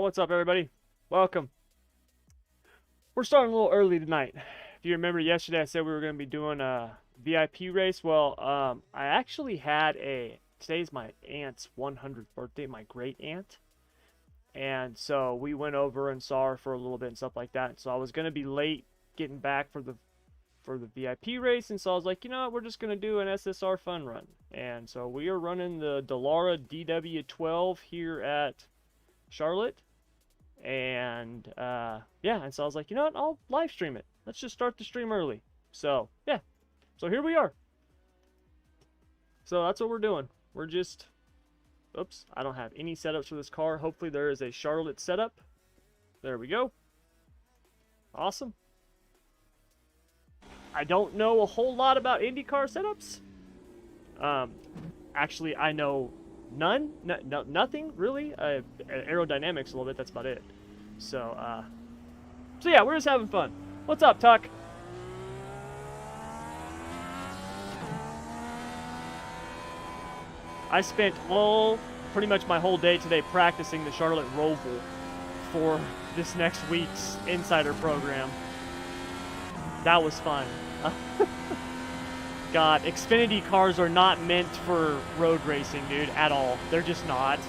what's up, everybody? Welcome. We're starting a little early tonight. If you remember yesterday, I said we were going to be doing a VIP race. Well, I actually had today's my aunt's 100th birthday, my great aunt. And so we went over and saw her for a little bit and stuff like that. So I was going to be late getting back for the VIP race, and so I was like, you know what, we're just going to do an SSR fun run. And so we are running the Dallara DW12 here at Charlotte. And yeah, and so I was like, you know what, I'll live stream it. Let's just start the stream early. So yeah, so here we are. So that's what we're doing. We're just, oops, I don't have any setups for this car. Hopefully there is a Charlotte setup. There we go. Awesome. I don't know a whole lot about IndyCar setups. Actually, I know nothing really. Aerodynamics a little bit. That's about it. So yeah, we're just having fun. What's up, Tuck? I spent pretty much my whole day today practicing the Charlotte Roval for this next week's Insider program. That was fun. God, Xfinity cars are not meant for road racing, dude, at all. They're just not.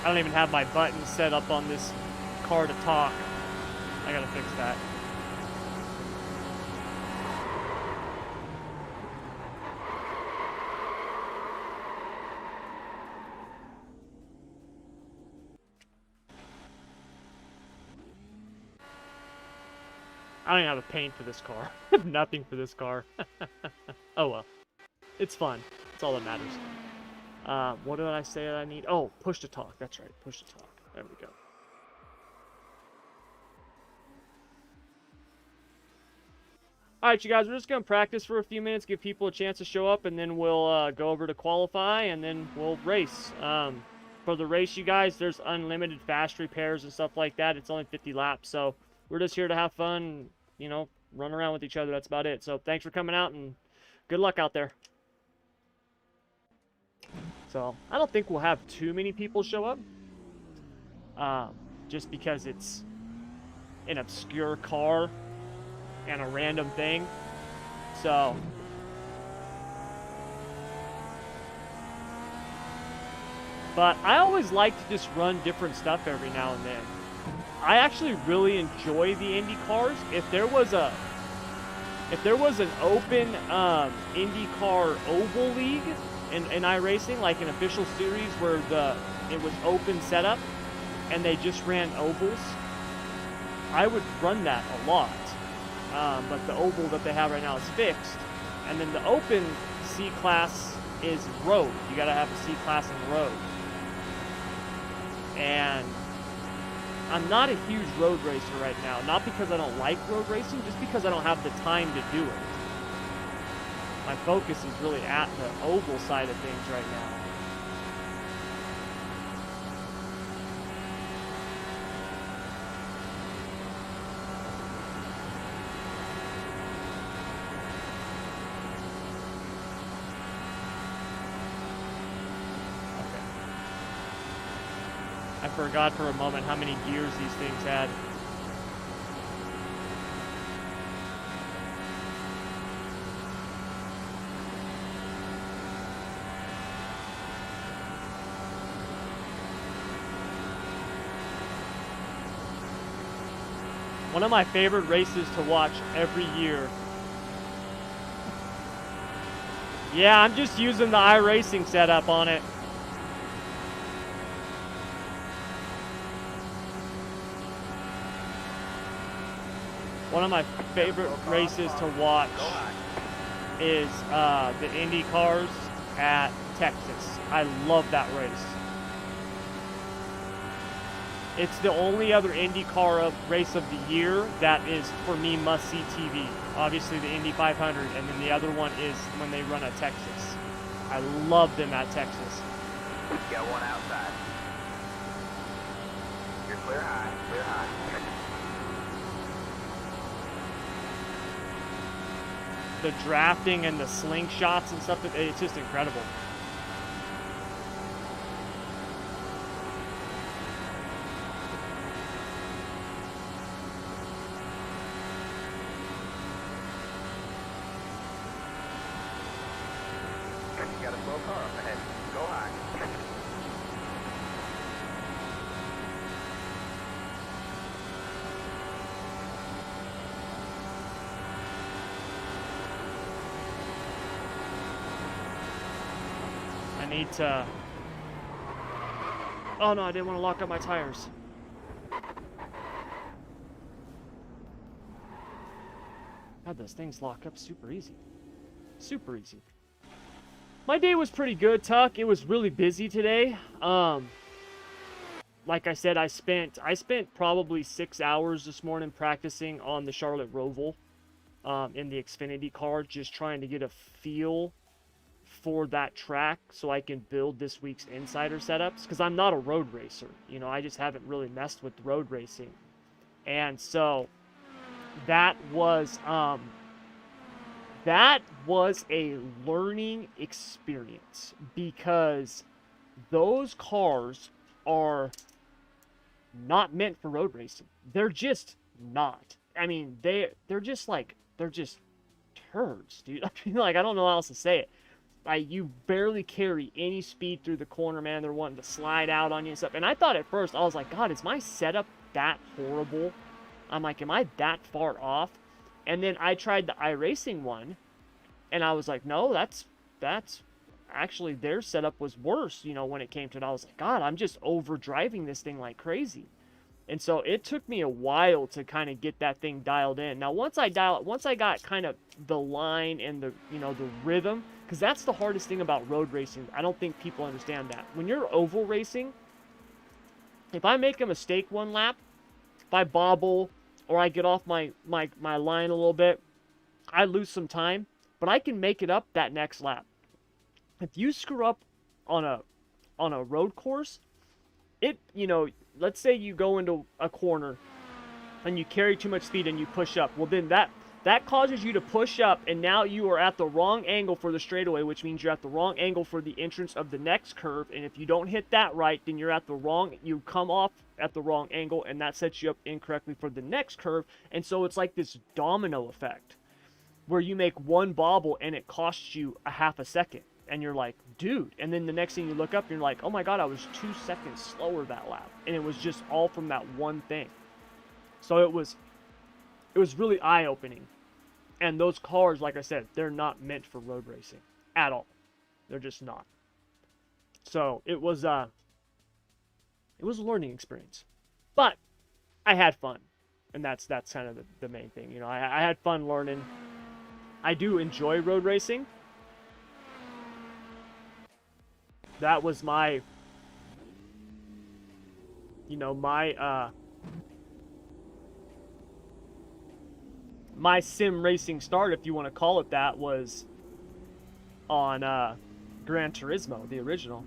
I don't even have my buttons set up on this car to talk. I gotta fix that. I don't even have a paint for this car. I have nothing for this car. Oh well. It's fun. That's all that matters. What did I say that I need? Oh, push to talk. That's right. Push to talk. There we go. Alright, you guys, we're just going to practice for a few minutes, give people a chance to show up, and then we'll go over to qualify, and then we'll race. For the race, you guys, there's unlimited fast repairs and stuff like that. It's only 50 laps, so we're just here to have fun, you know, run around with each other. That's about it. So thanks for coming out, and good luck out there. So I don't think we'll have too many people show up, just because it's an obscure car and a random thing. So but I always like to just run different stuff every now and then. I actually really enjoy the Indy cars. If there was an open IndyCar Oval League in iRacing, like an official series where it was open setup and they just ran ovals, I would run that a lot. But the oval that they have right now is fixed. And then the open C-Class is road. You gotta have a C-Class in road. And I'm not a huge road racer right now. Not because I don't like road racing, just because I don't have the time to do it. My focus is really at the oval side of things right now. I forgot for a moment how many gears these things had. One of my favorite races to watch every year. Yeah, I'm just using the iRacing setup on it. One of my favorite races to watch is the Indy cars at Texas. I love that race. It's the only other IndyCar race of the year that is, for me, must-see TV. Obviously, the Indy 500, and then the other one is when they run at Texas. I love them at Texas. Got one outside. You're clear high, clear high. The drafting and the slingshots and stuff, it's just incredible. You got a slow car up ahead. Go high. I need to... Oh no, I didn't want to lock up my tires. God, those things lock up super easy. Super easy. My day was pretty good, Tuck. It was really busy today. Like I said, I spent probably 6 hours this morning practicing on the Charlotte Roval in the Xfinity car, just trying to get a feel for that track so I can build this week's insider setups, because I'm not a road racer. You know, I just haven't really messed with road racing. And so that was a learning experience, because those cars are not meant for road racing. They're just not. I mean, they're just turds, dude. I mean, like, I don't know how else to say it. Like, you barely carry any speed through the corner, man. They're wanting to slide out on you and stuff. And I thought at first, I was like, God, is my setup that horrible? I'm like, am I that far off? And then I tried the iRacing one, and I was like, no, that's actually, their setup was worse, you know, when it came to it. I was like, God, I'm just overdriving this thing like crazy. And so it took me a while to kind of get that thing dialed in. Now, once I got kind of the line and the, you know, the rhythm, because that's the hardest thing about road racing. I don't think people understand that. When you're oval racing, if I make a mistake one lap, if I bobble or I get off my line a little bit, I lose some time, but I can make it up that next lap. If you screw up on a road course, it, you know, let's say you go into a corner and you carry too much speed and you push up. Well, then that causes you to push up, and now you are at the wrong angle for the straightaway, which means you're at the wrong angle for the entrance of the next curve. And if you don't hit that right, then you come off at the wrong angle, and that sets you up incorrectly for the next curve. And so it's like this domino effect where you make one bobble and it costs you a half a second. And you're like, dude. And then the next thing you look up, you're like, oh my God, I was 2 seconds slower that lap. And it was just all from that one thing. So it was really eye-opening. And those cars, like I said, they're not meant for road racing at all. They're just not. So it was a learning experience. But I had fun. And that's kind of the main thing. You know, I had fun learning. I do enjoy road racing. That was my, you know, my sim racing start, if you want to call it that, was on Gran Turismo, the original.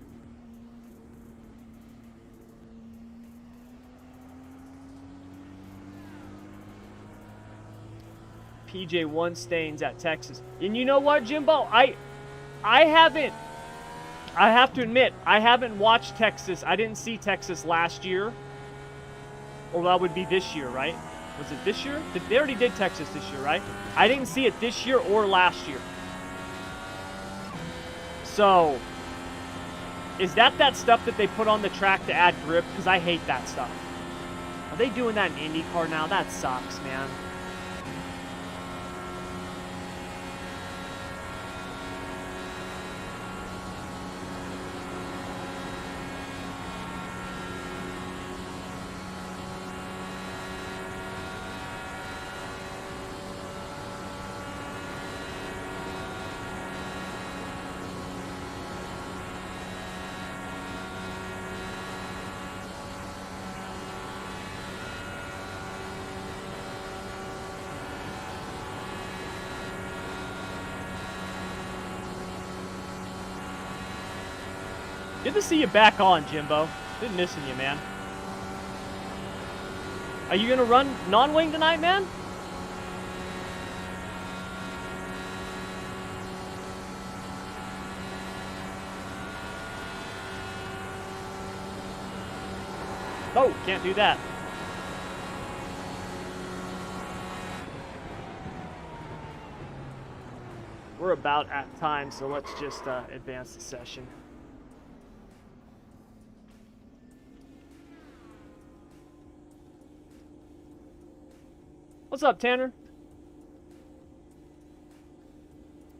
PJ1 stains at Texas. And you know what, Jimbo? I have to admit, I haven't watched Texas. I didn't see Texas last year. Or that would be this year, right? Was it this year? They already did Texas this year, right? I didn't see it this year or last year. So, is that stuff that they put on the track to add grip? Because I hate that stuff. Are they doing that in IndyCar now? That sucks, man. Good to see you back on, Jimbo. Been missing you, man. Are you gonna run non-wing tonight, man? Oh, can't do that. We're about at time, so let's just advance the session. What's up, Tanner?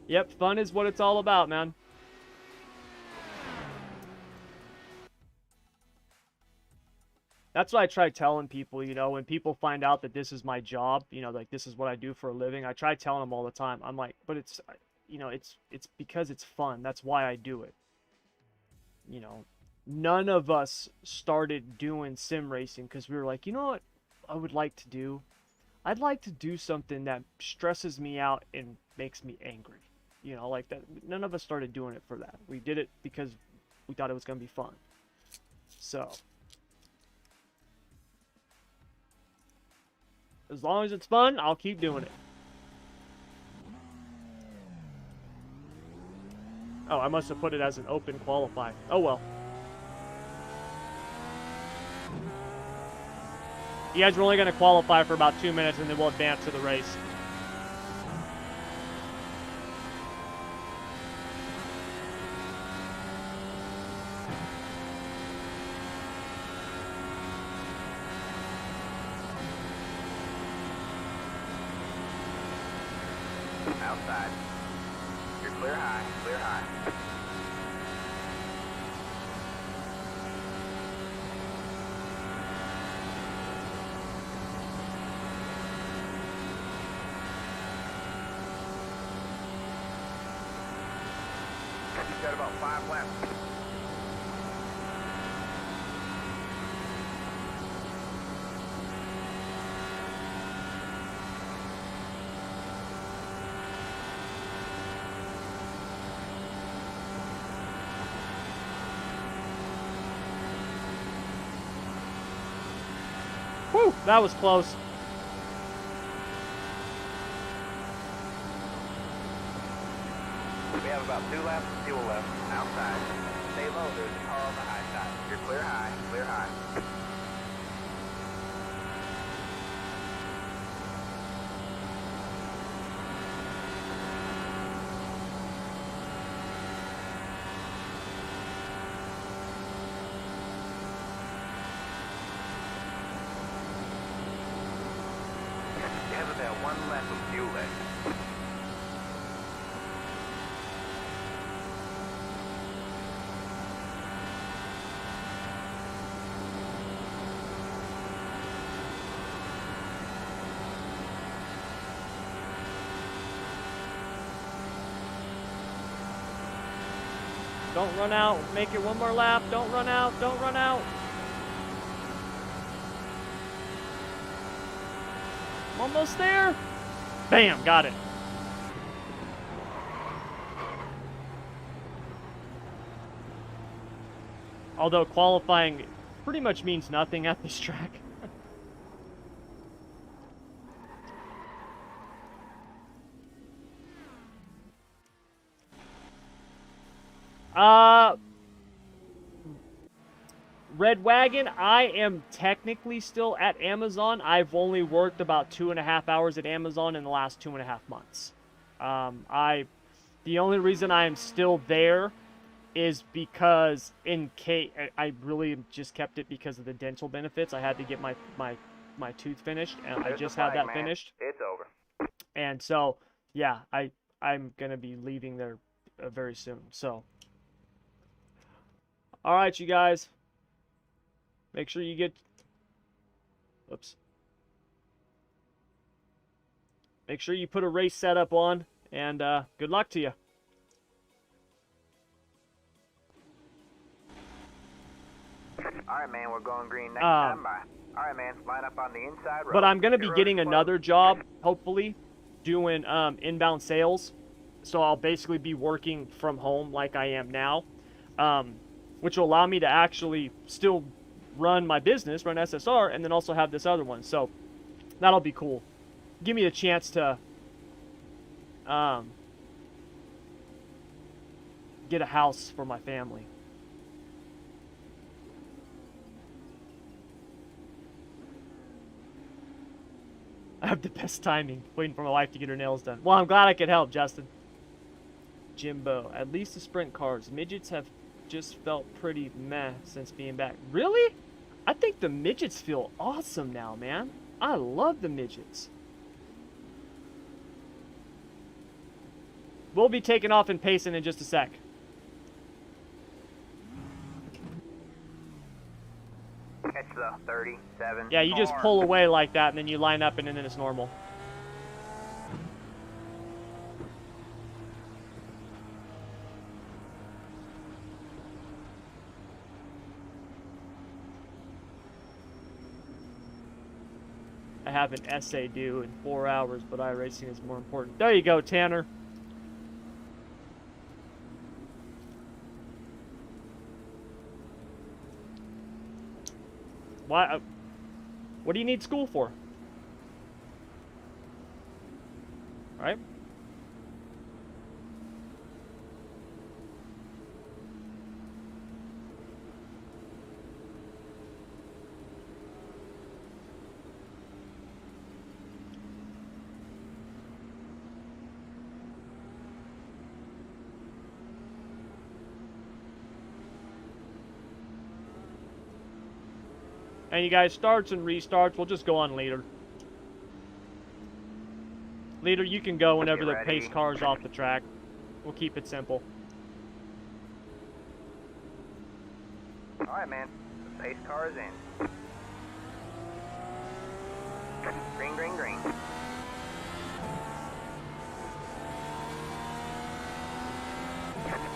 Yep, fun is what it's all about, man. That's what I try telling people, you know, when people find out that this is my job, you know, like this is what I do for a living. I try telling them all the time. I'm like, but it's, you know, it's because it's fun. That's why I do it. You know, none of us started doing sim racing because we were like, you know what I would like to do? I'd like to do something that stresses me out and makes me angry. You know, like that. None of us started doing it for that. We did it because we thought it was going to be fun. So, as long as it's fun, I'll keep doing it. Oh, I must have put it as an open qualify. Oh well. You guys are only going to qualify for about 2 minutes and then we'll advance to the race. Outside. You're clear high, clear high. You've got about 5 laps. Whew, that was close. We have about 2 laps of fuel left. Outside. Stay low, there's a car on the high side. You're clear high, clear high. You have about 1 lap of fuel left. Don't run out. Make it one more lap. Don't run out. Don't run out. I'm almost there. Bam, got it. Although qualifying pretty much means nothing at this track. Red Wagon, I am technically still at Amazon. I've only worked about 2.5 hours at Amazon in the last 2.5 months. The only reason I am still there is because in case I really just kept it because of the dental benefits. I had to get my tooth finished, and I just had that finished. It's over. And so, yeah, I'm gonna be leaving there very soon. So, all right, you guys. Make sure you get... Oops. Make sure you put a race setup on, and good luck to you. Alright, man, we're going green next time by. Alright, man, line up on the inside road. But I'm going to be getting another job, hopefully, doing inbound sales. So I'll basically be working from home like I am now. which will allow me to actually still run my business, run SSR, and then also have this other one. So that'll be cool. Give me a chance to get a house for my family. I have the best timing, waiting for my wife to get her nails done. Well, I'm glad I could help, Justin. Jimbo, at least the sprint cars. Midgets have just felt pretty meh since being back. Really? I think the midgets feel awesome now, man. I love the midgets. We'll be taking off and pacing in just a sec. Catch the 37. Yeah, you just pull away like that, and then you line up, and then it's normal. I have an essay due in 4 hours, but iRacing is more important. There you go, Tanner. Why? What do you need school for? Right? And you guys, starts and restarts, we'll just go on leader. Leader, you can go whenever the pace car's off the track. We'll keep it simple. Alright, man. The pace car is in. Green, green, green.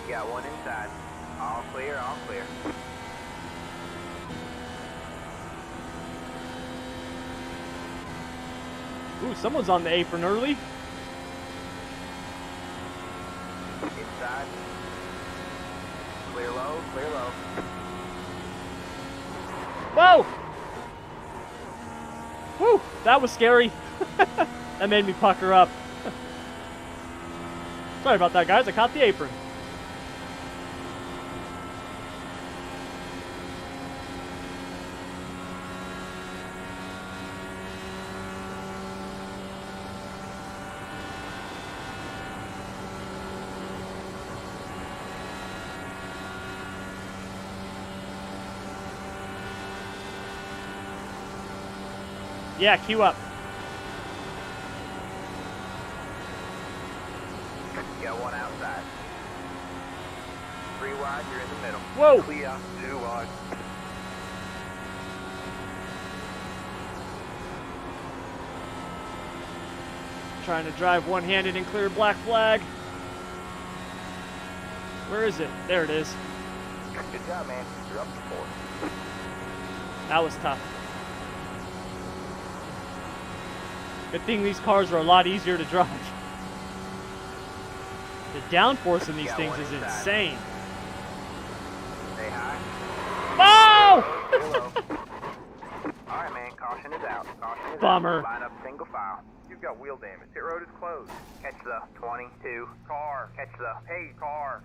Got one inside. All clear, all clear. Ooh, someone's on the apron early. Inside. Clear low, clear low. Whoa! Woo! That was scary. That made me pucker up. Sorry about that, guys. I caught the apron. Yeah, queue up. Got one outside. 3 wide, you're in the middle. Whoa! Clear, 2 wide. Trying to drive one-handed and clear black flag. Where is it? There it is. Good job, man. You're up to 4. That was tough. Good thing these cars are a lot easier to drive. The downforce in these things is insane. Stay high. Oh! Alright, man. Caution is out. Caution is Bummer. out. Line up single file. You've got wheel damage. Pit road is closed. Catch the 22. Car. Catch the... Hey, car.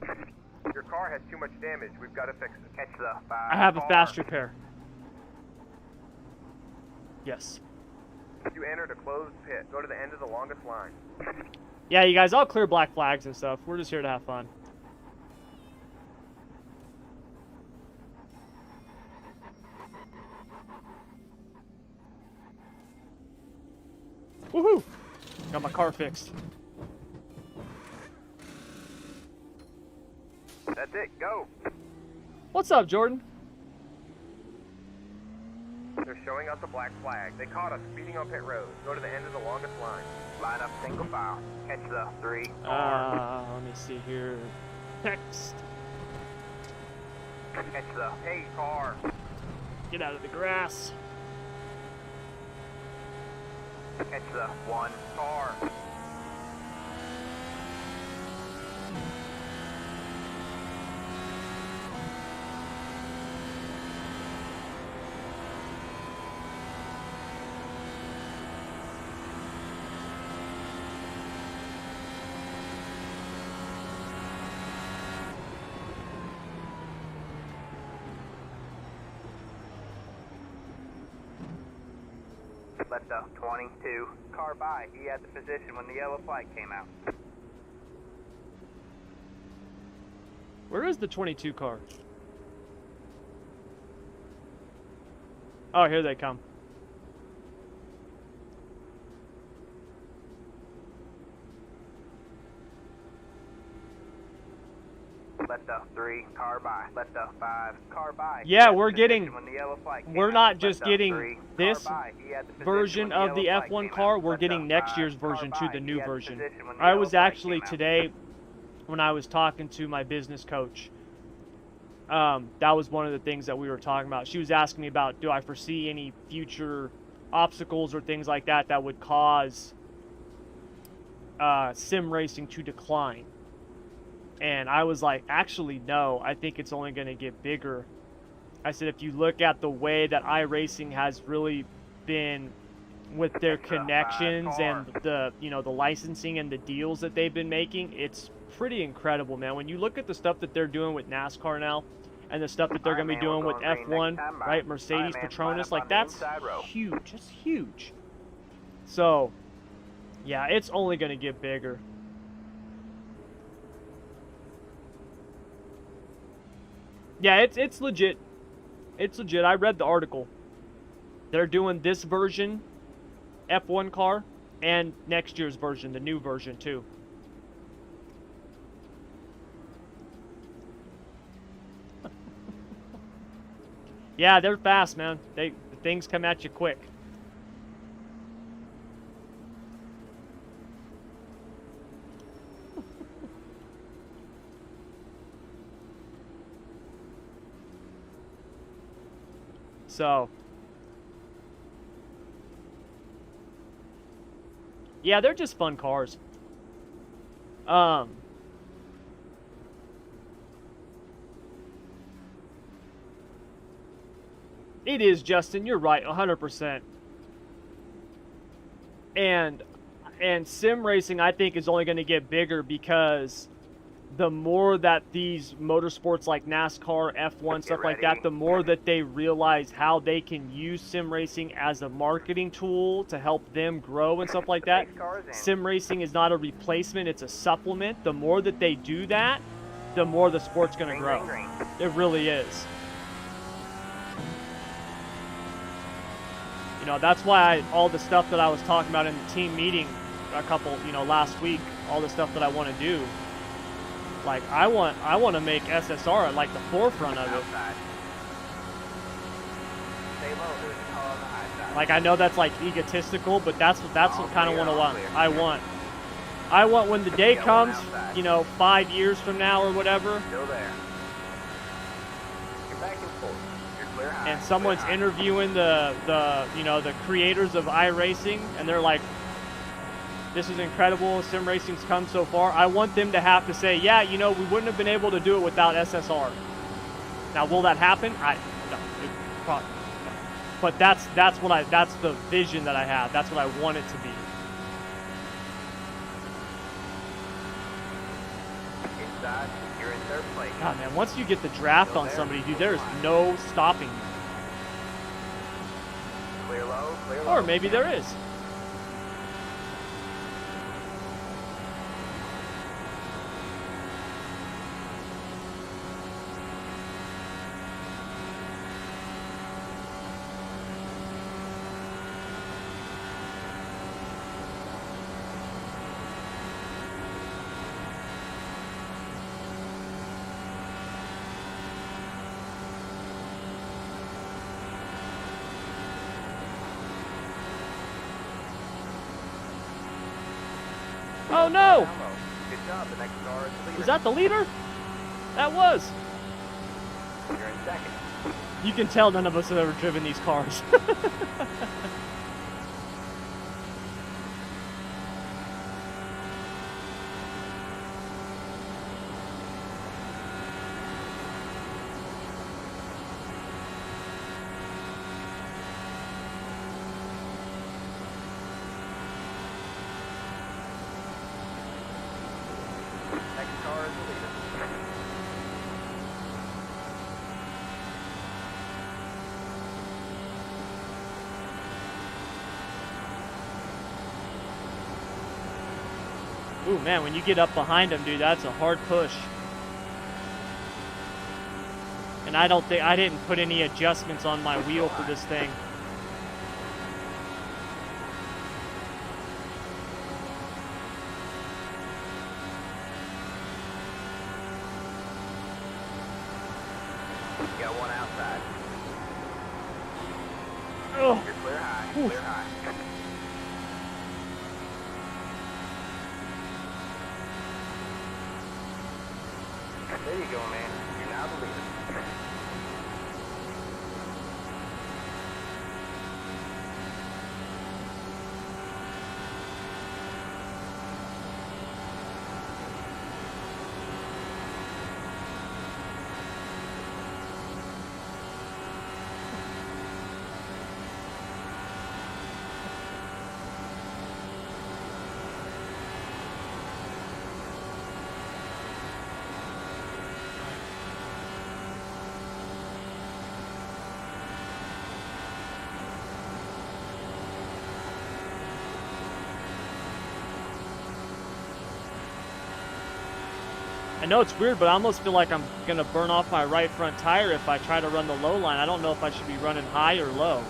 Your car has too much damage. We've got to fix it. Catch the 5. I have a car. fast repair. Yes. You entered a closed pit. Go to the end of the longest line. Yeah, you guys, I'll clear black flags and stuff. We're just here to have fun. Woohoo! Got my car fixed. That's it. Go. What's up, Jordan? They're showing us a black flag. They caught us speeding on pit road. Go to the end of the longest line. Line up single file. Catch the 3. Let me see here. Text. Catch the... Hey, car. Get out of the grass. Catch the 1. Car. Let the 22 car by. He had the position when the yellow flag came out. Where is the 22 car? Oh, here they come. Let the 3 car by. Let the 5 car by. Yeah, we're getting. When the yellow flag came We're out. not Let just the getting 3 this car by. He had the position version when the of the yellow flag F1 came car. out. We're Let the getting next 5 year's car version by. too, the He new had the version. position when the I yellow was flag actually came out. today when I was talking to my business coach. That was one of the things that we were talking about. She was asking me about, do I foresee any future obstacles or things like that that would cause sim racing to decline? And I was like, actually, no. I think it's only going to get bigger. I said, if you look at the way that iRacing has really been with their connections and the, you know, the licensing and the deals that they've been making, it's pretty incredible, man. When you look at the stuff that they're doing with NASCAR now and the stuff that they're going to be doing with F1, right? Mercedes, Petronas, like that's huge. It's huge. So, yeah, it's only going to get bigger. Yeah, it's legit. It's legit. I read the article. They're doing this version F1 car and next year's version, the new version too. Yeah, they're fast, man. Things come at you quick. So, yeah, they're just fun cars. It is, Justin. You're right, 100%. And sim racing, I think, is only going to get bigger because the more that these motorsports like NASCAR, F1, stuff like that, the more that they realize how they can use sim racing as a marketing tool to help them grow and stuff like that. Sim racing is not a replacement, it's a supplement. The more that they do that, the more the sport's going to grow. It really is. You know, that's why all the stuff that I was talking about in the team meeting a couple, you know, last week, all the stuff that I want to do. Like, I want to make SSR at, like, the forefront of it. Like, I know that's, like, egotistical, but that's what kind of what I want. I want when the day comes, you know, 5 years from now or whatever, and someone's interviewing the you know, the creators of iRacing, and they're like, this is incredible, sim racing's come so far. I want them to have to say, yeah, you know, we wouldn't have been able to do it without SSR. Now, will that happen? No, it probably, no. But that's the vision that I have. That's what I want it to be. Inside, you're in third place. God, man, once you get the draft on somebody, dude, there is no stopping you. Clear low, clear low. Or maybe there is. Oh no! Good job, the next car is the leader. Was that the leader? That was. You're in second. You can tell none of us have ever driven these cars. Next car is the leader. Ooh, man, when you get up behind him, dude, that's a hard push. And I didn't put any adjustments on my wheel for this thing. Got one outside. Oh. You're clear high. Oof. Clear high. There you go, man. You're now the leader. I know it's weird, but I almost feel like I'm gonna burn off my right front tire if I try to run the low line. I don't know if I should be running high or low.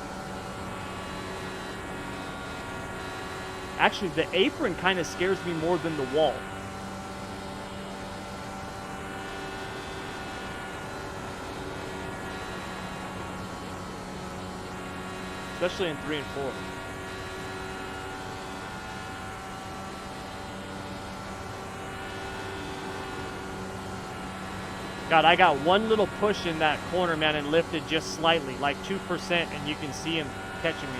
Actually, the apron kind of scares me more than the wall. Especially in 3 and 4. God, I got one little push in that corner, man, and lifted just slightly, like 2%, and you can see him catching me.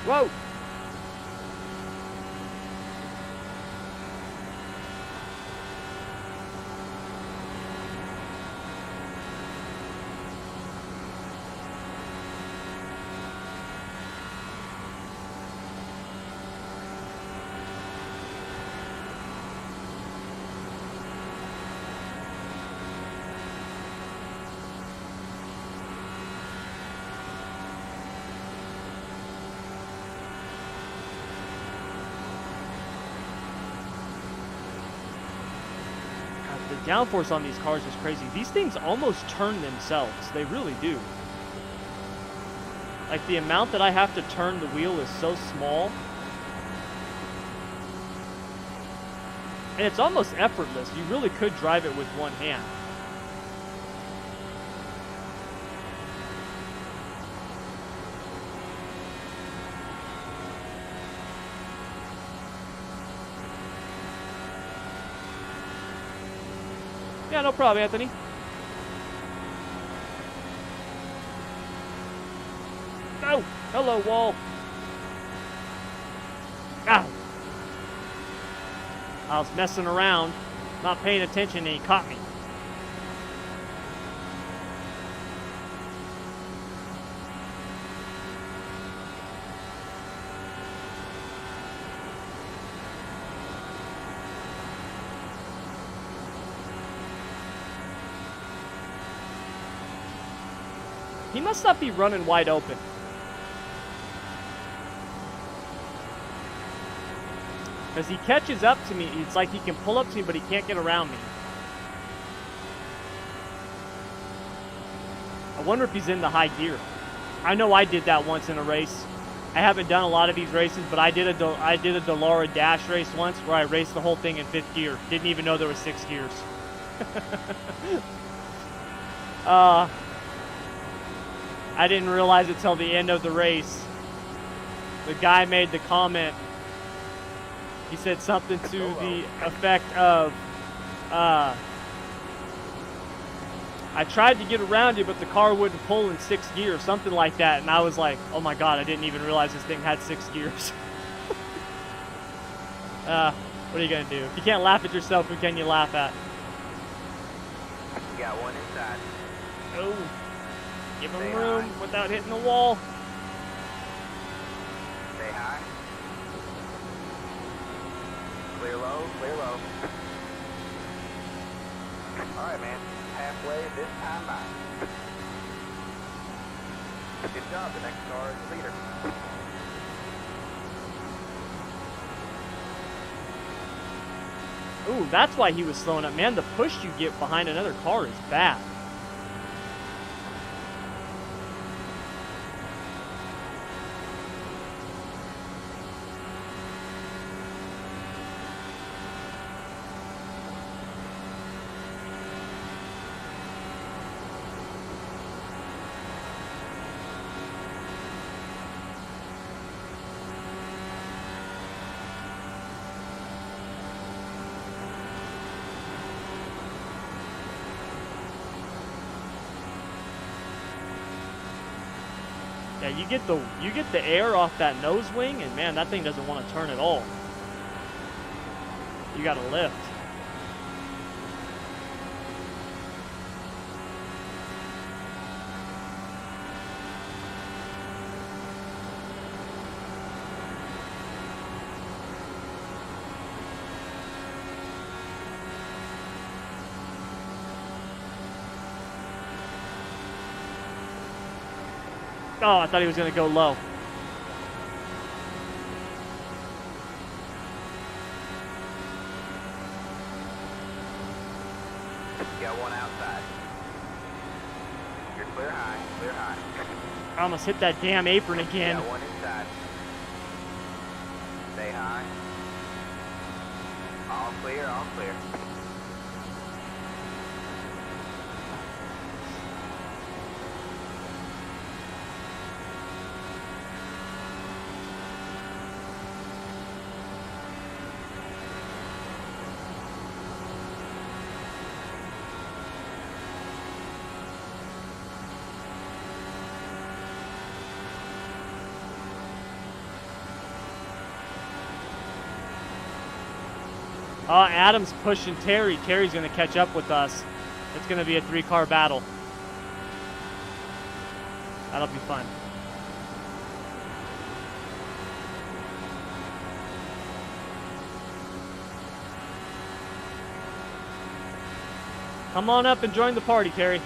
Whoa! The downforce on these cars is crazy. These things almost turn themselves. They really do. Like, the amount that I have to turn the wheel is so small. And it's almost effortless. You really could drive it with one hand. Yeah, no problem, Anthony. No! Hello, wall. Ow! I was messing around, not paying attention, and he caught me. He must not be running wide open. Because he catches up to me. It's like he can pull up to me, but he can't get around me. I wonder if he's in the high gear. I know I did that once in a race. I haven't done a lot of these races, but I did a Delara Dash race once where I raced the whole thing in 5th gear. Didn't even know there was 6 gears. I didn't realize it till the end of the race. The guy made the comment. He said something to the effect of, I tried to get around you, but the car wouldn't pull in 6th gear, something like that. And I was like, oh my God, I didn't even realize this thing had 6 gears. What are you gonna do? If you can't laugh at yourself, who can you laugh at? You got one inside. Oh, give him Stay room high. without hitting the wall. Stay high. Clear low, clear low. Alright, man. Halfway this time by. Good job. The next car is the leader. Ooh, that's why he was slowing up. Man, the push you get behind another car is bad. Yeah, you get the air off that nose wing, and man, that thing doesn't want to turn at all. You got to lift. Oh, I thought he was going to go low. You got one outside. You're clear high, clear high. I almost hit that damn apron You again. got one inside. Stay high. All clear, all clear. Adam's pushing Terry. Terry's going to catch up with us. It's going to be a 3-car battle. That'll be fun. Come on up and join the party, Terry.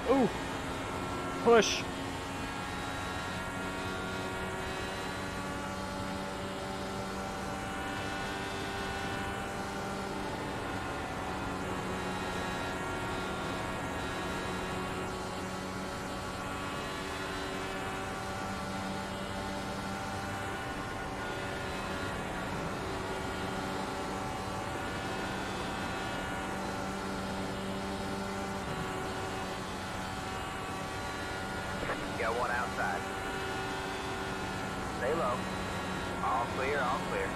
Ooh, push. Got one outside. Stay low. All clear, all clear.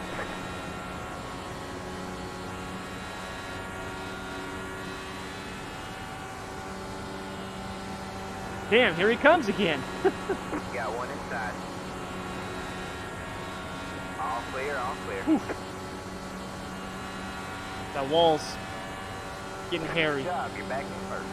Damn, here he comes again. Got one inside. All clear, all clear. Whew. That wall's getting hairy. Good job, you're back in first.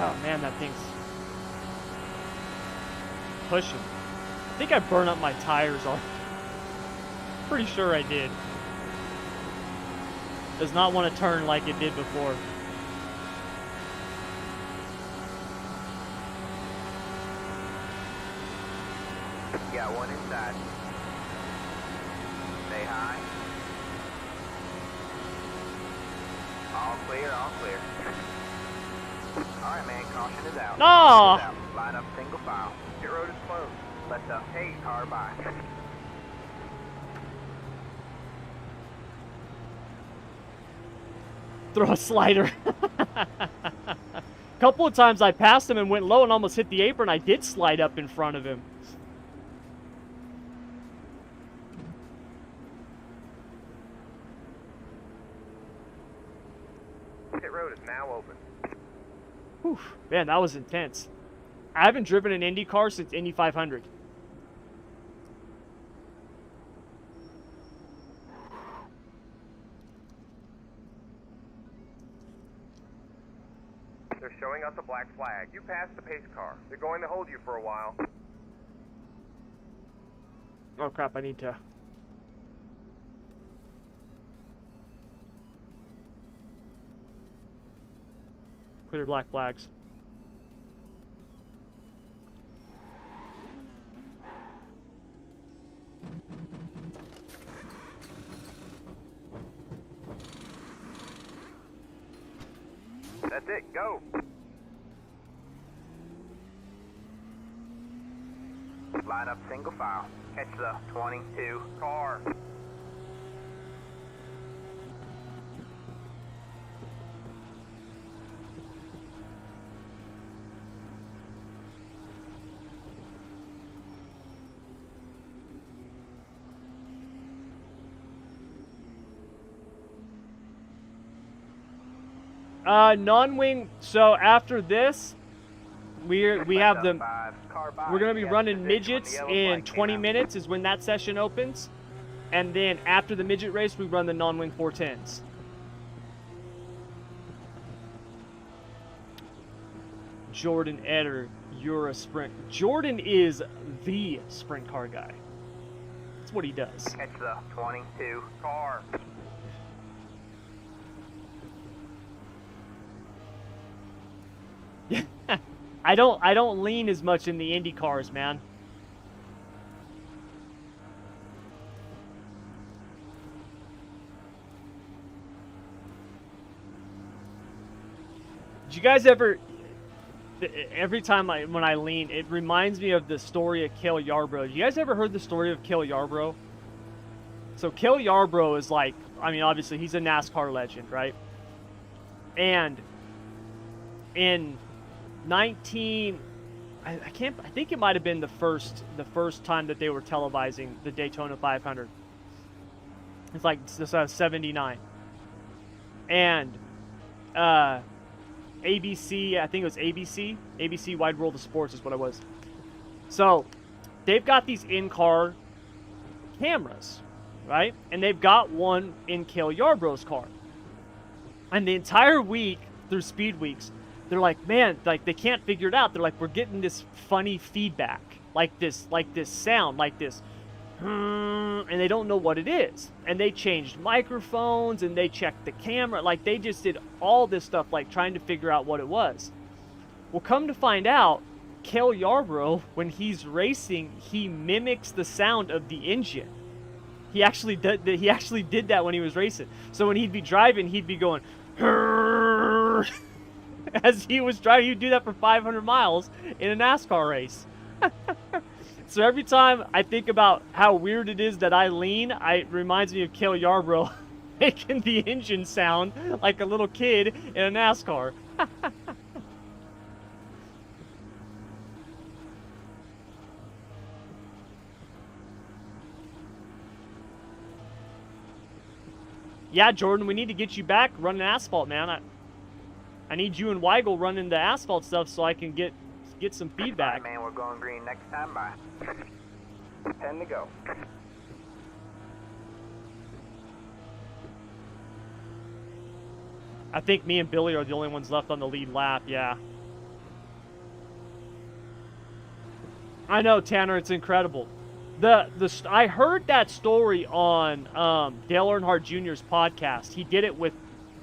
Oh man, that thing's pushing. I think I burned up my tires on. Pretty sure I did. Does not want to turn like it did before. Got one inside. Stay high. All clear, all clear. Alright, man, caution is out. No! Caution is out. Line up single file. Pit road is closed. Let the 8 car by. throw a slider. Couple of times I passed him and went low and almost hit the apron. I did slide up in front of him. Pit road is now open. Whew, man, that was intense. I haven't driven an Indy car since Indy 500. They're showing us a black flag. You passed the pace car. They're going to hold you for a while. Oh crap, I need to... clear black flags. That's it. Go. Line up single file. Catch the 22 car. Non-wing. So after this, we have the... we're gonna be running midgets in 20 minutes is when that session opens, and then after the midget race, we run the non-wing 410s. Jordan Eder, you're a sprint. Jordan is the sprint car guy. That's what he does. Catch the 22 car. I don't lean as much in the Indy cars, man. Did you guys ever... every time when I lean, it reminds me of the story of Cale Yarbrough. You guys ever heard the story of Cale Yarbrough? So Cale Yarbrough is like, I mean, obviously he's a NASCAR legend, right? And in I think it might have been the first time that they were televising the Daytona 500. It's like 79. And ABC, I think it was ABC Wide World of Sports is what it was. So they've got these in-car cameras, right? And they've got one in Cale Yarbrough's car. And the entire week through Speed Weeks, they're like, man, like they can't figure it out. They're like, we're getting this funny feedback, like this sound, like this, and they don't know what it is. And they changed microphones and they checked the camera, like they just did all this stuff, like trying to figure out what it was. Well, come to find out, Cale Yarbrough, when he's racing, he mimics the sound of the engine. He actually did that when he was racing. So when he'd be driving, he'd be going, as he was driving. He would do that for 500 miles in a NASCAR race. So every time I think about how weird it is that I lean, it reminds me of Cale Yarbrough making the engine sound like a little kid in a NASCAR. Yeah, Jordan, we need to get you back running asphalt, man. I need you and Weigel running the asphalt stuff so I can get some feedback. Man, we're going green next time by. 10 to go. I think me and Billy are the only ones left on the lead lap, yeah. I know, Tanner, it's incredible. I heard that story on Dale Earnhardt Jr.'s podcast. He did it with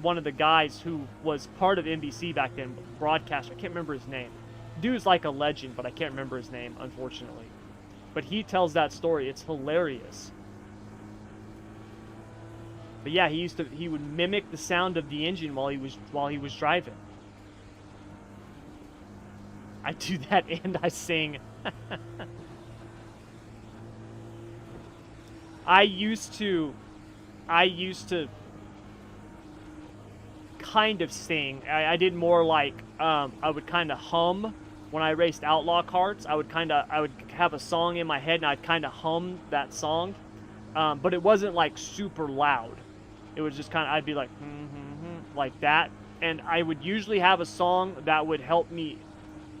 one of the guys who was part of NBC back then, broadcaster. I can't remember his name. Dude's like a legend, but I can't remember his name, unfortunately. But he tells that story. It's hilarious. But yeah, he would mimic the sound of the engine while he was driving. I do that and I sing. I used to kind of sing. I did more like I would kind of hum when I raced outlaw karts. I would have a song in my head and I'd kind of hum that song, but it wasn't like super loud. It was just kind of, I'd be like like that, and I would usually have a song that would help me.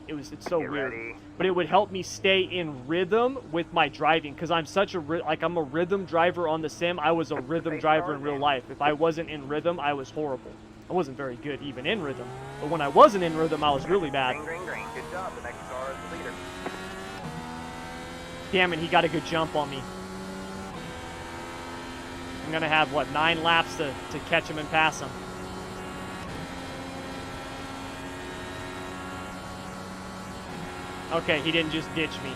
It's so weird, but it would help me stay in rhythm with my driving, because I'm such a I'm a rhythm driver on the sim. I was a rhythm driver in real life. If I wasn't in rhythm, I was horrible. I wasn't very good even in rhythm, but when I wasn't in rhythm, I was really bad. Green. Good job. The next car is the leader. Damn it, he got a good jump on me. I'm gonna have what, 9 laps to catch him and pass him. Okay, he didn't just ditch me.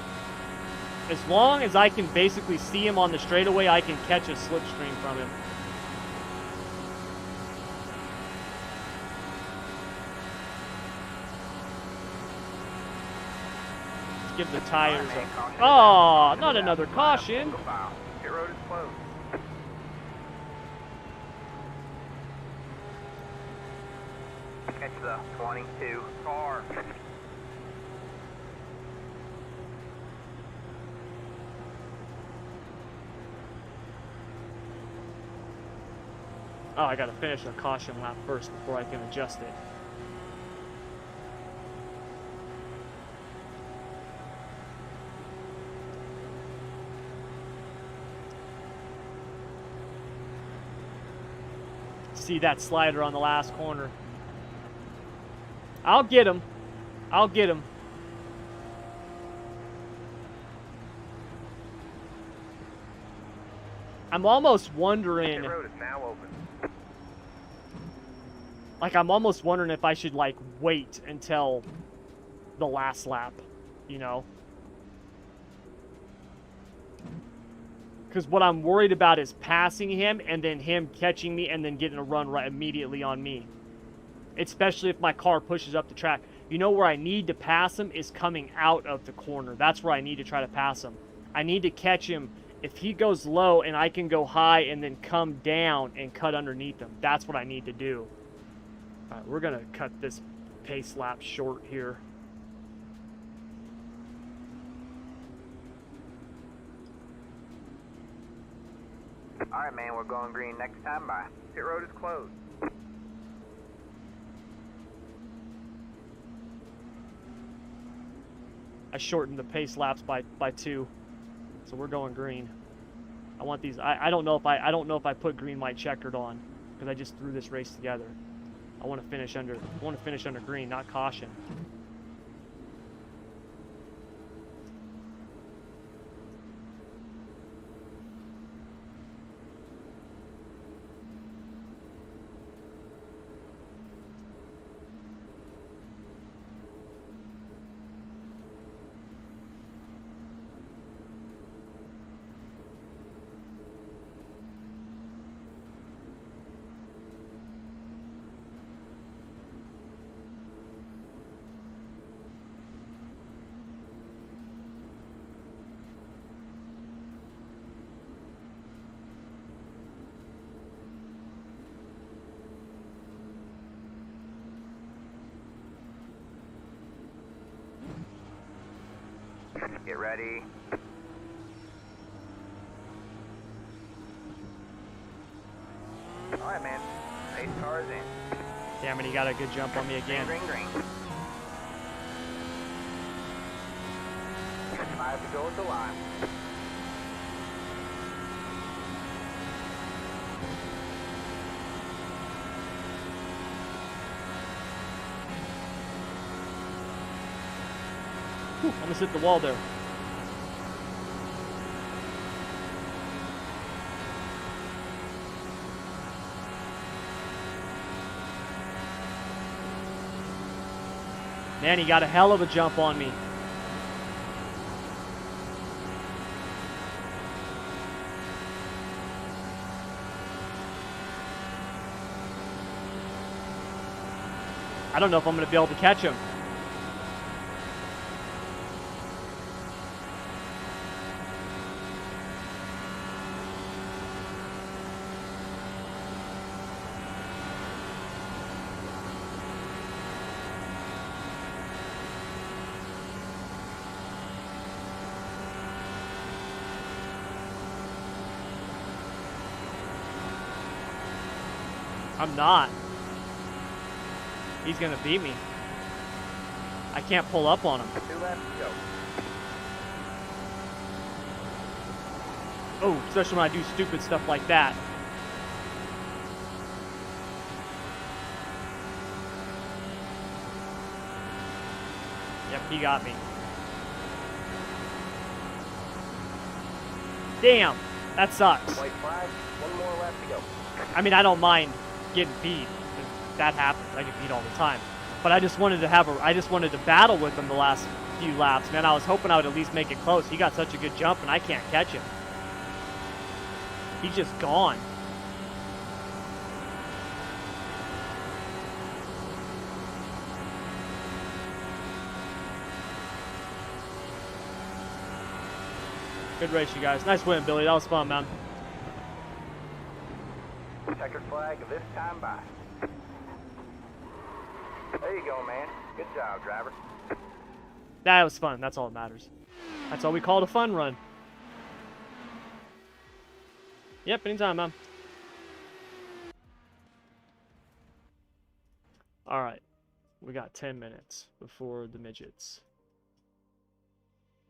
As long as I can basically see him on the straightaway, I can catch a slipstream from him. Let's give the tires a... Oh, not another caution. Pit road is closed. Catch the 22 car. Oh, I gotta finish a caution lap first before I can adjust it. See that slider on the last corner. I'll get him. I'll get him. I'm almost wondering... The road is now open. Like, I'm almost wondering if I should, like, wait until the last lap, you know? Because what I'm worried about is passing him and then him catching me and then getting a run right immediately on me. Especially if my car pushes up the track. You know where I need to pass him is coming out of the corner. That's where I need to try to pass him. I need to catch him if he goes low and I can go high and then come down and cut underneath him. That's what I need to do. All right, we're going to cut this pace lap short here. All right, man, we're going green next time by. Pit road is closed. I shortened the pace laps by 2, so we're going green. I want these. I don't know if I put green, white, checkered on, because I just threw this race together. I want to finish under green, not caution. Get ready. All right, man. Pace car is in. Damn it, he got a good jump on me again. Green. 5 to go at the line. Whew, almost hit the wall there. Man, he got a hell of a jump on me. I don't know if I'm going to be able to catch him. I'm not. He's gonna beat me. I can't pull up on him. 2 laps to go. Oh, especially when I do stupid stuff like that. Yep, he got me. Damn, that sucks. White flag, 1 more lap to go. I mean, I don't mind getting beat. That happens. I get beat all the time. But I just wanted to battle with him the last few laps, man. I was hoping I would at least make it close. He got such a good jump, and I can't catch him. He's just gone. Good race, you guys. Nice win, Billy. That was fun, man. Checkered flag this time by. There you go, man. Good job, driver. That was fun. That's all that matters. That's all we call it, a fun run. Yep, anytime, man. Alright. We got 10 minutes before the midgets.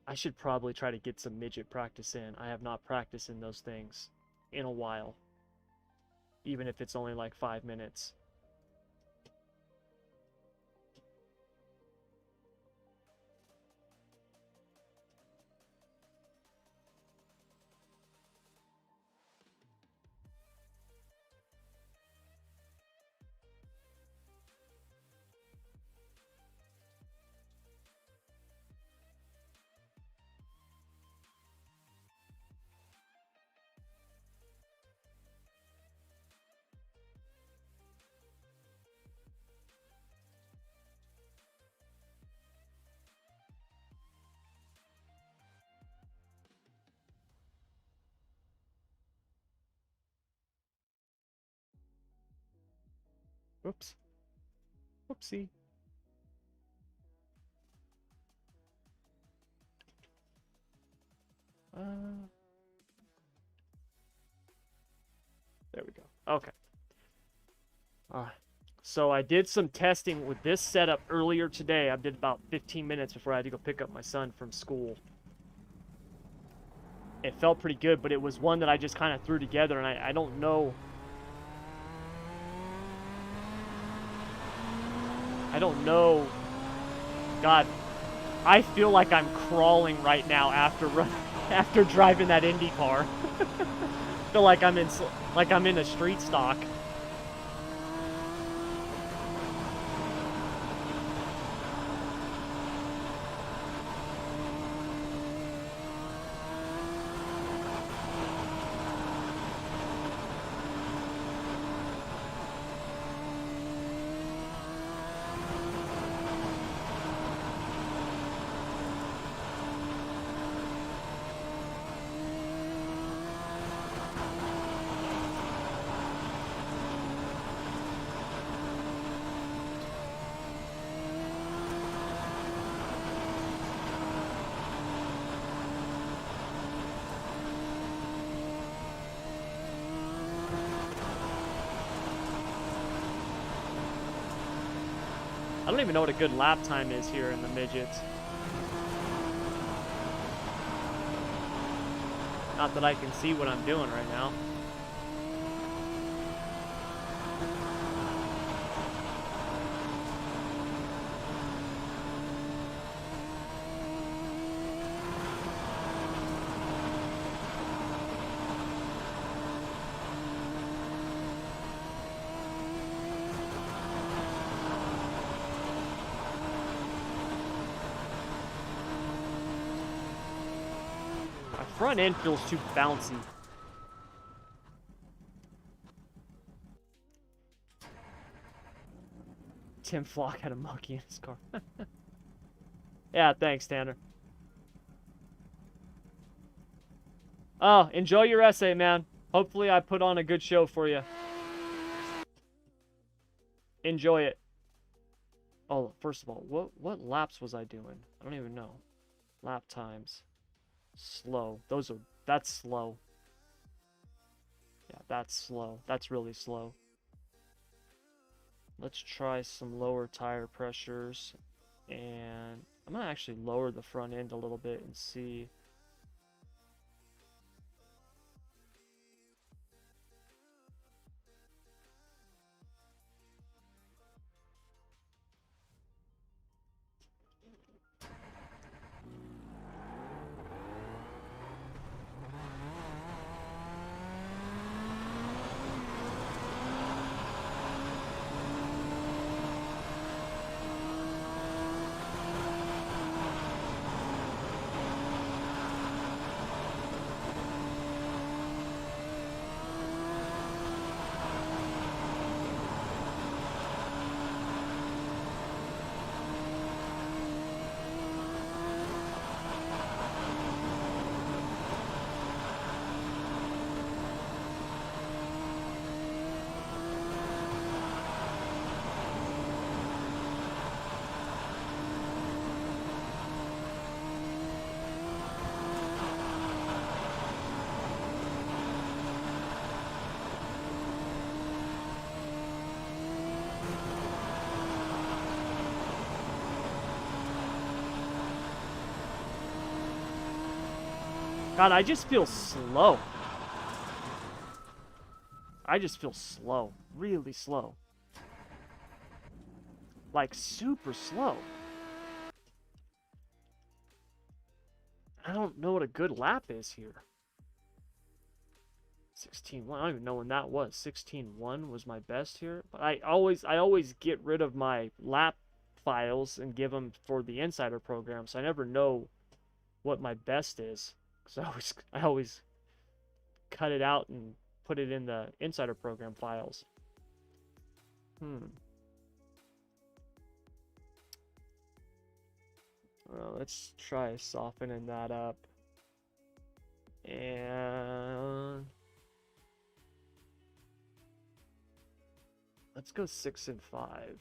I should probably try to get some midget practice in. I have not practiced in those things in a while. Even if it's only like 5 minutes. Whoops. Whoopsie. There we go. Okay. So I did some testing with this setup earlier today. I did about 15 minutes before I had to go pick up my son from school. It felt pretty good, but it was one that I just kind of threw together, and I don't know. I don't know. God, I feel like I'm crawling right now after driving that Indy car. I feel like I'm in a street stock. I don't even know what a good lap time is here in the midgets. Not that I can see what I'm doing right now. Front end feels too bouncy. Tim Flock had a monkey in his car. Yeah, thanks, Tanner. Oh, enjoy your essay, man. Hopefully I put on a good show for you. Enjoy it. Oh, first of all, what laps was I doing? I don't even know. Lap times. Slow. That's slow. Yeah, that's slow. That's really slow. Let's try some lower tire pressures. And I'm going to actually lower the front end a little bit and see. God, I just feel slow. I just feel slow. Really slow. Like, super slow. I don't know what a good lap is here. 16.1. I don't even know when that was. 16.1 was my best here. But I always get rid of my lap files and give them for the insider program, so I never know what my best is. Because I always cut it out and put it in the insider program files. Well, let's try softening that up. And let's go 6 and 5.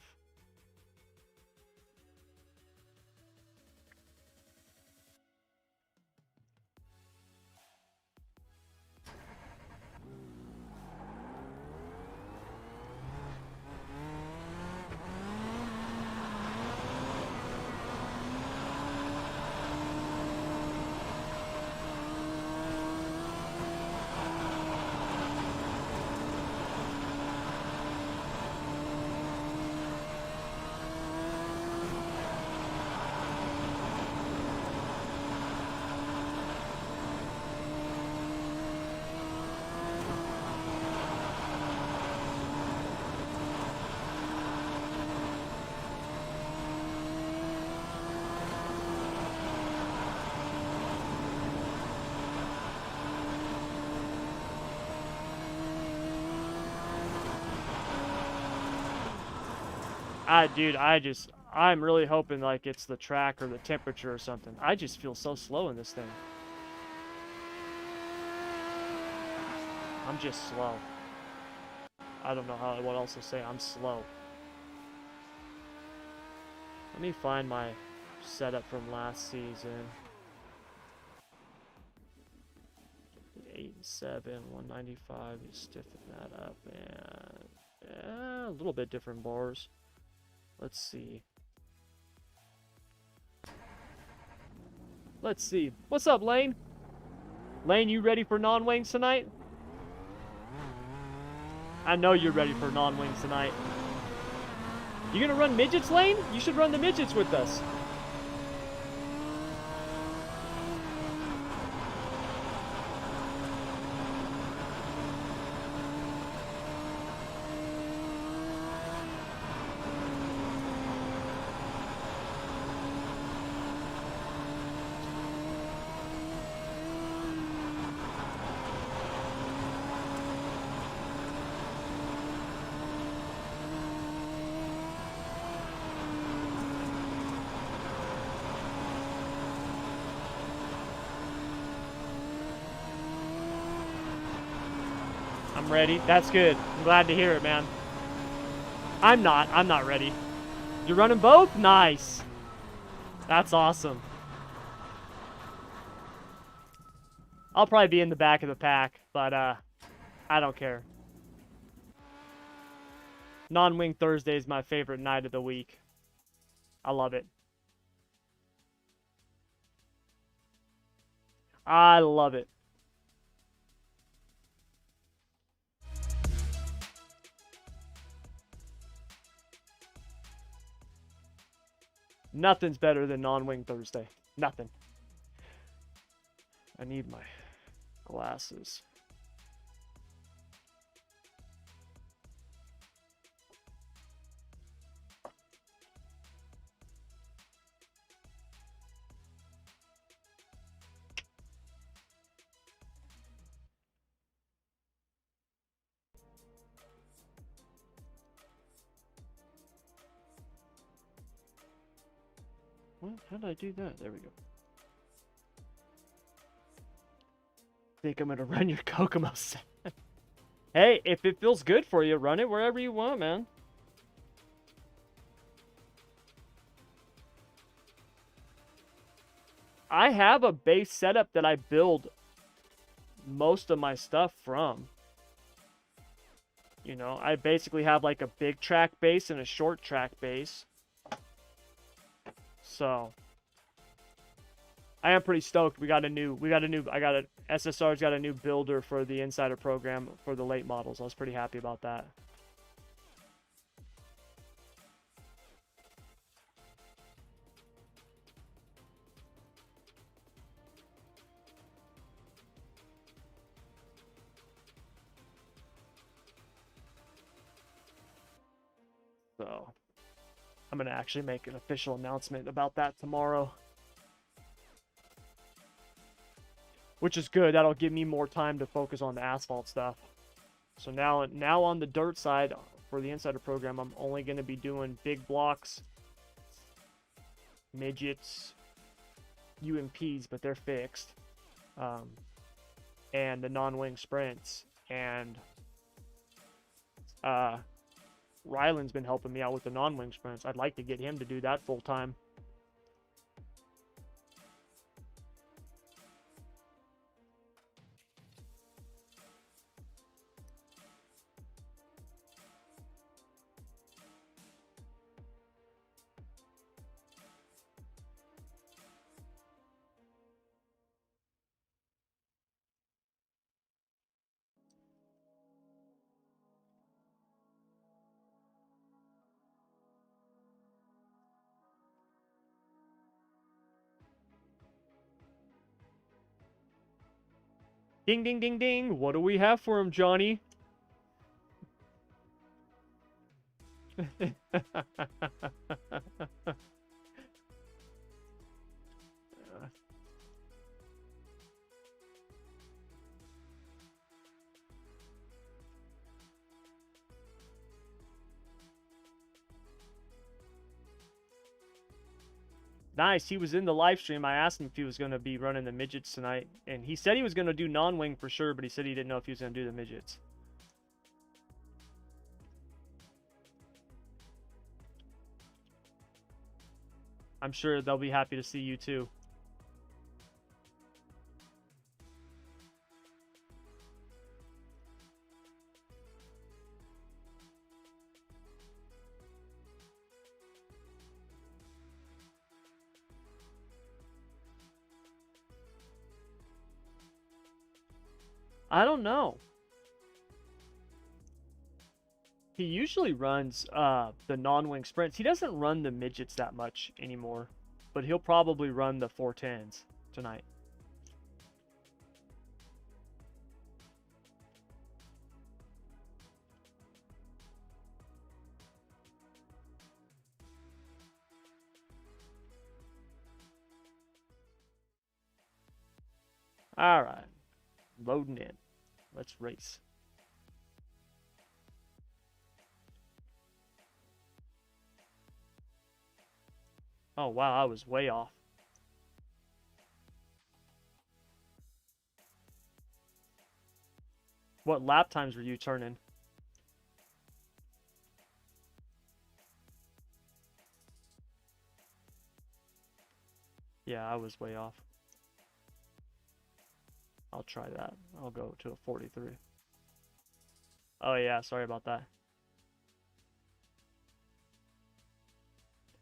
Dude, I'm really hoping like it's the track or the temperature or something. I just feel so slow in this thing. I'm just slow. I don't know what else to say. I'm slow. Let me find my setup from last season. 8 and 7, 195. You stiffen that up, and a little bit different bars. Let's see. Let's see. What's up, Lane? Lane, you ready for non-wings tonight? I know you're ready for non-wings tonight. You gonna run midgets, Lane? You should run the midgets with us. I'm ready. That's good. I'm glad to hear it, man. I'm not ready. You're running both? Nice. That's awesome. I'll probably be in the back of the pack, but I don't care. Non-wing Thursday is my favorite night of the week. I love it. I love it. Nothing's better than non-wing Thursday. Nothing. I need my glasses. What? How did I do that? There we go. Think I'm gonna run your Kokomo set. Hey, if it feels good for you, run it wherever you want, man. I have a base setup that I build most of my stuff from. You know, I basically have like a big track base and a short track base. So I am pretty stoked. SSR's got a new builder for the Insider program for the late models. I was pretty happy about that. So I'm going to actually make an official announcement about that tomorrow. Which is good. That'll give me more time to focus on the asphalt stuff. So now on the dirt side for the Insider program, I'm only going to be doing big blocks, midgets, UMPs, but they're fixed, and the non-wing sprints. And Ryland's been helping me out with the non-wing sprints. I'd like to get him to do that full time. Ding, ding, ding, ding. What do we have for him, Johnny? Nice. He was in the live stream. I asked him if he was going to be running the midgets tonight, and he said he was going to do non-wing for sure, but he said he didn't know if he was going to do the midgets. I'm sure they'll be happy to see you too. I don't know. He usually runs the non-wing sprints. He doesn't run the midgets that much anymore, but he'll probably run the 410s tonight. All right, loading in. Let's race. Oh, wow, I was way off. What lap times were you turning? Yeah, I was way off. I'll try that. I'll go to a 43. Oh, yeah, sorry about that.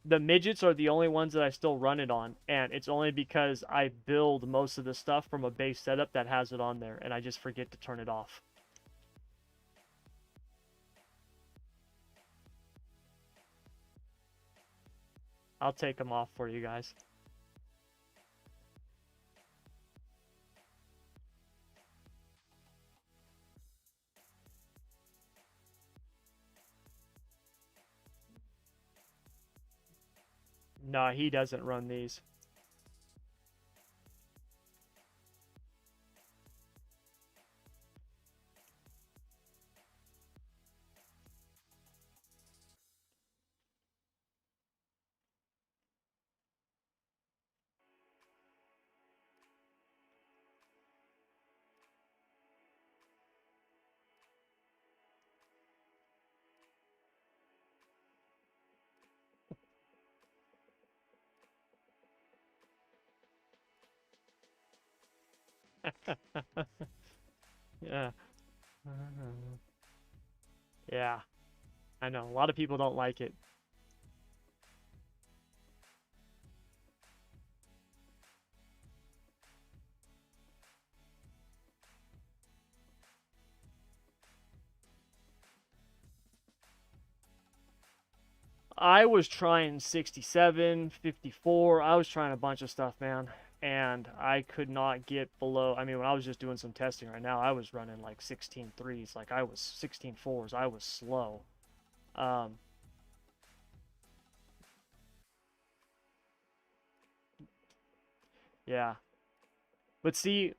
The midgets are the only ones that I still run it on, and it's only because I build most of the stuff from a base setup that has it on there, and I just forget to turn it off. I'll take them off for you guys. No, he doesn't run these. Yeah. Yeah, I know. A lot of people don't like it. I was trying 67, 54. I was trying a bunch of stuff, man. And I could not get below. I mean, when I was just doing some testing right now, I was running like 16 threes. Like I was 16 fours. I was slow. Um, yeah. But see,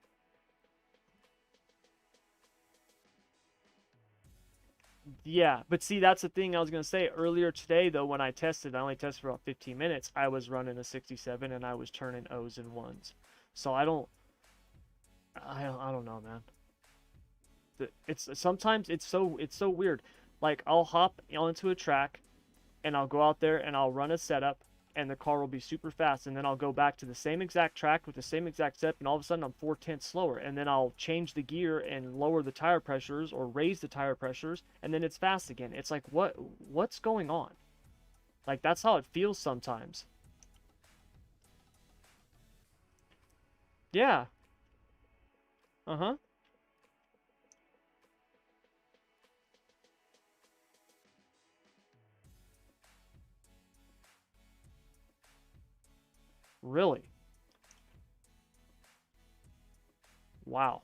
yeah. But see, that's the thing I was going to say earlier today, though, when I tested, I only tested for about 15 minutes. I was running a 67 and I was turning O's and ones. So I don't know, man. It's sometimes it's so weird. Like I'll hop onto a track and I'll go out there and I'll run a setup and the car will be super fast and then I'll go back to the same exact track with the same exact setup and all of a sudden I'm 4/10 slower and then I'll change the gear and lower the tire pressures or raise the tire pressures and then it's fast again. It's like what's going on? Like that's how it feels sometimes. Yeah. Uh-huh. Really? Wow.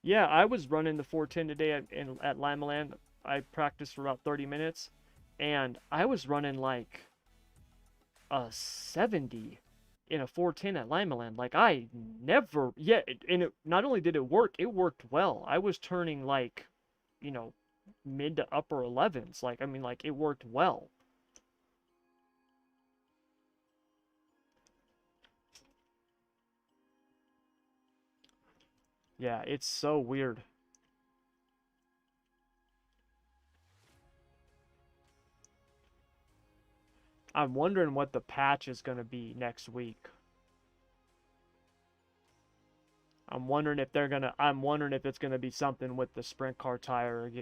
Yeah, I was running the 410 today at Lima Land. I practiced for about 30 minutes, and I was running like a 70 in a 410 at Lima Land. Like I never, yeah, and it not only did it work, it worked well. I was turning like, you know, mid to upper 11s. Like I mean, like it worked well. Yeah, it's so weird. I'm wondering what the patch is going to be next week. I'm wondering if it's gonna be something with the sprint car tire.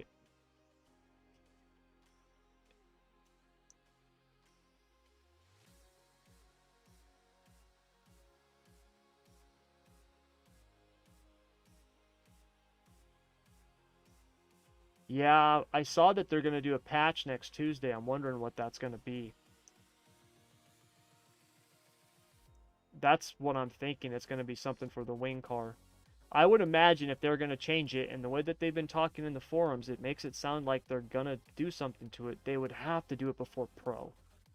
Yeah, I saw that they're gonna do a patch next Tuesday. I'm wondering what that's gonna be. That's what I'm thinking. It's gonna be something for the wing car. I would imagine if they're gonna change it, and the way that they've been talking in the forums, it makes it sound like they're gonna do something to it. They would have to do it before Pro,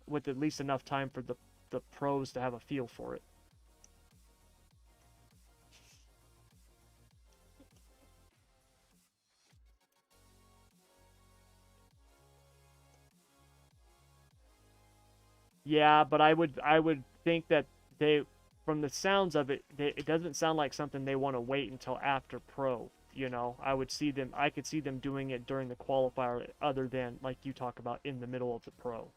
with at least enough time for the pros to have a feel for it. Yeah, but I would think that they, from the sounds of it, it doesn't sound like something they want to wait until after Pro. You know, I could see them doing it during the qualifier other than, like you talk about, in the middle of the pro.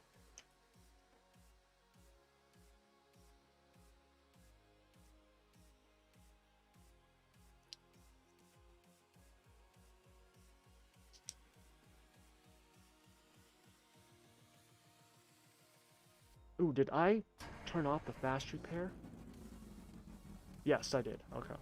Ooh, did I turn off the fast repair? Yes, I did. Okay.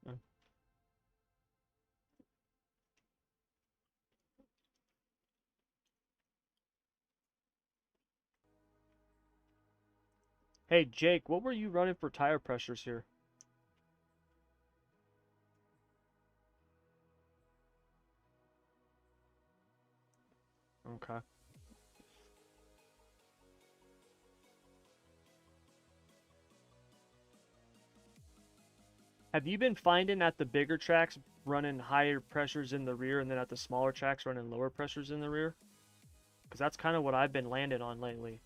Mm. Hey, Jake, what were you running for tire pressures here? Okay. Have you been finding at the bigger tracks running higher pressures in the rear and then at the smaller tracks running lower pressures in the rear? Because that's kind of what I've been landing on lately.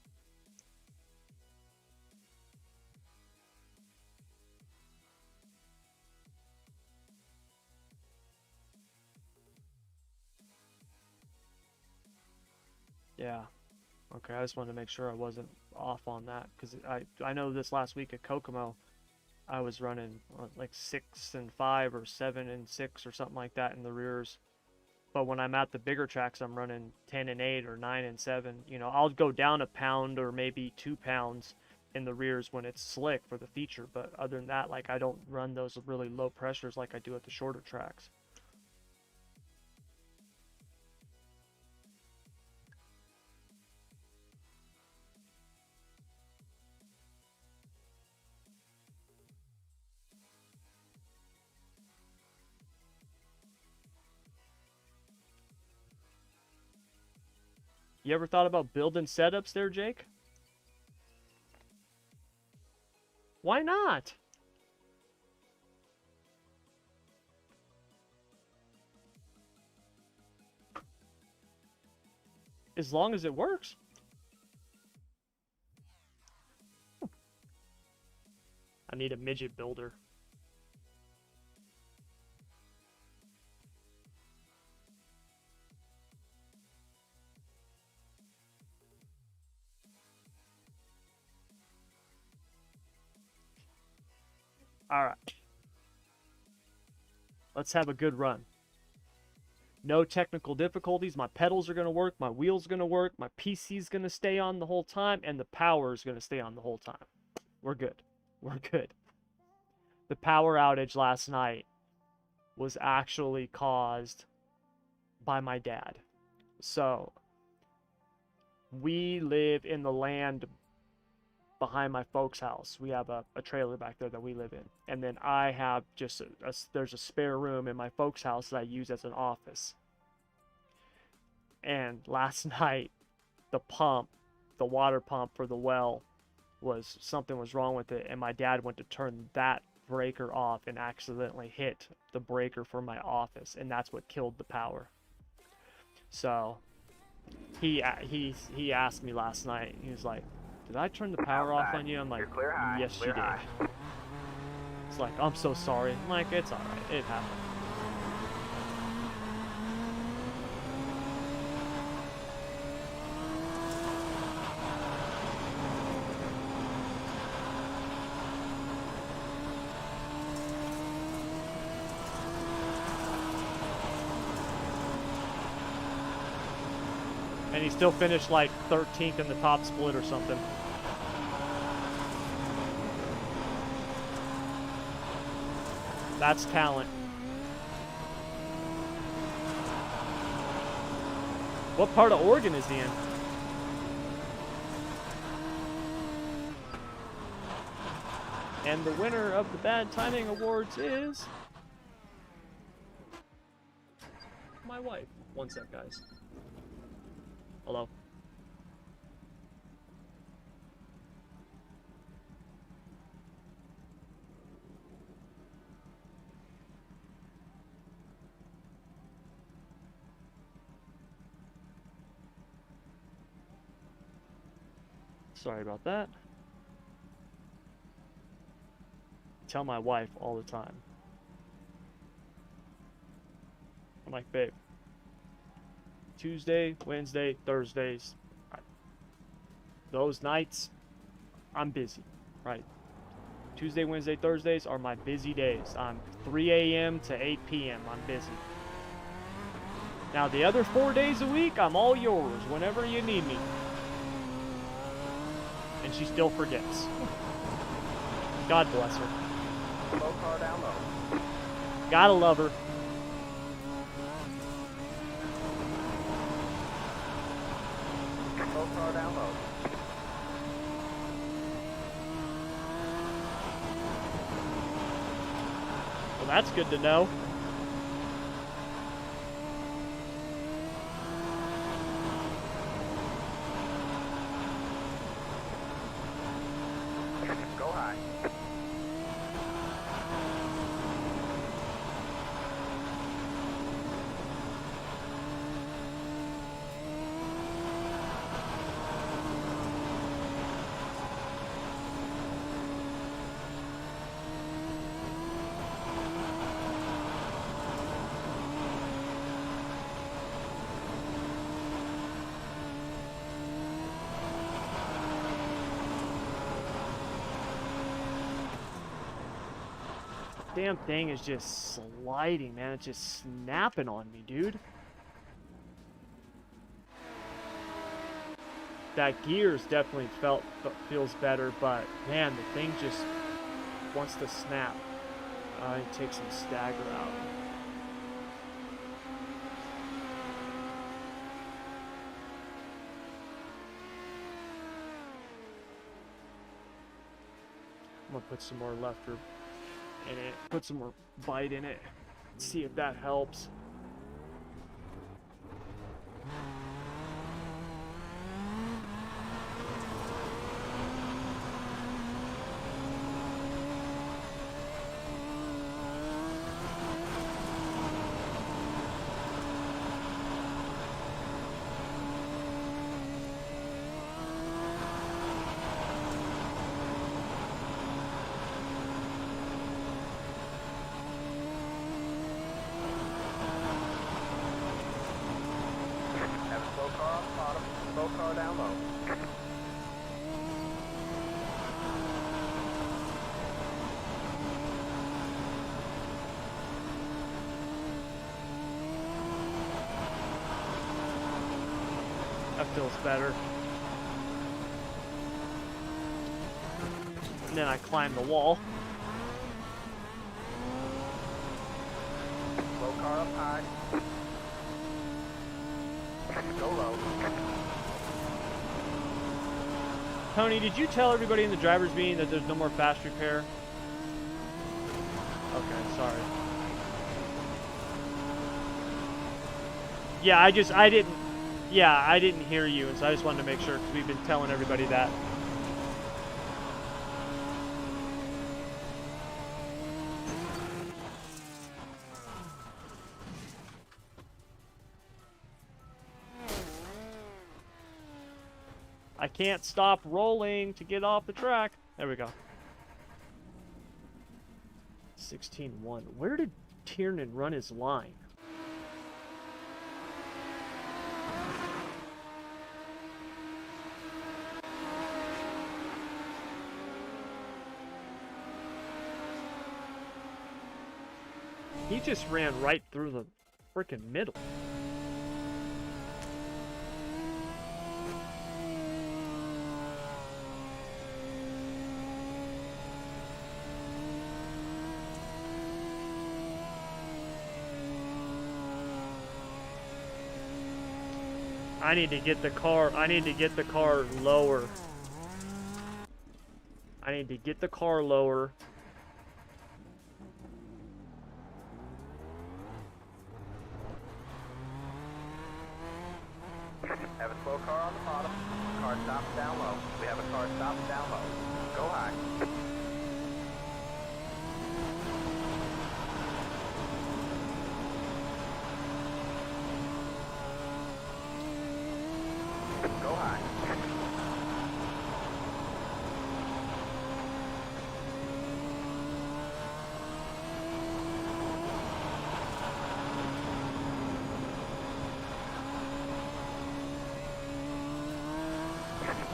Yeah. Okay, I just wanted to make sure I wasn't off on that because I know this last week at Kokomo I was running like 6 and 5 or 7 and 6 or something like that in the rears. But when I'm at the bigger tracks, I'm running 10 and 8 or 9 and 7. You know, I'll go down a pound or maybe 2 pounds in the rears when it's slick for the feature. But other than that, like I don't run those really low pressures like I do at the shorter tracks. You ever thought about building setups there, Jake? Why not? As long as it works. I need a midget builder. Alright. Let's have a good run. No technical difficulties. My pedals are going to work. My wheels are going to work. My PC's going to stay on the whole time. And the power is going to stay on the whole time. We're good. We're good. The power outage last night was actually caused by my dad. So, we live in the land behind my folks' house. We have a trailer back there that we live in. And then I have just there's a spare room in my folks' house that I use as an office. And last night, the water pump for the well something was wrong with it, and my dad went to turn that breaker off and accidentally hit the breaker for my office, and that's what killed the power. So he asked me last night. He was like, "Did I turn the power off on you?" I'm like, "Yes, you did." It's like, "I'm so sorry." I'm like, "It's all right. It happened." And he still finished like 13th in the top split or something. That's talent. What part of Oregon is he in? And the winner of the Bad Timing Awards is my wife. One sec, guys. Hello. Sorry about that. Tell my wife all the time. I'm like, babe, Tuesday, Wednesday, Thursdays, those nights, I'm busy, right? Tuesday, Wednesday, Thursdays are my busy days. I'm 3 a.m. to 8 p.m. I'm busy. Now, the other 4 days a week, I'm all yours whenever you need me. And she still forgets. God bless her. Low car down low. Gotta love her. Low car down low. Well, that's good to know. Go high. Damn thing is just sliding, man. It's just snapping on me, dude. That gears definitely feels better, but man, the thing just wants to snap. I need to take some stagger out. I'm gonna put some more lefter in it, put some more bite in it, see if that helps. Have a slow car on the bottom. Slow car down low. That feels better. And then I climb the wall. Slow car up high. Go low. Tony, did you tell everybody in the driver's meeting that there's no more fast repair? Okay, sorry. Yeah, I didn't hear you, and so I just wanted to make sure, because we've been telling everybody that. I can't stop rolling to get off the track. There we go. 16-1. Where did Tiernan run his line? He just ran right through the freaking middle. I need to get the car lower. I need to get the car lower. Have a slow car on the bottom. Car stops down low. We have a car stops down low. Go high. Go high.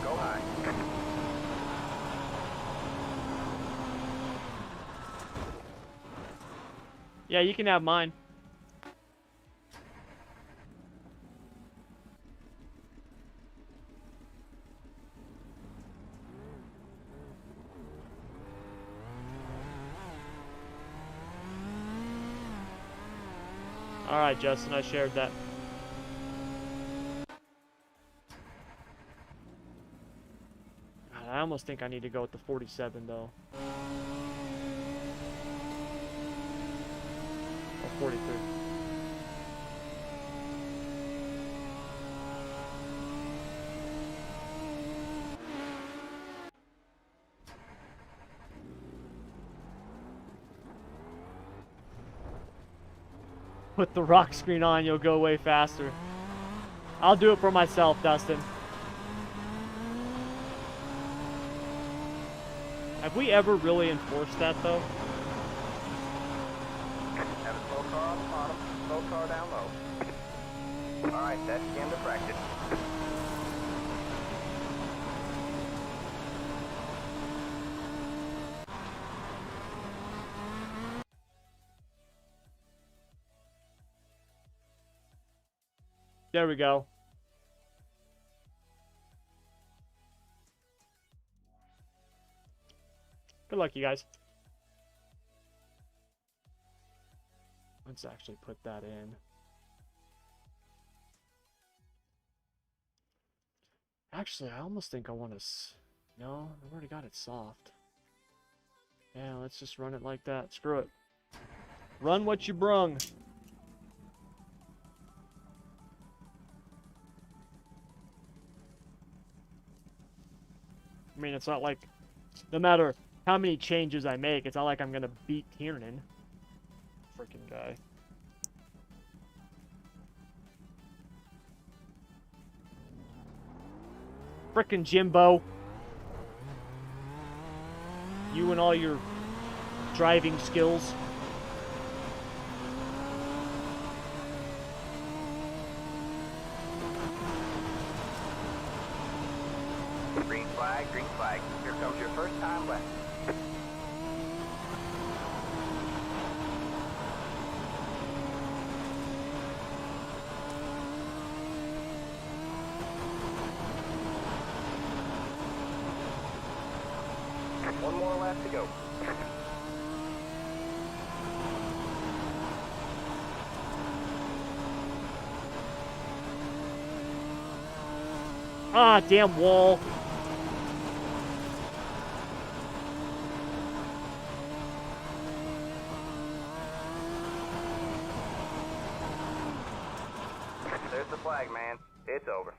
Go high. Yeah, you can have mine. Alright, Justin, I shared that. God, I almost think I need to go with the 47, though. Or 43. Put the rock screen on, you'll go way faster. I'll do it for myself, Dustin. Have we ever really enforced that, though? Have a slow car on the bottom. Slow car down low. Alright, that's the end of practice. There we go. Good luck, you guys. Let's actually put that in. Actually, I almost think I want to... No, I've already got it soft. Yeah, let's just run it like that. Screw it. Run what you brung. I mean, it's not like... No matter how many changes I make, it's not like I'm going to beat Tiernan. Freaking guy. Frickin' Jimbo. You and all your driving skills. Green flag, green flag. Here comes your first time left. One more lap to go. Ah, damn wall. There's the flag, man. It's over.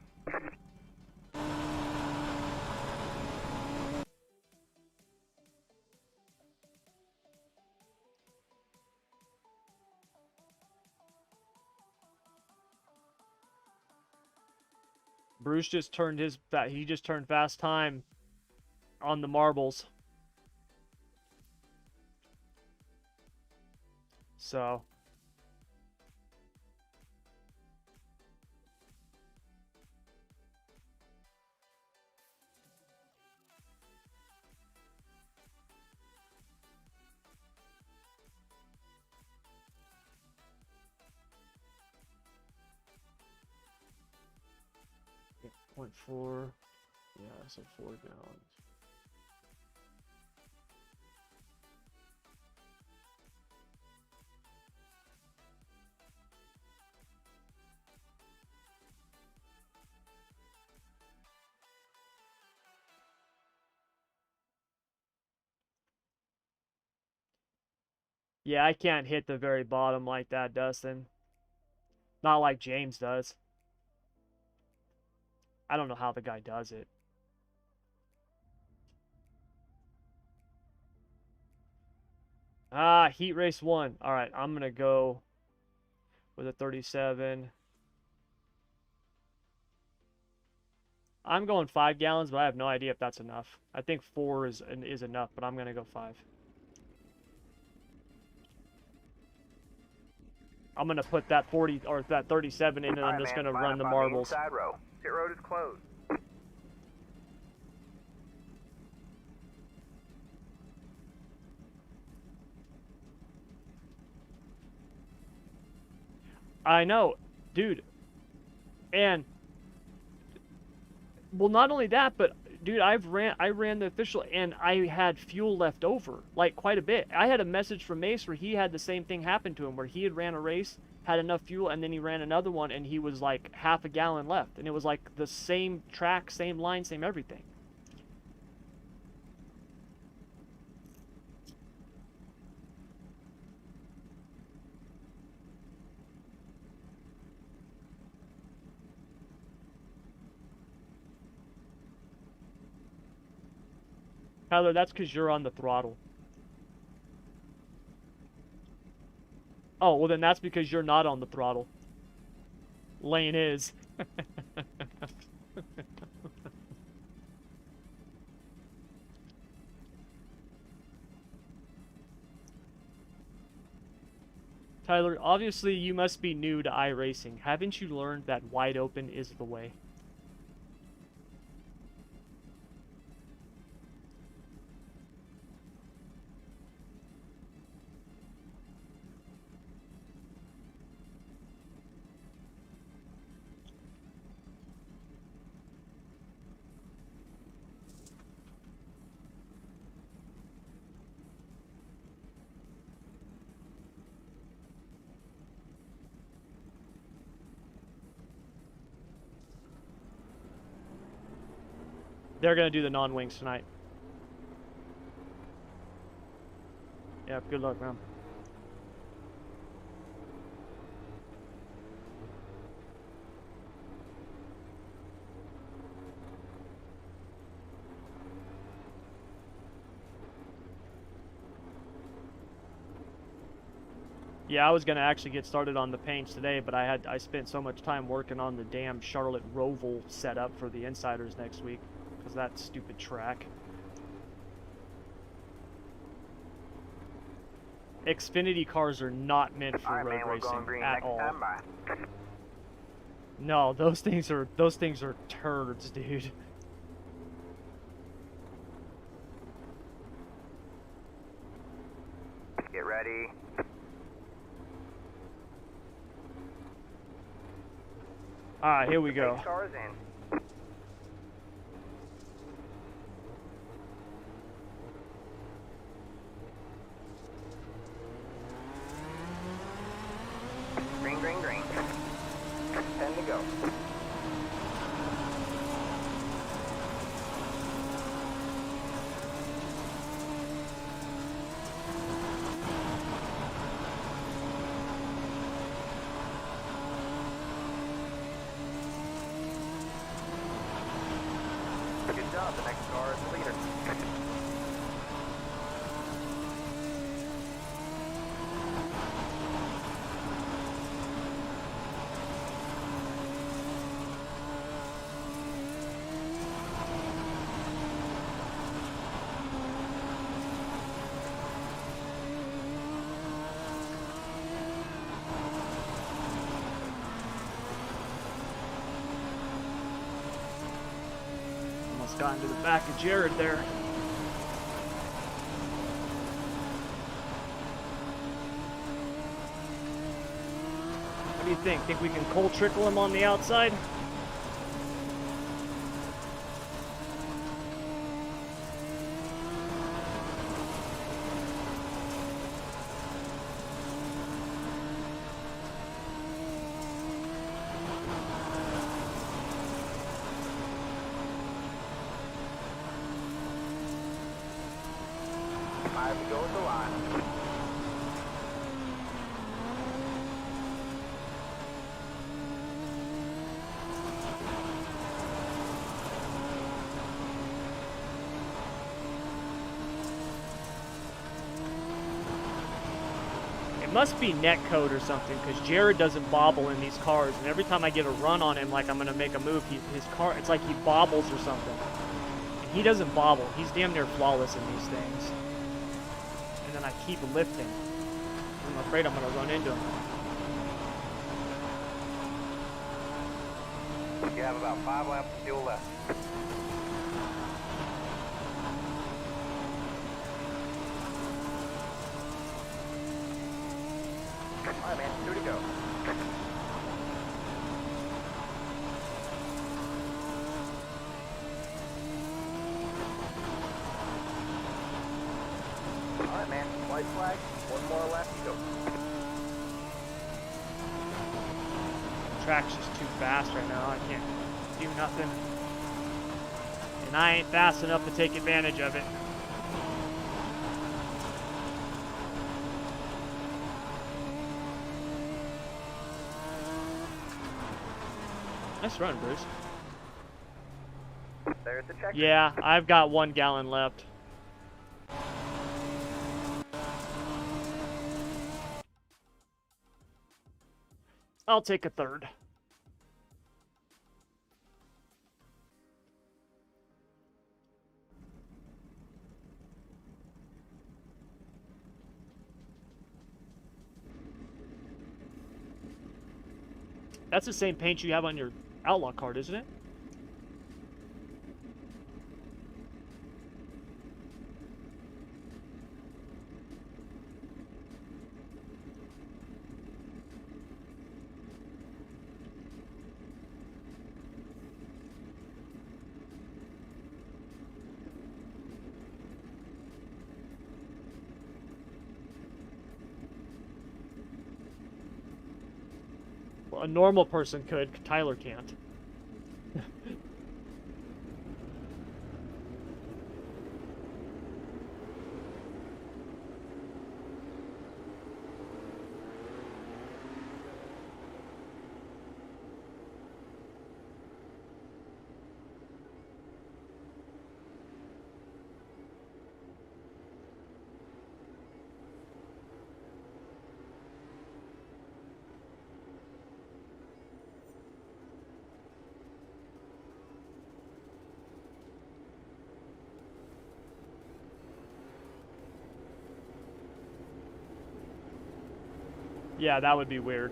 Bruce just turned his... He just turned fast time on the marbles. So... Yeah, 0.4. Yeah, so 4 gallons. Yeah, I can't hit the very bottom like that, Dustin. Not like James does. I don't know how the guy does it. Ah, heat race 1. All right, I'm going to go with a 37. I'm going 5 gallons, but I have no idea if that's enough. I think 4 is enough, but I'm going to go 5. I'm going to put that 40 or that 37 in, and I'm just going to run the marbles. Side row. Pit road is closed. I know, dude. And well, not only that, but dude, I ran the official and I had fuel left over, like quite a bit. I had a message from Mace where he had the same thing happen to him, where he had ran a race, had enough fuel, and then he ran another one and he was like half a gallon left, and it was like the same track, same line, same everything. Tyler, that's because you're on the throttle. Oh, well then that's because you're not on the throttle. Lane is. Tyler, obviously you must be new to iRacing. Haven't you learned that wide open is the way? They're going to do the non-wings tonight. Yeah, good luck, man. Yeah, I was going to actually get started on the paints today, but I spent so much time working on the damn Charlotte Roval setup for the Insiders next week, because that stupid track. Xfinity cars are not meant for road racing at all. No, those things are turds, dude. Get ready. Alright, here we go. Cars in. Green, green, green. 10 to go. Good job, the next car is the leader. Almost got into the back of Jared there. What do you think? Think we can cold trickle him on the outside? Five to go at the line. Must be net code or something, because Jared doesn't bobble in these cars, and every time I get a run on him like I'm going to make a move, his car, it's like he bobbles or something. And he doesn't bobble. He's damn near flawless in these things. And then I keep lifting. I'm afraid I'm going to run into him. You have about 5 laps of fuel left. Alright, man, 2 to go. Alright, man, white flag, 1 more lap to go. The track's just too fast right now. I can't do nothing. And I ain't fast enough to take advantage of it. Nice run, Bruce. There's the check. Yeah, I've got 1 gallon left. I'll take a third. That's the same paint you have on your Outlaw card, isn't it? Well, a normal person could. Tyler can't. Yeah, that would be weird.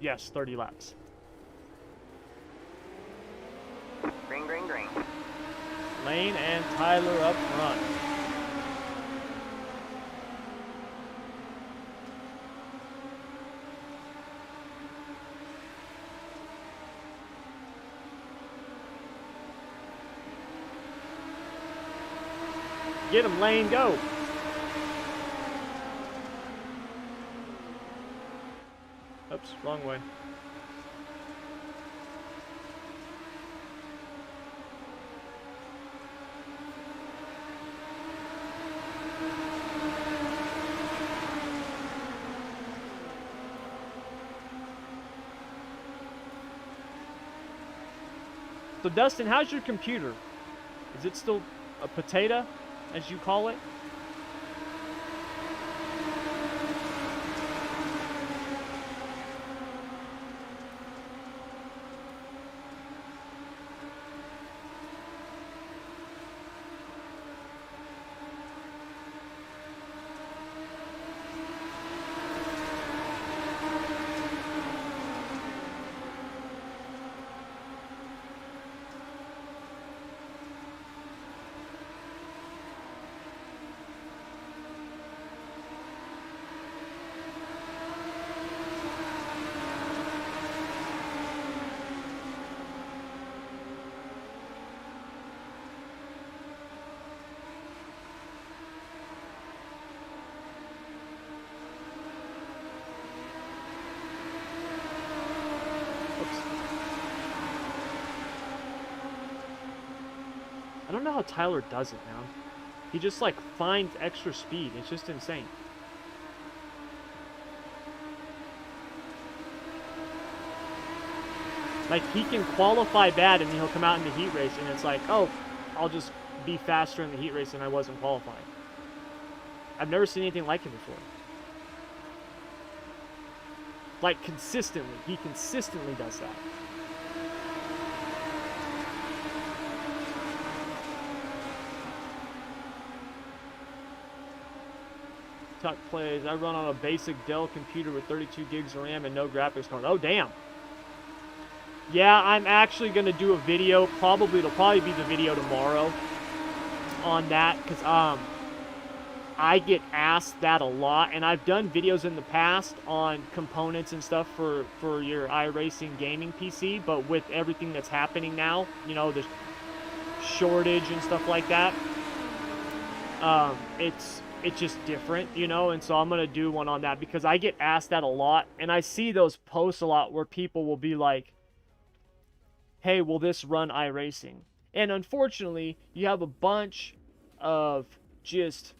Yes, 30 laps. Green, green, green. Lane and Tyler up front. Get him, Lane, go. Oops, wrong way. So Dustin, how's your computer? Is it still a potato, as you call it? I don't know how Tyler does it, man. He just like finds extra speed. It's just insane. Like, he can qualify bad and he'll come out in the heat race and it's like, oh, I'll just be faster in the heat race than I was in qualifying. I've never seen anything like him before. Like, consistently. He consistently does that. Tuck plays. I run on a basic Dell computer with 32 gigs of RAM and no graphics card. Oh, damn. Yeah, I'm actually going to do a video. It'll probably be the video tomorrow on that. Because, I get asked that a lot. And I've done videos in the past on components and stuff for your iRacing gaming PC. But with everything that's happening now, you know, the shortage and stuff like that, it's just different, you know. And so I'm going to do one on that because I get asked that a lot. And I see those posts a lot where people will be like, hey, will this run iRacing? And unfortunately, you have a bunch of just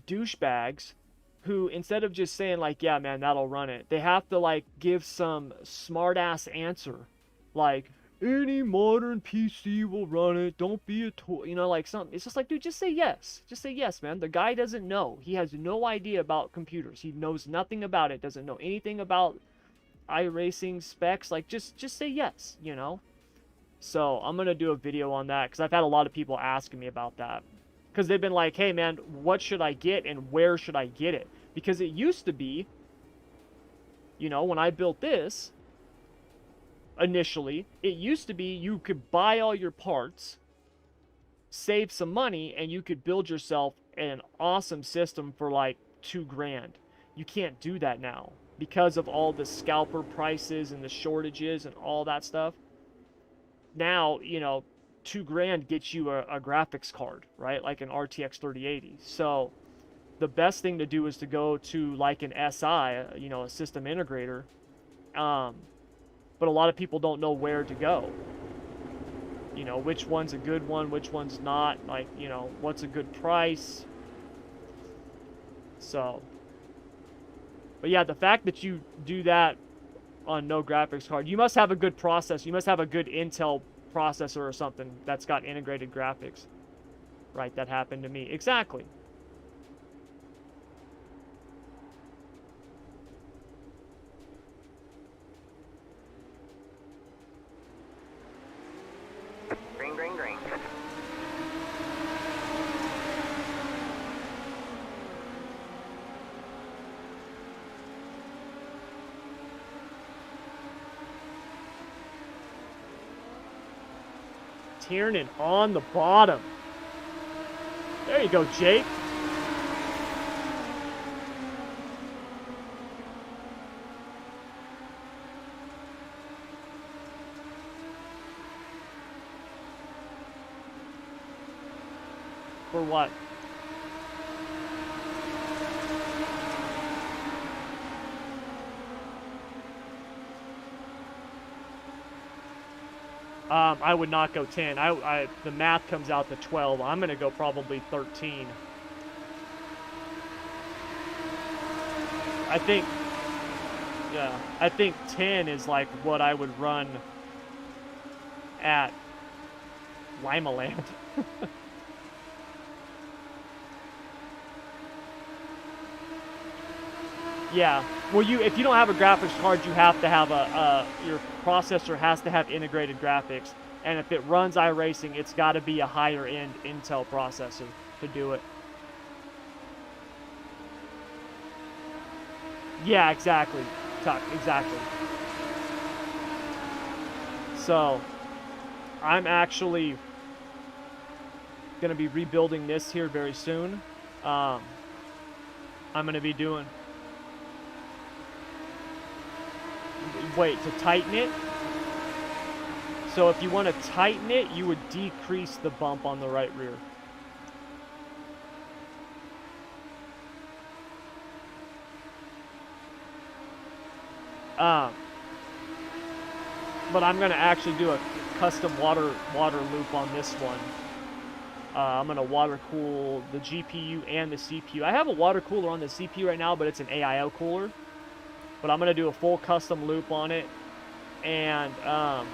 douchebags who, instead of just saying like, yeah, man, that'll run it, they have to like give some smart ass answer like, any modern PC will run it, don't be a toy, you know, like something. It's just like, dude, just say yes. Just say yes, man. The guy doesn't know. He has no idea about computers. He knows nothing about it, doesn't know anything about iRacing specs. Like, just say yes, you know. So I'm gonna do a video on that because I've had a lot of people asking me about that because they've been like, hey man, what should I get and where should I get it? Because it used to be, you know, when I built this initially, it used to be you could buy all your parts, save some money, and you could build yourself an awesome system for like $2,000. You can't do that now because of all the scalper prices and the shortages and all that stuff. Now, you know, $2,000 gets you a graphics card, right? Like an RTX 3080. So the best thing to do is to go to like an SI, you know, a system integrator. But a lot of people don't know where to go. You know, which one's a good one, which one's not. Like, you know, what's a good price. So, but yeah, the fact that you do that on no graphics card, you must have a good processor. You must have a good Intel processor or something that's got integrated graphics. Right, that happened to me. Exactly. Green, green, green. Tiernan on the bottom. There you go, Jake. For what? I would not go 10. The math comes out to 12. I'm gonna go probably 13. I think, yeah, I think 10 is like what I would run at Limaland. Yeah. Well, if you don't have a graphics card, you have to have your processor has to have integrated graphics, and if it runs iRacing, it's got to be a higher end Intel processor to do it. Yeah, exactly, Tuck, exactly. So, I'm actually gonna be rebuilding this here very soon. I'm gonna be doing. Wait, to tighten it? So if you want to tighten it, you would decrease the bump on the right rear. But I'm going to actually do custom water loop on this one. I'm gonna water cool the GPU and the CPU. I have a water cooler on the CPU right now, but it's an AIO cooler. But I'm gonna do a full custom loop on it, and I'm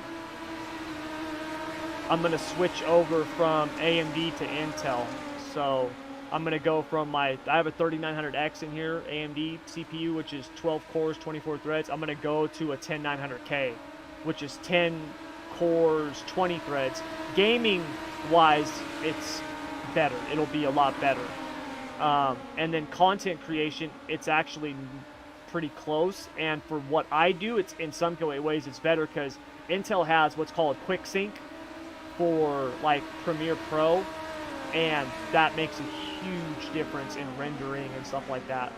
gonna switch over from AMD to Intel. So I'm gonna go from I have a 3900X in here, AMD CPU, which is 12 cores, 24 threads. I'm gonna go to a 10900K, which is 10 cores, 20 threads. Gaming wise, it's better. It'll be a lot better. And then content creation, it's actually pretty close. And for what I do, it's in some ways it's better because Intel has what's called quick sync for like Premiere Pro, and that makes a huge difference in rendering and stuff like that.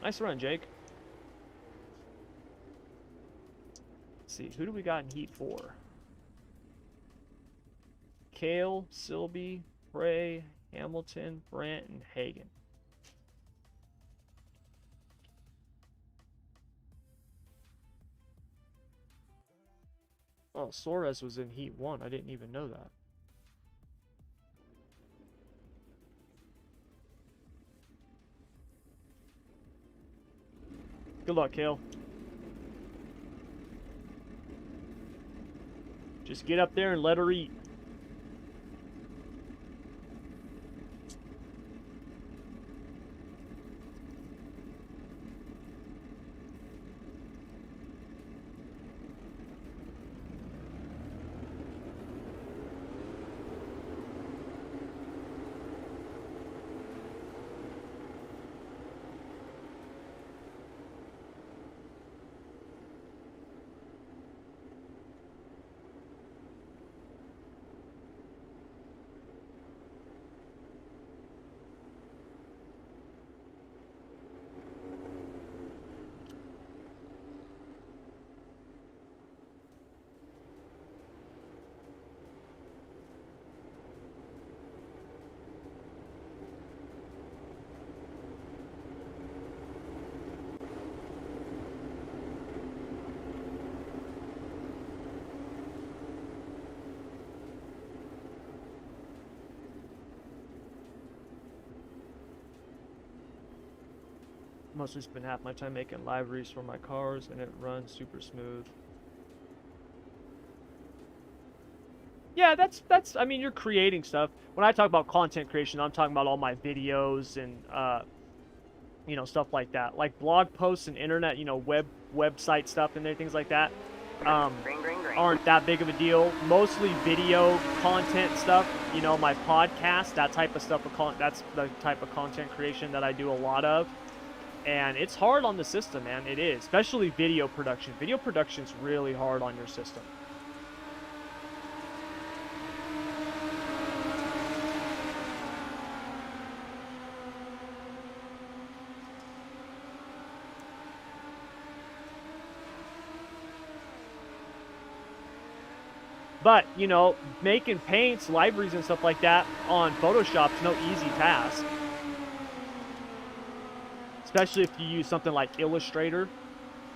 Nice run, Jake. Let's see, who do we got in Heat 4? Kale, Silby, Bray, Hamilton, Brant, and Hagen. Oh, Suarez was in Heat 1. I didn't even know that. Good luck, Kale. Just get up there and let her eat. Mostly spend half my time making libraries for my cars, and it runs super smooth. Yeah, that's I mean, you're creating stuff. When I talk about content creation, I'm talking about all my videos and you know, stuff like that, like blog posts and internet, you know, website stuff and things like that. Aren't that big of a deal. Mostly video content stuff, you know, my podcast, that type of stuff. That's the type of content creation that I do a lot of. And it's hard on the system, man. It is, especially video production. Video production's really hard on your system. But, you know, making paints, libraries, and stuff like that on Photoshop's no easy task. Especially if you use something like Illustrator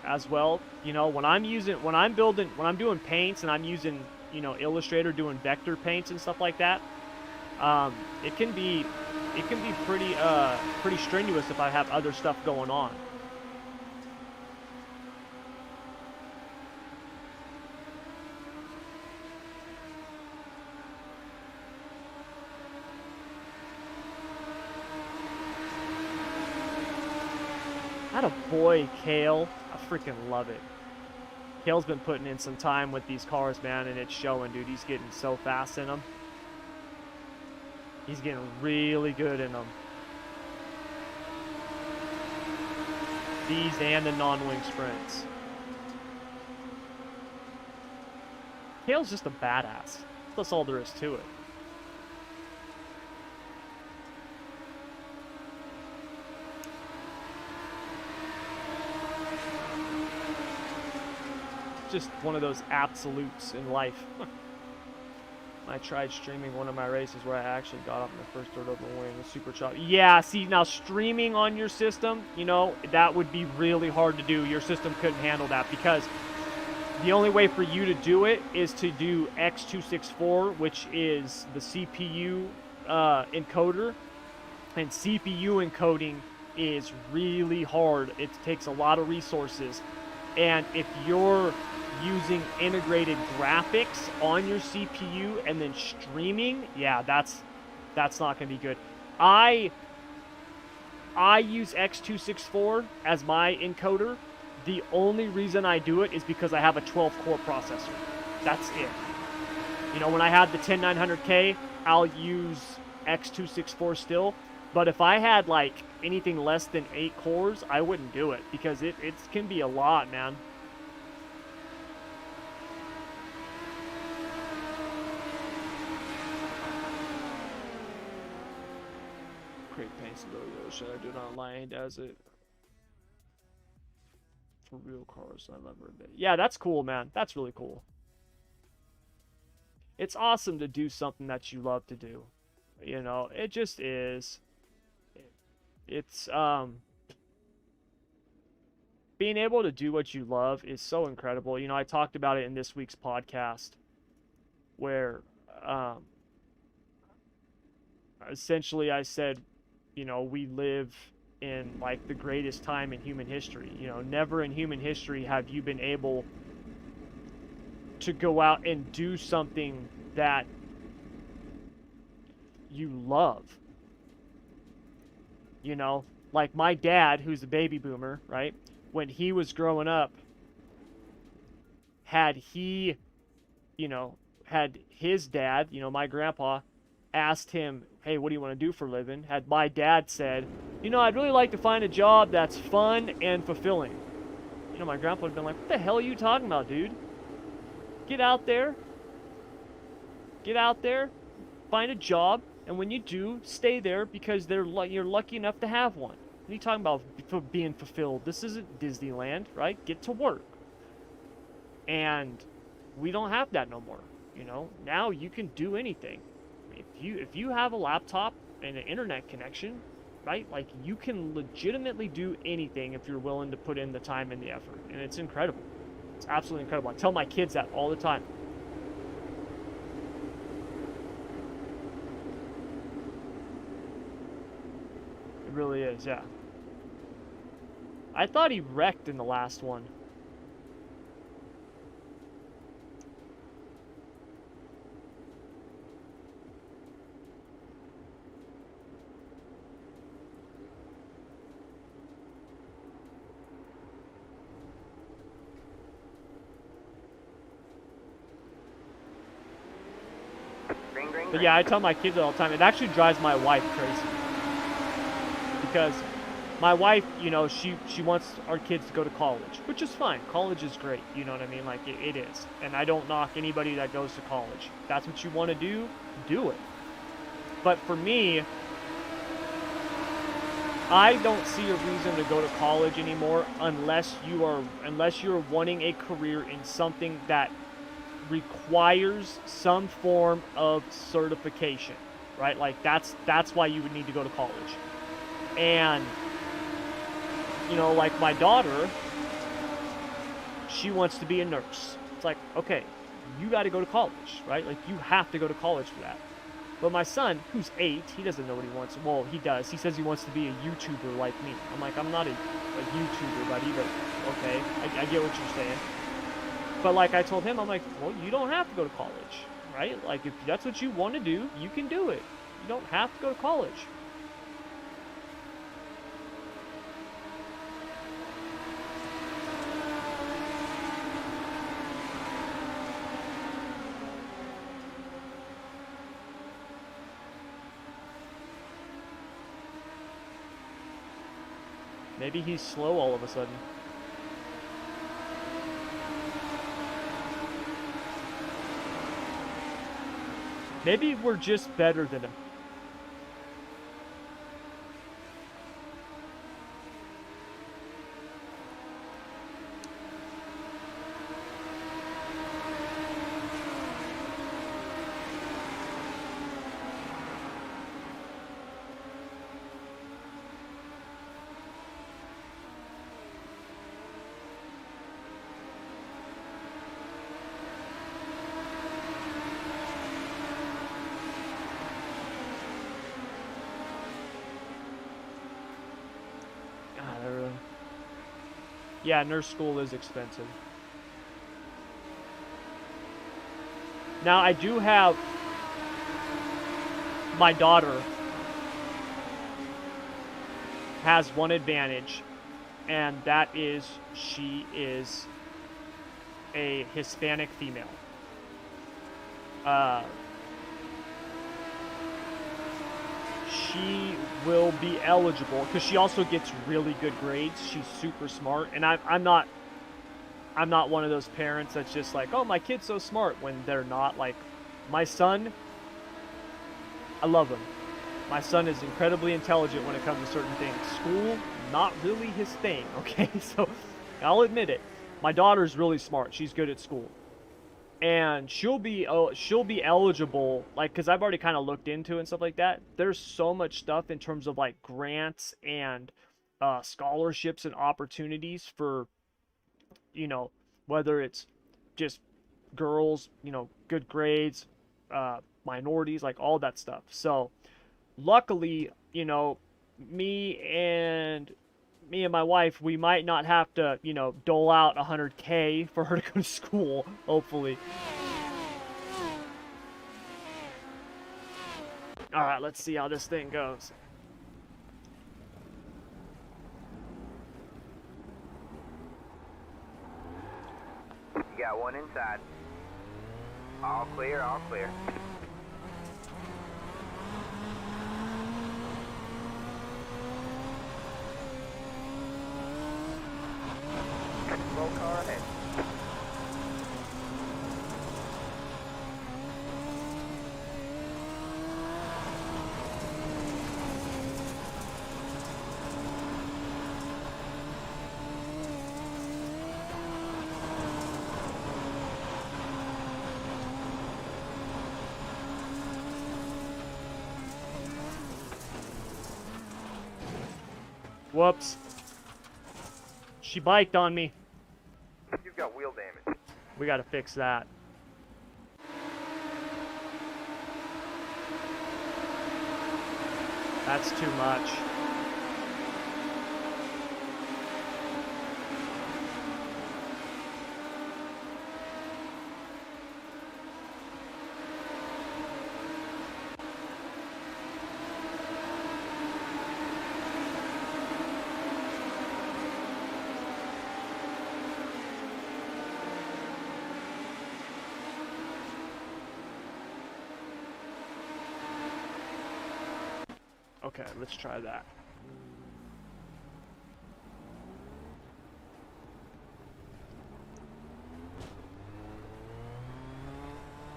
as well. You know, when I'm doing paints and I'm using, you know, Illustrator, doing vector paints and stuff like that, it can be pretty strenuous if I have other stuff going on. Attaboy, Kale. I freaking love it. Kale's been putting in some time with these cars, man, and it's showing, dude. He's getting so fast in them. He's getting really good in them. These and the non-wing sprints. Kale's just a badass. That's all there is to it. Just one of those absolutes in life. I tried streaming one of my races where I actually got off my first third over wing. Super choppy. Yeah, see, now streaming on your system, you know, that would be really hard to do. Your system couldn't handle that because the only way for you to do it is to do X264, which is the CPU encoder. And CPU encoding is really hard. It takes a lot of resources. And if you're using integrated graphics on your CPU and then streaming, yeah, that's not going to be good. I use X264 as my encoder. The only reason I do it is because I have a 12-core processor. That's it. You know, when I have the 10900K, I'll use X264 still. But if I had, like, anything less than 8 cores, I wouldn't do it. Because it can be a lot, man. Craig Paints logo. Should I do it online? He does it. For real cars, I love it. Yeah, that's cool, man. That's really cool. It's awesome to do something that you love to do. You know, it just is. It's being able to do what you love is so incredible. You know, I talked about it in this week's podcast where essentially I said, you know, we live in like the greatest time in human history. You know, never in human history have you been able to go out and do something that you love. You know, like my dad, who's a baby boomer, right? When he was growing up, had he, you know, had his dad, you know, my grandpa, asked him, hey, what do you want to do for a living? Had my dad said, you know, I'd really like to find a job that's fun and fulfilling. You know, my grandpa would have been like, what the hell are you talking about, dude? Get out there, find a job, and when you do, stay there because you're lucky enough to have one. What are you talking about for being fulfilled? This isn't Disneyland, right? Get to work. And we don't have that no more. You know, now you can do anything. If you have a laptop and an internet connection, right? Like you can legitimately do anything if you're willing to put in the time and the effort. And it's incredible. It's absolutely incredible. I tell my kids that all the time. It really is, yeah. I thought he wrecked in the last one. But yeah, I tell my kids all the time. It actually drives my wife crazy. Because my wife, you know, she wants our kids to go to college, which is fine. College is great, you know what I mean? Like, it is. And I don't knock anybody that goes to college. If that's what you want to do it. But for me, I don't see a reason to go to college anymore unless you're wanting a career in something that requires some form of certification, right? Like that's why you would need to go to college. And you know, like my daughter, she wants to be a nurse. It's like, okay, you got to go to college, right? Like you have to go to college for that. But my son, who's 8, he doesn't know what he wants. Well, he does. He says he wants to be a YouTuber like me. I'm like, I'm not a YouTuber, buddy, but okay, I get what you're saying. But like I told him, I'm like, well, you don't have to go to college, right? Like if that's what you want to do, you can do it. You don't have to go to college. Maybe he's slow all of a sudden. Maybe we're just better than him. Yeah, nurse school is expensive. Now, I do have my daughter has one advantage, and that is she is a Hispanic female. She will be eligible because she also gets really good grades. She's super smart, and I'm not one of those parents that's just like, oh, my kid's so smart, when they're not. Like, my son, I love him. My son is incredibly intelligent when it comes to certain things. School, not really his thing, okay? So, I'll admit it. My daughter's really smart. She's good at school. And she'll be eligible, like, because I've already kind of looked into it and stuff like that. There's so much stuff in terms of, like, grants and scholarships and opportunities for, you know, whether it's just girls, you know, good grades, minorities, like all that stuff. So luckily, you know, me and my wife, we might not have to, you know, dole out 100K for her to go to school, hopefully. All right, let's see how this thing goes. You got one inside. All clear, all clear. Roll car ahead. Whoops. She biked on me. You've got wheel damage. We gotta fix that. That's too much. Okay, let's try that.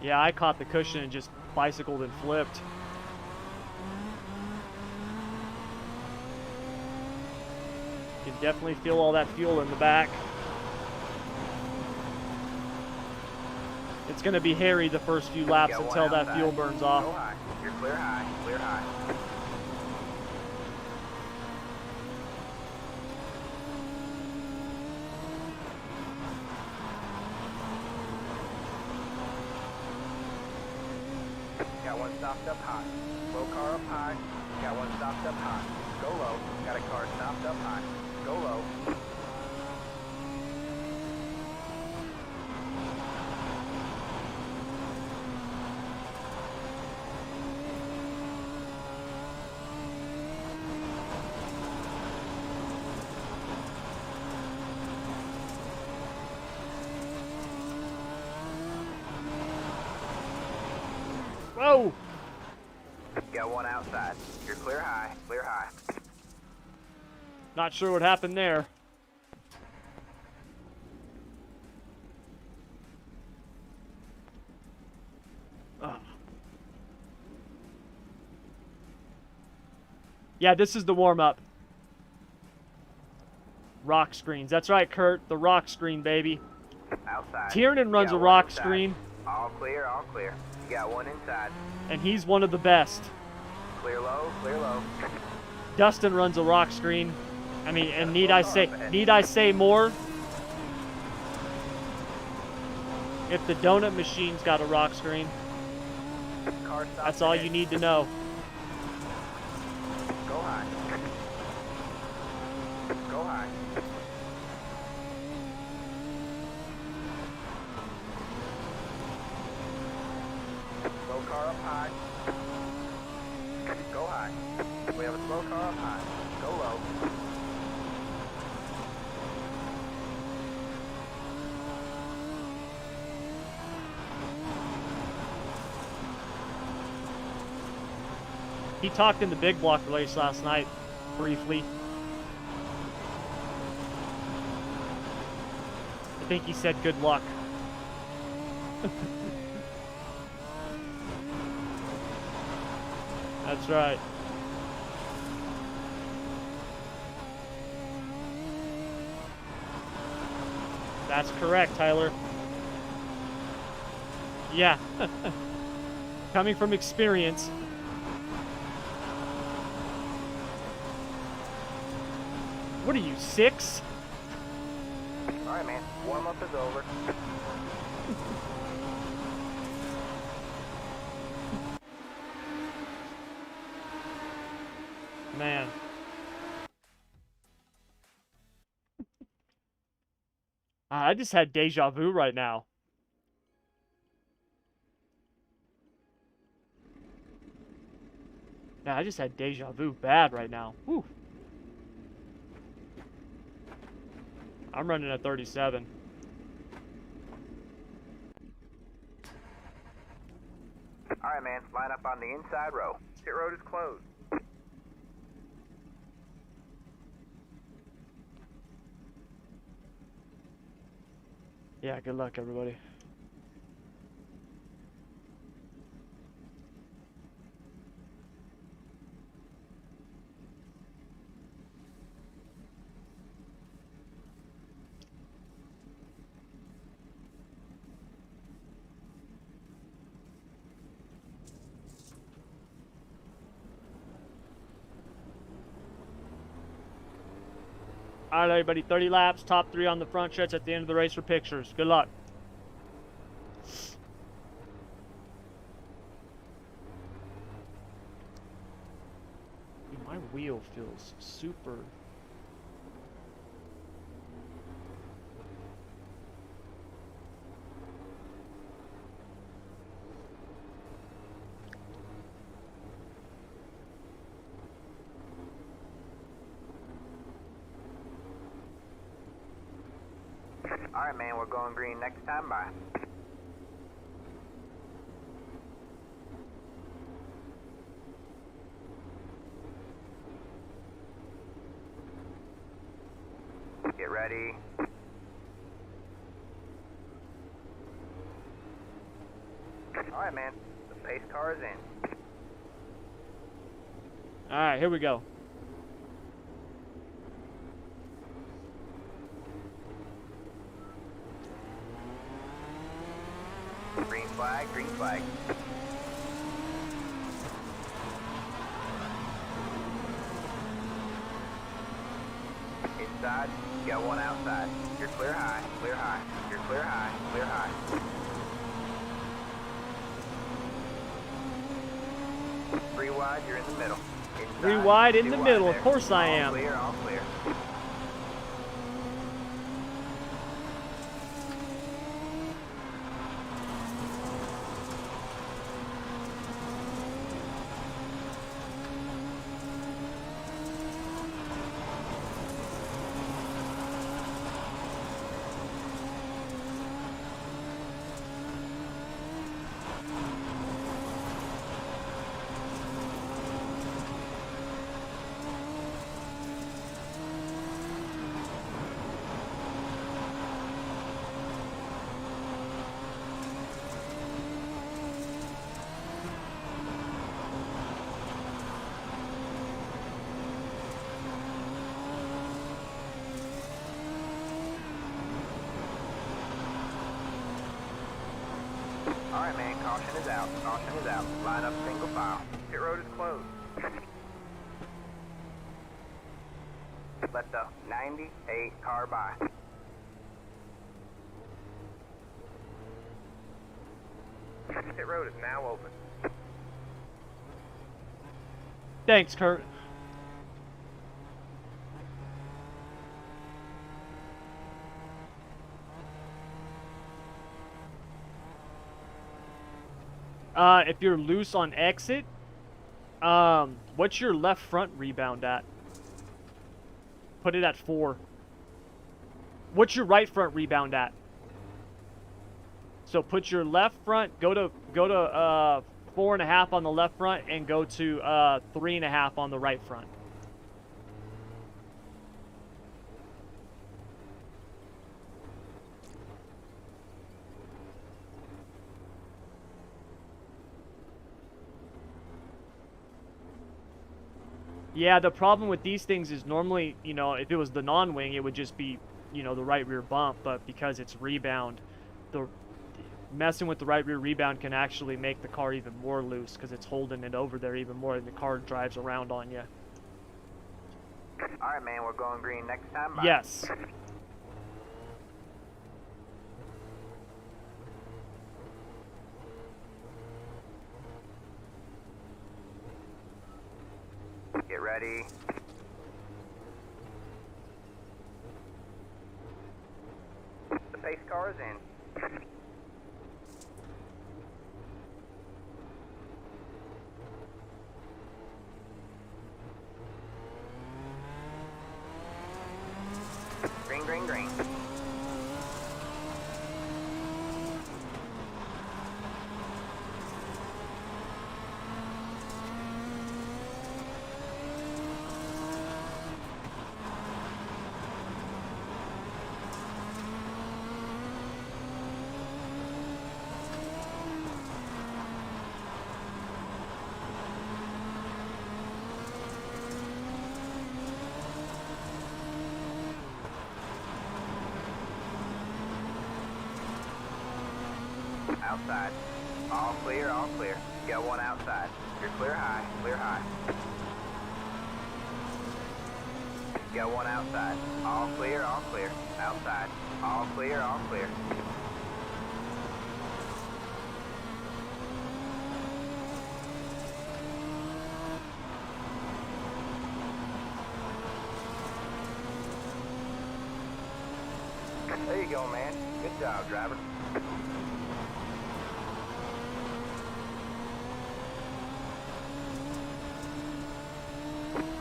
Yeah, I caught the cushion and just bicycled and flipped. You can definitely feel all that fuel in the back. It's gonna be hairy the first few laps until that fuel burns off. Go high. You're clear high, clear high. Got one stopped up high. Low car up high. Got one stopped up high. Go low. Got a car stopped up high. Go low. Whoa! Got one outside. You're clear high, clear high. Not sure what happened there. Ugh. Yeah, this is the warm-up. Rock screens. That's right, Kurt. The rock screen, baby. Outside. Tiernan runs a Got one rock inside. screen, All clear, all clear. You got one inside. and he's one of the best. Clear low, clear low. Dustin runs a rock screen. I mean, and need I say more? If the donut machine's got a rock screen, Car stopped that's all ahead. you need to know. Go high. Go high. slow car up high. Go high. We have a slow car up high. Go low. He talked in the big block race last night, briefly. I think he said good luck. That's right. That's correct, Tyler. Yeah. Coming from experience. What are you, 6? Alright, man. Warm up is over. Man. I just had deja vu right now. Yeah, I just had deja vu bad right now. Whew. I'm running at 37. Alright, man. Line up on the inside row. Pit road is closed. Yeah, good luck, everybody. All right, everybody, 30 laps, top 3 on the front stretch at the end of the race for pictures. Good luck. Dude, my wheel feels super... Alright, man. We're going green next time. Bye. Get ready. Alright, man. The pace car is in. All right, here we go. Green flag, green flag. Inside, you got one outside. You're clear high, clear high. You're clear high, clear high. Three wide, you're in the middle. Inside, 3 wide in two the wide middle. there. Of course I All am. clear, all clear. Alright, man, caution is out. Caution is out. Line up single file. Pit road is closed. Let the 98 car by. Pit road is now open. Thanks, Kurt. If you're loose on exit, what's your left front rebound at? Put it at 4. What's your right front rebound at? So put your left front, go to 4.5 on the left front, and go to 3.5 on the right front. Yeah, the problem with these things is normally, you know, if it was the non-wing, it would just be, you know, the right rear bump, but because it's rebound, the messing with the right rear rebound can actually make the car even more loose because it's holding it over there even more and the car drives around on you. Alright, man, we're going green next time. Bye. Yes. Get ready. The pace car is in. Green, green, green. Outside. All clear, all clear. Got one outside. You're clear high, clear high. Got one outside. All clear, all clear. Outside. All clear, all clear. There you go, man. Good job, driver.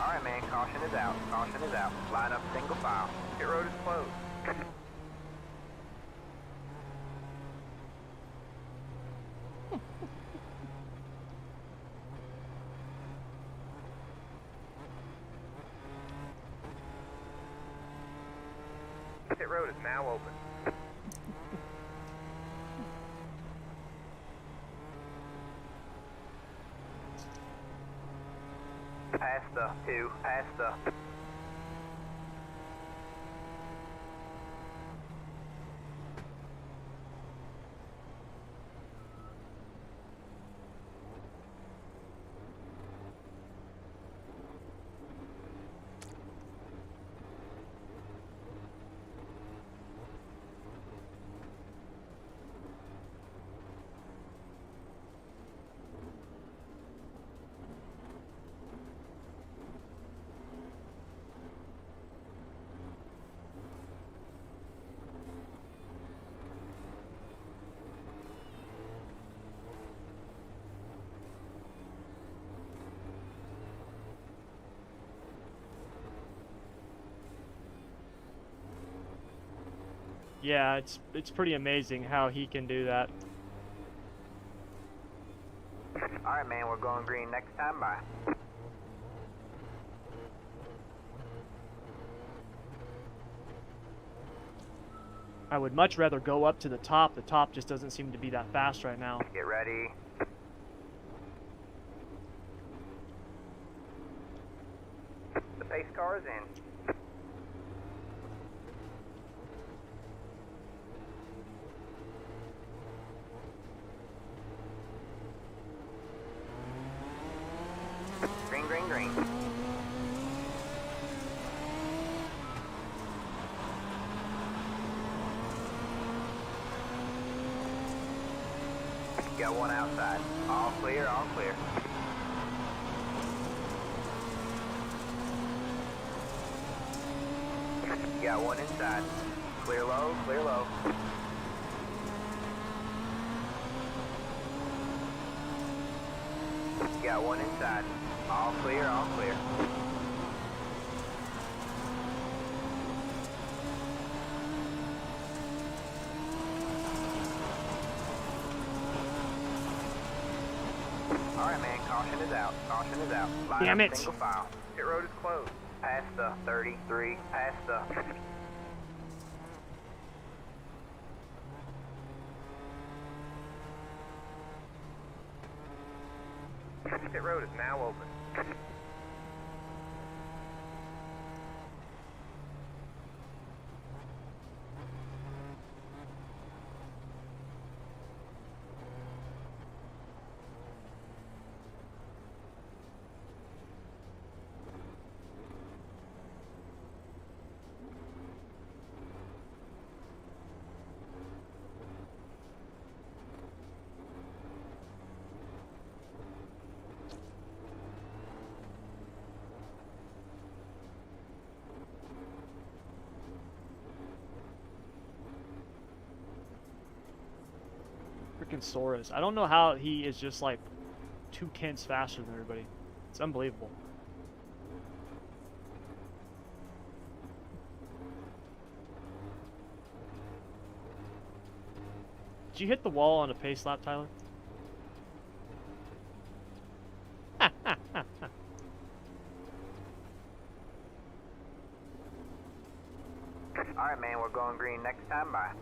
Alright, man, caution is out. Caution is out. Line up single file. Pit road is closed. Pit road is now open. Past the 2, past the... Yeah, it's pretty amazing how he can do that. Alright, man, we're going green next time. Bye. I would much rather go up to the top. The top just doesn't seem to be that fast right now. Get ready. The pace car is in. Green, green, green. Got one outside. All clear, all clear. Got one inside. Clear low, clear low. Got one inside. All clear, all clear. Alright, man, caution is out. Caution is out. Line Damn up it. single file. Pit road is closed. Past the 33. Past the... Pit road is now open. Freaking Soros. I don't know how he is just like 2 tenths faster than everybody. It's unbelievable. Did you hit the wall on a pace lap, Tyler? Alright, man, we're going green next time. Bye.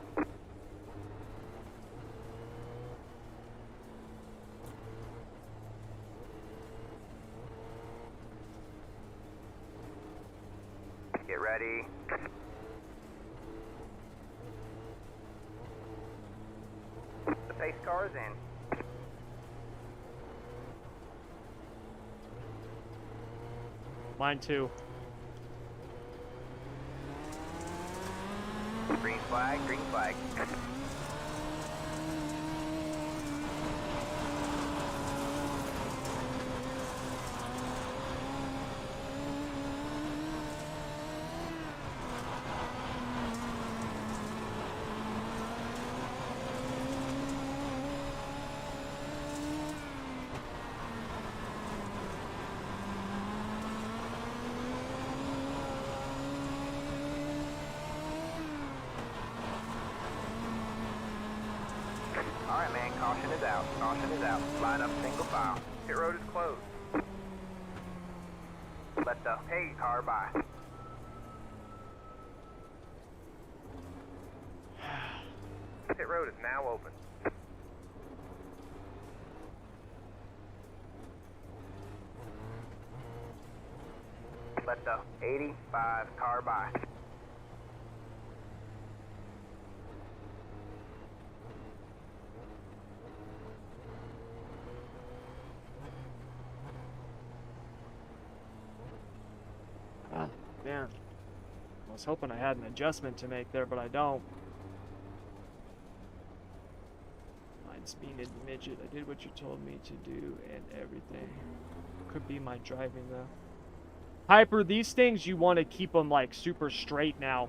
Get ready. The pace car is in. Mine too. Green flag, green flag. Alright, man, caution is out. Caution is out. Line up single file. Pit road is closed. Let the hay car by. Pit road is now open. Let the 85 car by. Ah, man. I was hoping I had an adjustment to make there, but I don't. Mine's being a midget. I did what you told me to do and everything. Could be my driving though. Hyper, these things you want to keep them like super straight now.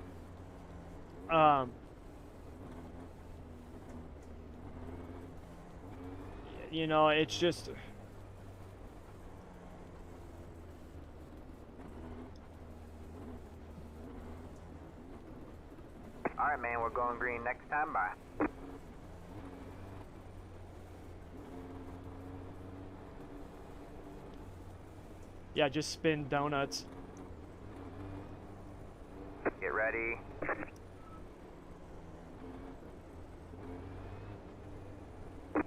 You know, it's just Alright, man, we're going green next time. Bye. yeah, just spin donuts. Get ready.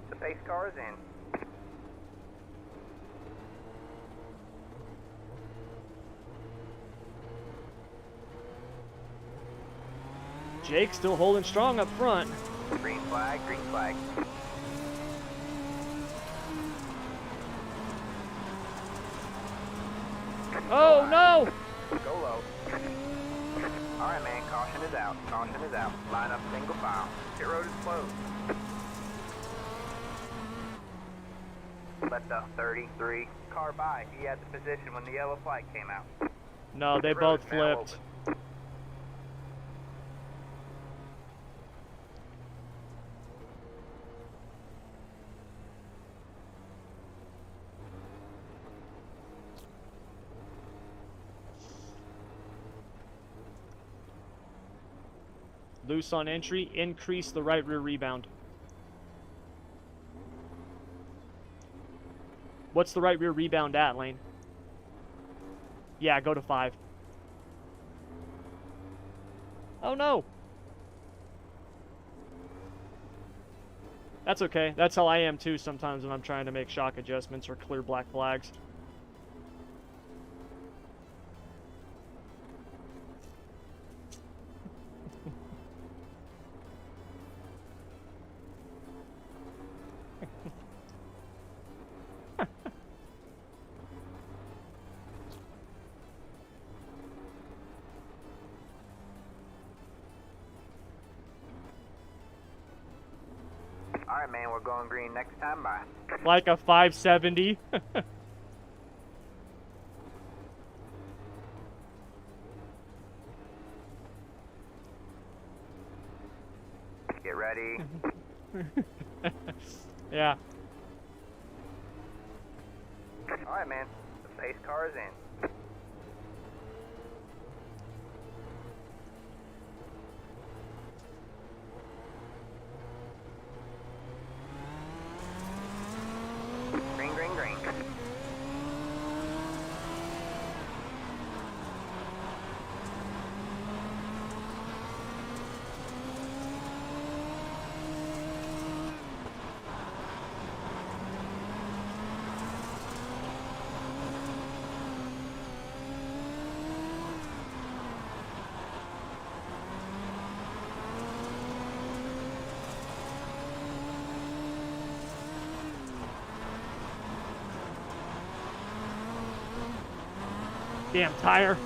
The pace car is in. Jake still holding strong up front. Green flag, green flag. Oh no! Go low. Alright, man, caution is out. Caution is out. Line up single file. Pit road is closed. Let the 33 car by. He had the position when the yellow flag came out. No, they Pit road both is now flipped. open. loose on entry, increase the right rear rebound. What's the right rear rebound at, Lane? Yeah, go to 5. Oh no! That's okay. That's how I am too sometimes when I'm trying to make shock adjustments or clear black flags. Alright, man, we're going green next time. Bye. Like a 570. Get ready. Yeah. Alright, man. The pace car is in. Green, green, green. Damn tire.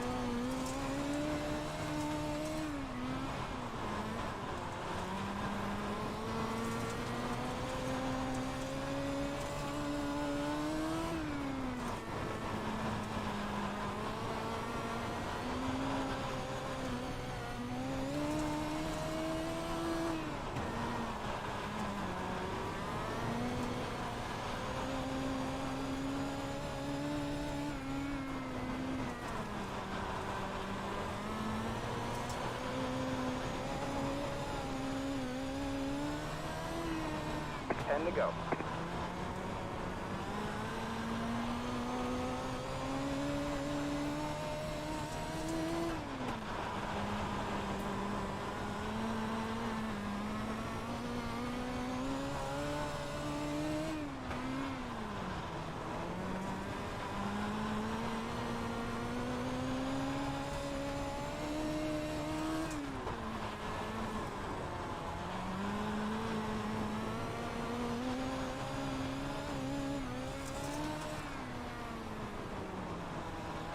To go.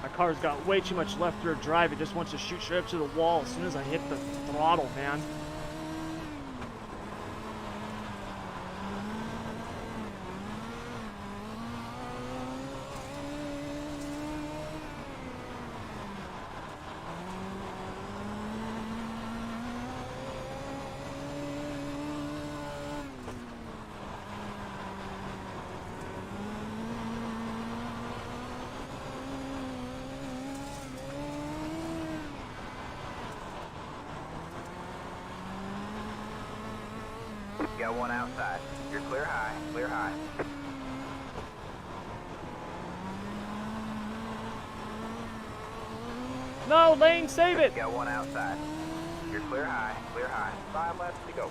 My car's got way too much left rear drive. It just wants to shoot straight up to the wall as soon as I hit the throttle, man. Got one outside. You're clear high, clear high. No, Lane, save it! Got one outside. You're clear high, clear high. 5 laps to go.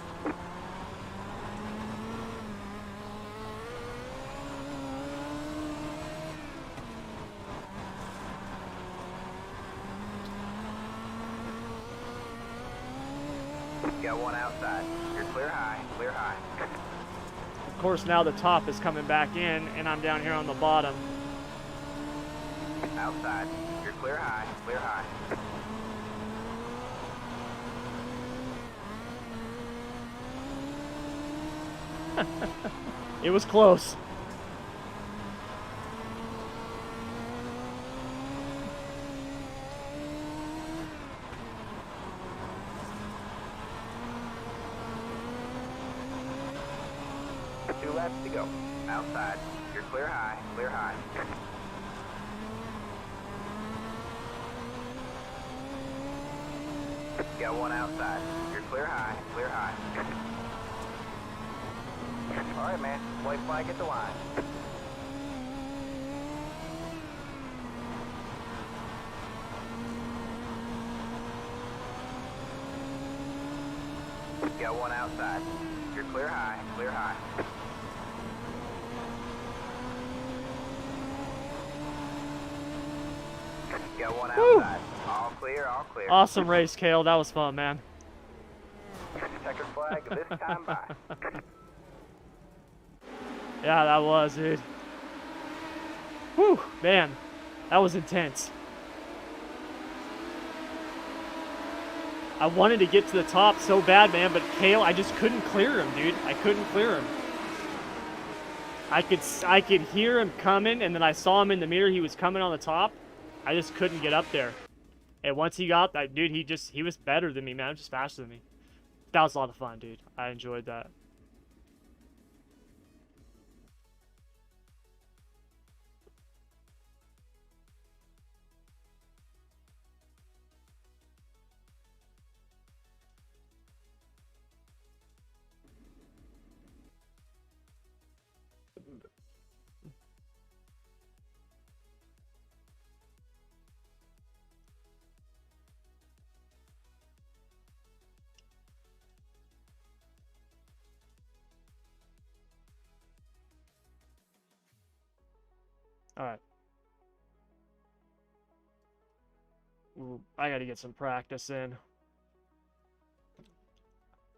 Got one outside. You're clear high, clear high. Of course, now the top is coming back in, and I'm down here on the bottom. Outside. You're clear high, clear high. It was close. Two laps to go. Outside. You're clear high, clear high. Got one outside. You're clear high, clear high. All right, man. White flag at the line. Got one outside. You're clear high, clear high. Got one outside. All clear, all clear. Awesome race, Kale. That was fun, man. Checker flag this time by. Yeah, that was, dude. Whew, man. That was intense. I wanted to get to the top so bad, man, but Kale, I just couldn't clear him, dude. I couldn't clear him. I could hear him coming, and then I saw him in the mirror. He was coming on the top. I just couldn't get up there. And once he got that, dude, he was better than me, man. Just faster than me. That was a lot of fun, dude. I enjoyed that. All right. Ooh, I gotta get some practice in.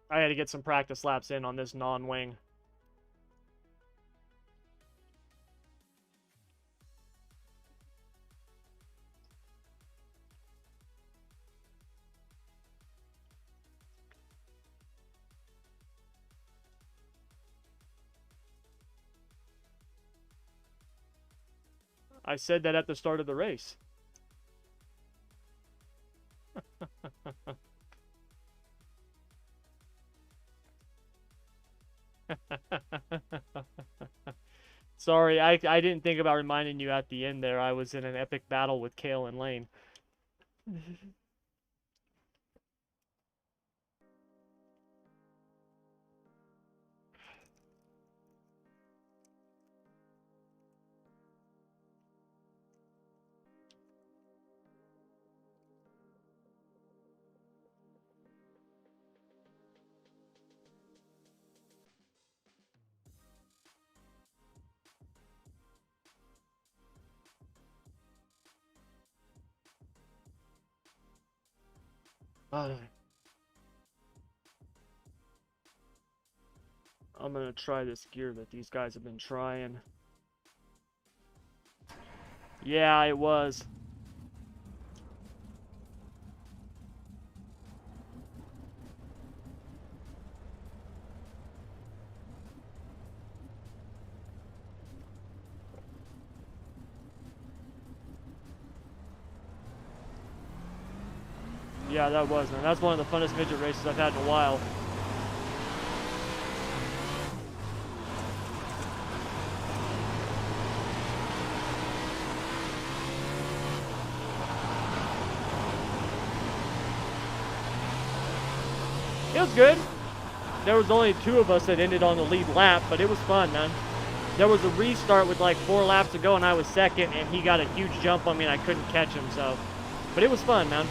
I gotta get some practice laps in on this non-wing. I said that at the start of the race. Sorry, I didn't think about reminding you at the end there. I was in an epic battle with Kale and Lane. I'm gonna try this gear that these guys have been trying. Yeah, it was. Yeah, that was, man. That's one of the funnest midget races I've had in a while. It was good. There was only 2 of us that ended on the lead lap, but it was fun, man. There was a restart with like 4 laps to go, and I was second, and he got a huge jump on me, and I couldn't catch him, so. But it was fun, man.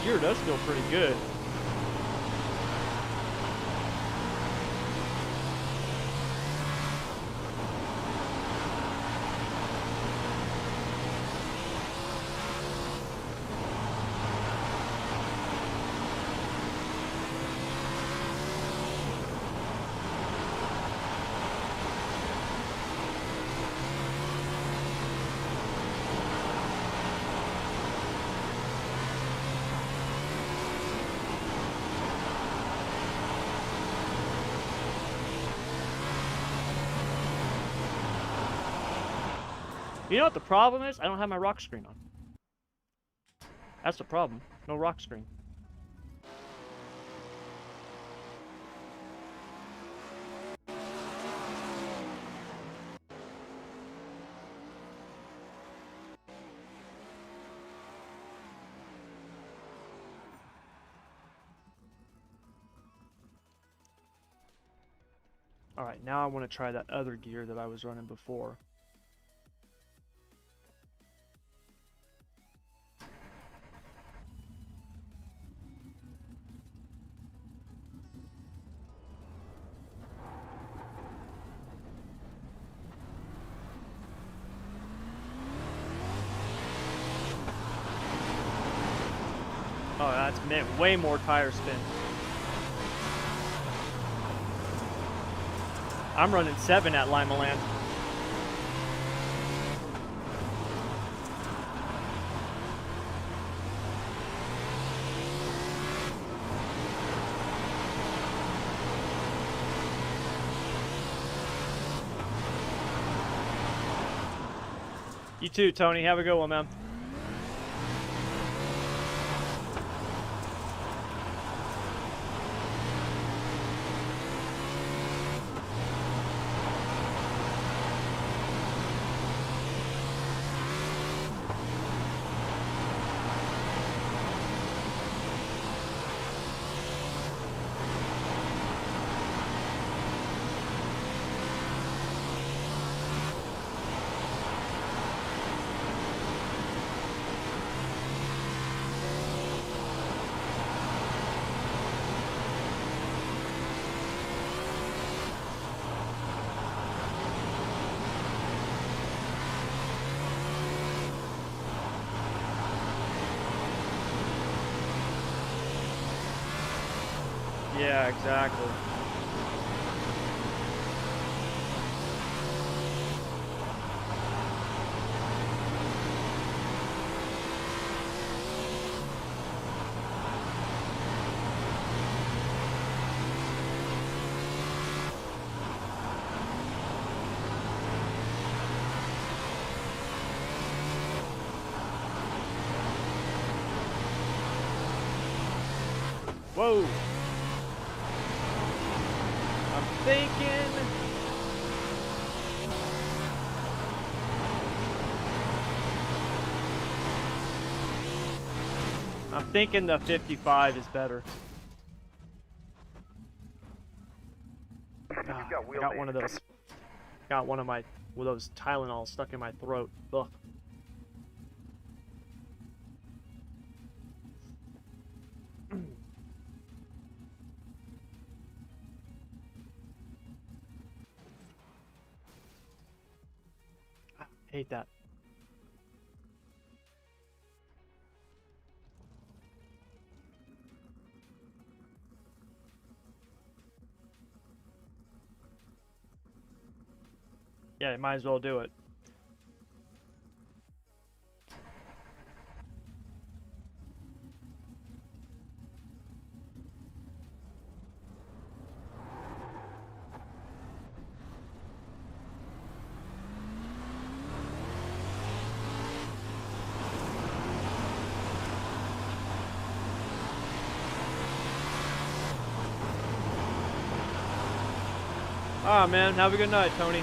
Gear does feel pretty good. You know what the problem is? I don't have my rock screen on. That's the problem. No rock screen. Alright, now I want to try that other gear that I was running before. Oh, that's meant way more tire spin. I'm running 7 at Lima Land. You too, Tony. Have a good one, man. Yeah, exactly. Whoa! I'm thinking... the 55 is better. I got one of those. Got one of those Tylenol stuck in my throat. Ugh. I hate that. Yeah, you might as well do it. Ah, man, have a good night, Tony.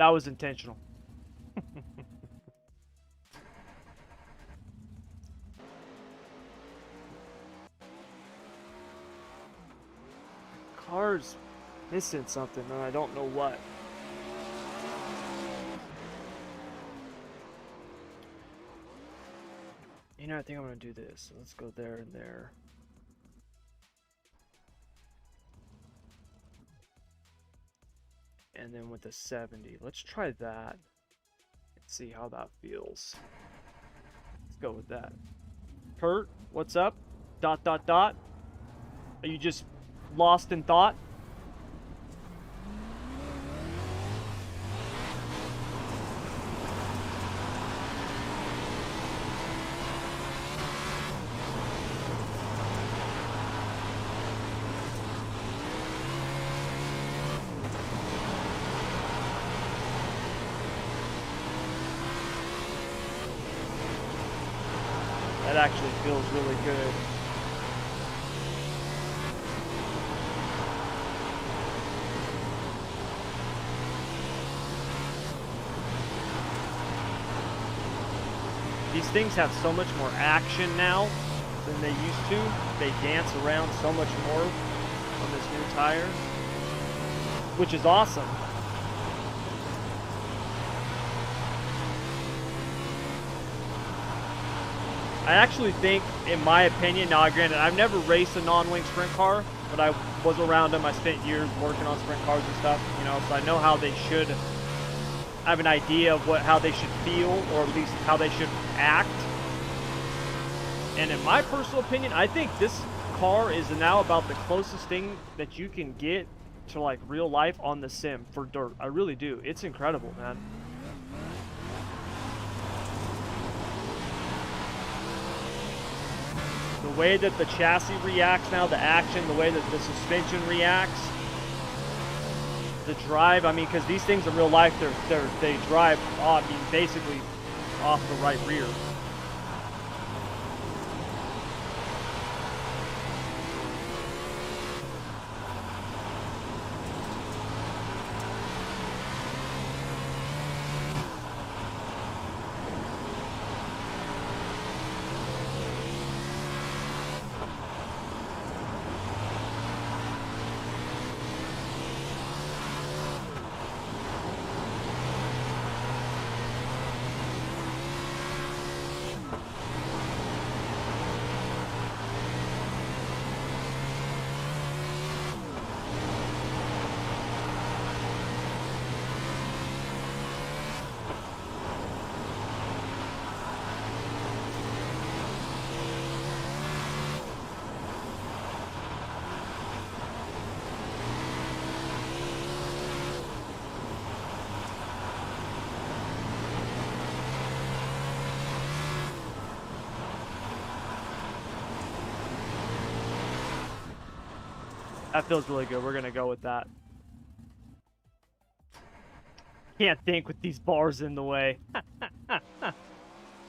That was intentional. Car's missing something, and I don't know what. You know, I think I'm gonna do this. So let's go there and there. And then with the 70, let's try that and see how that feels. Let's go with that. Kurt, what's up? ... Are you just lost in thought? That actually feels really good. These things have so much more action now than they used to. They dance around so much more on this new tire, which is awesome. I actually think, in my opinion, now granted, I've never raced a non-wing sprint car, but I was around them. I spent years working on sprint cars and stuff, you know, so I know how they should. I have an idea of how they should feel, or at least how they should act. And in my personal opinion, I think this car is now about the closest thing that you can get to like real life on the sim for dirt. I really do. It's incredible, man. The way that the chassis reacts now, the action, the way that the suspension reacts, the drive. I mean, because these things in real life, they drive, I mean, basically off the right rear. That feels really good. We're going to go with that. Can't think with these bars in the way.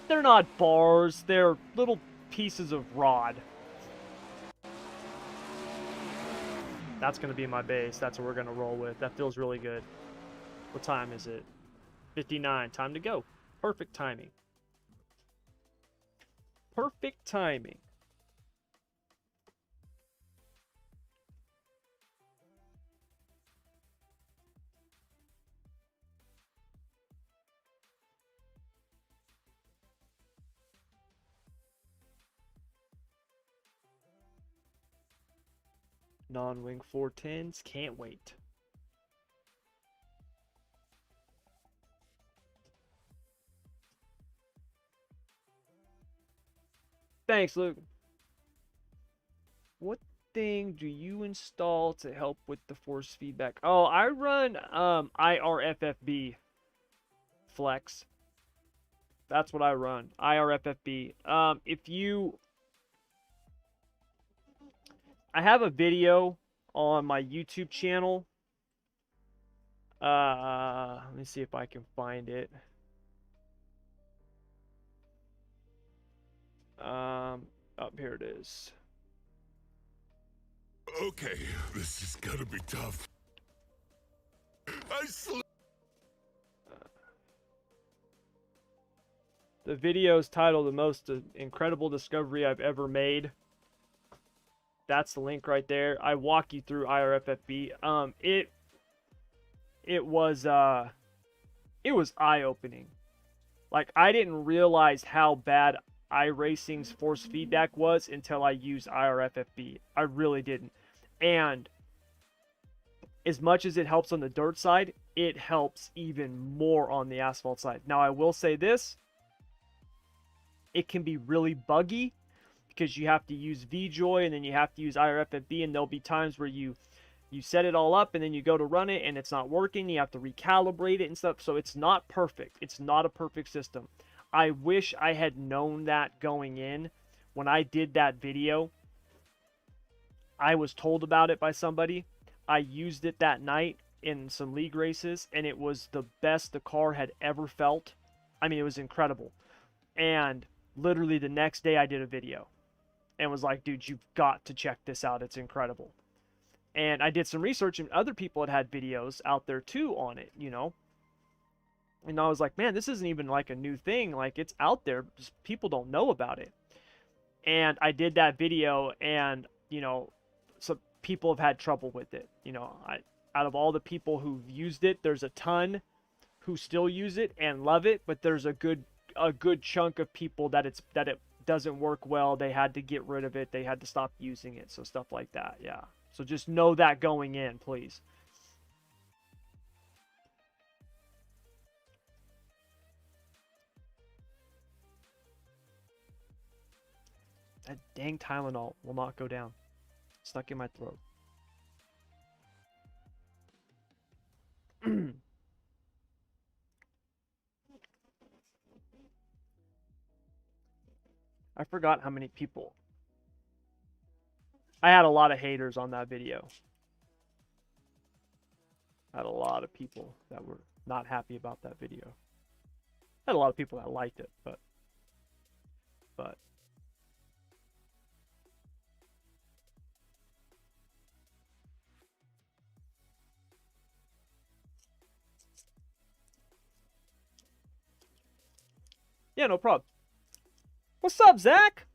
They're not bars. They're little pieces of rod. That's going to be my base. That's what we're going to roll with. That feels really good. What time is it? 59. Time to go. Perfect timing. Perfect timing. Non-wing 410s. Can't wait. Thanks, Luke. What thing do you install to help with the force feedback? Oh, I run IRFFB Flex. That's what I run. IRFFB. If you... I have a video on my YouTube channel. Let me see if I can find it. Up here it is. Okay, this is gonna be tough. I sleep. The video is titled "The Most Incredible Discovery I've Ever Made." That's the link right there. I walk you through IRFFB. It was eye-opening. Like, I didn't realize how bad iRacing's force feedback was until I used IRFFB. I really didn't. And as much as it helps on the dirt side, it helps even more on the asphalt side. Now, I will say this. It can be really buggy because you have to use VJoy and then you have to use IRFFB, and there'll be times where you set it all up and then you go to run it and it's not working. You have to recalibrate it and stuff. So it's not perfect. It's not a perfect system. I wish I had known that going in. When I did that video, I was told about it by somebody. I used it that night in some league races, and it was the best the car had ever felt. I mean, it was incredible. And literally the next day I did a video and was like, dude, you've got to check this out. It's incredible. And I did some research, and other people had videos out there too on it, you know. And I was like, man, this isn't even like a new thing. Like, it's out there, just people don't know about it. And I did that video, and, you know, some people have had trouble with it. You know, out of all the people who've used it, there's a ton who still use it and love it, but there's a good chunk of people that it doesn't work well. They had to get rid of it. They had to stop using it. So stuff like that. Yeah. So just know that going in, please. That dang Tylenol will not go down. It's stuck in my throat. I forgot how many people. I had a lot of haters on that video. I had a lot of people that were not happy about that video. I had a lot of people that liked it, but yeah, no problem. What's up, Zach?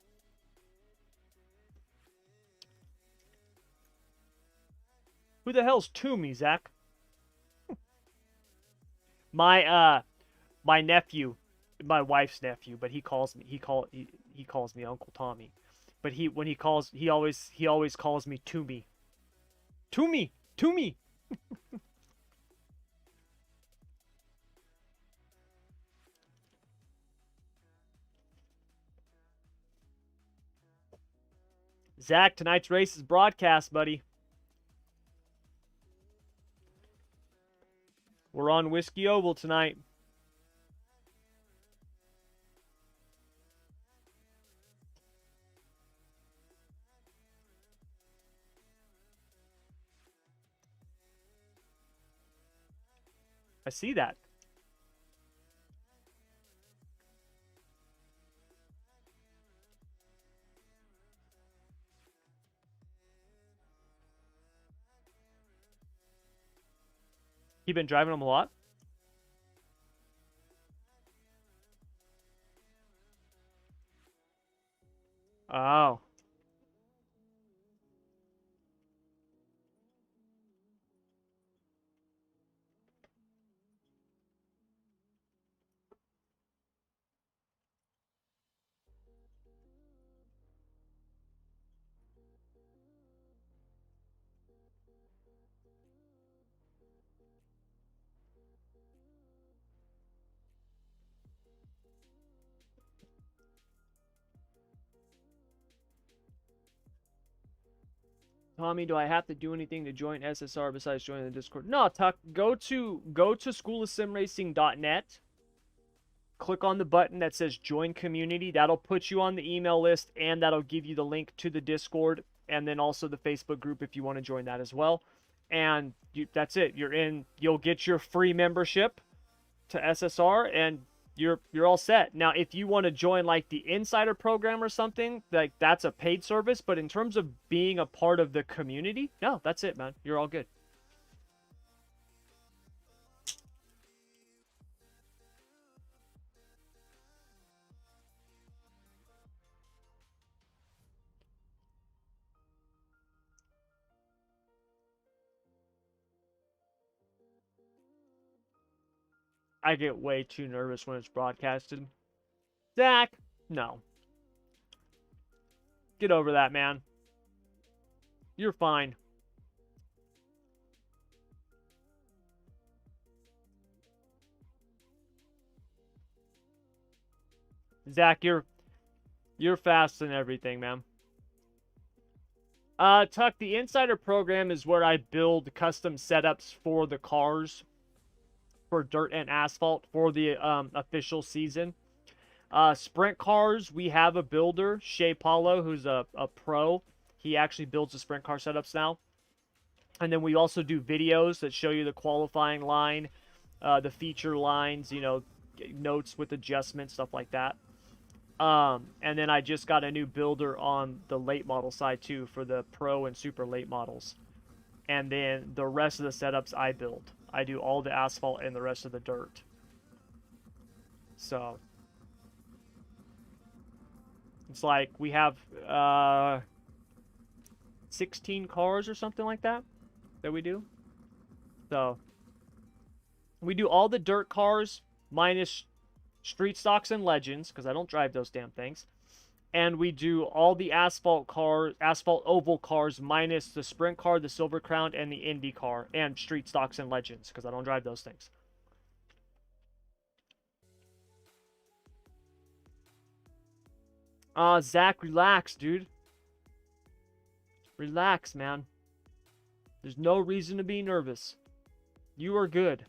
Who the hell's Toomey, Zach? My nephew, my wife's nephew, but he calls me he calls me Uncle Tommy. But he always calls me Toomey. Toomey, Toomey. Zach, tonight's race is broadcast, buddy. We're on Whiskey Oval tonight. I see that. You been driving them a lot? Oh. Tommy, do I have to do anything to join SSR besides joining the Discord? No, Tuck. Go to schoolofsimracing.net. Click on the button that says join community. That'll put you on the email list, and that'll give you the link to the Discord, and then also the Facebook group if you want to join that as well. And that's it. You're in. You'll get your free membership to SSR, and you're all set. Now, if you want to join like the insider program or something, like that's a paid service, but in terms of being a part of the community, no, that's it, man. You're all good. I get way too nervous when it's broadcasted. Zach, no. Get over that, man. You're fine. Zach, you're fast and everything, man. Tuck, the Insider program is where I build custom setups for the cars for dirt and asphalt for the official season. Sprint cars, we have a builder, Shea Paulo, who's a pro. He actually builds the sprint car setups now. And then we also do videos that show you the qualifying line, the feature lines, you know, notes with adjustments, stuff like that. And then I just got a new builder on the late model side too for the pro and super late models. And then the rest of the setups I build. I do all the asphalt and the rest of the dirt. So it's like we have 16 cars or something like that we do. So we do all the dirt cars minus street stocks and legends because I don't drive those damn things. And we do all the asphalt oval cars minus the sprint car, the silver crown, and the Indy car, and street stocks and legends because I don't drive those things. Zach, relax, dude. Relax, man. There's no reason to be nervous. You are good.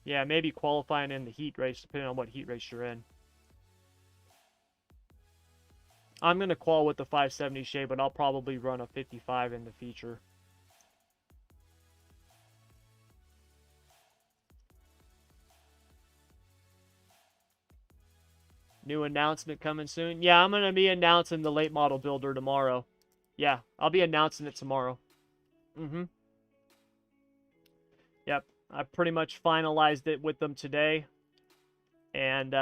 Yeah, maybe qualifying in the heat race, depending on what heat race you're in. I'm going to qual with the 570 shade, but I'll probably run a 55 in the feature. New announcement coming soon. Yeah, I'm going to be announcing the late model builder tomorrow. Yeah, I'll be announcing it tomorrow. Mm-hmm. Yep, I pretty much finalized it with them today. And,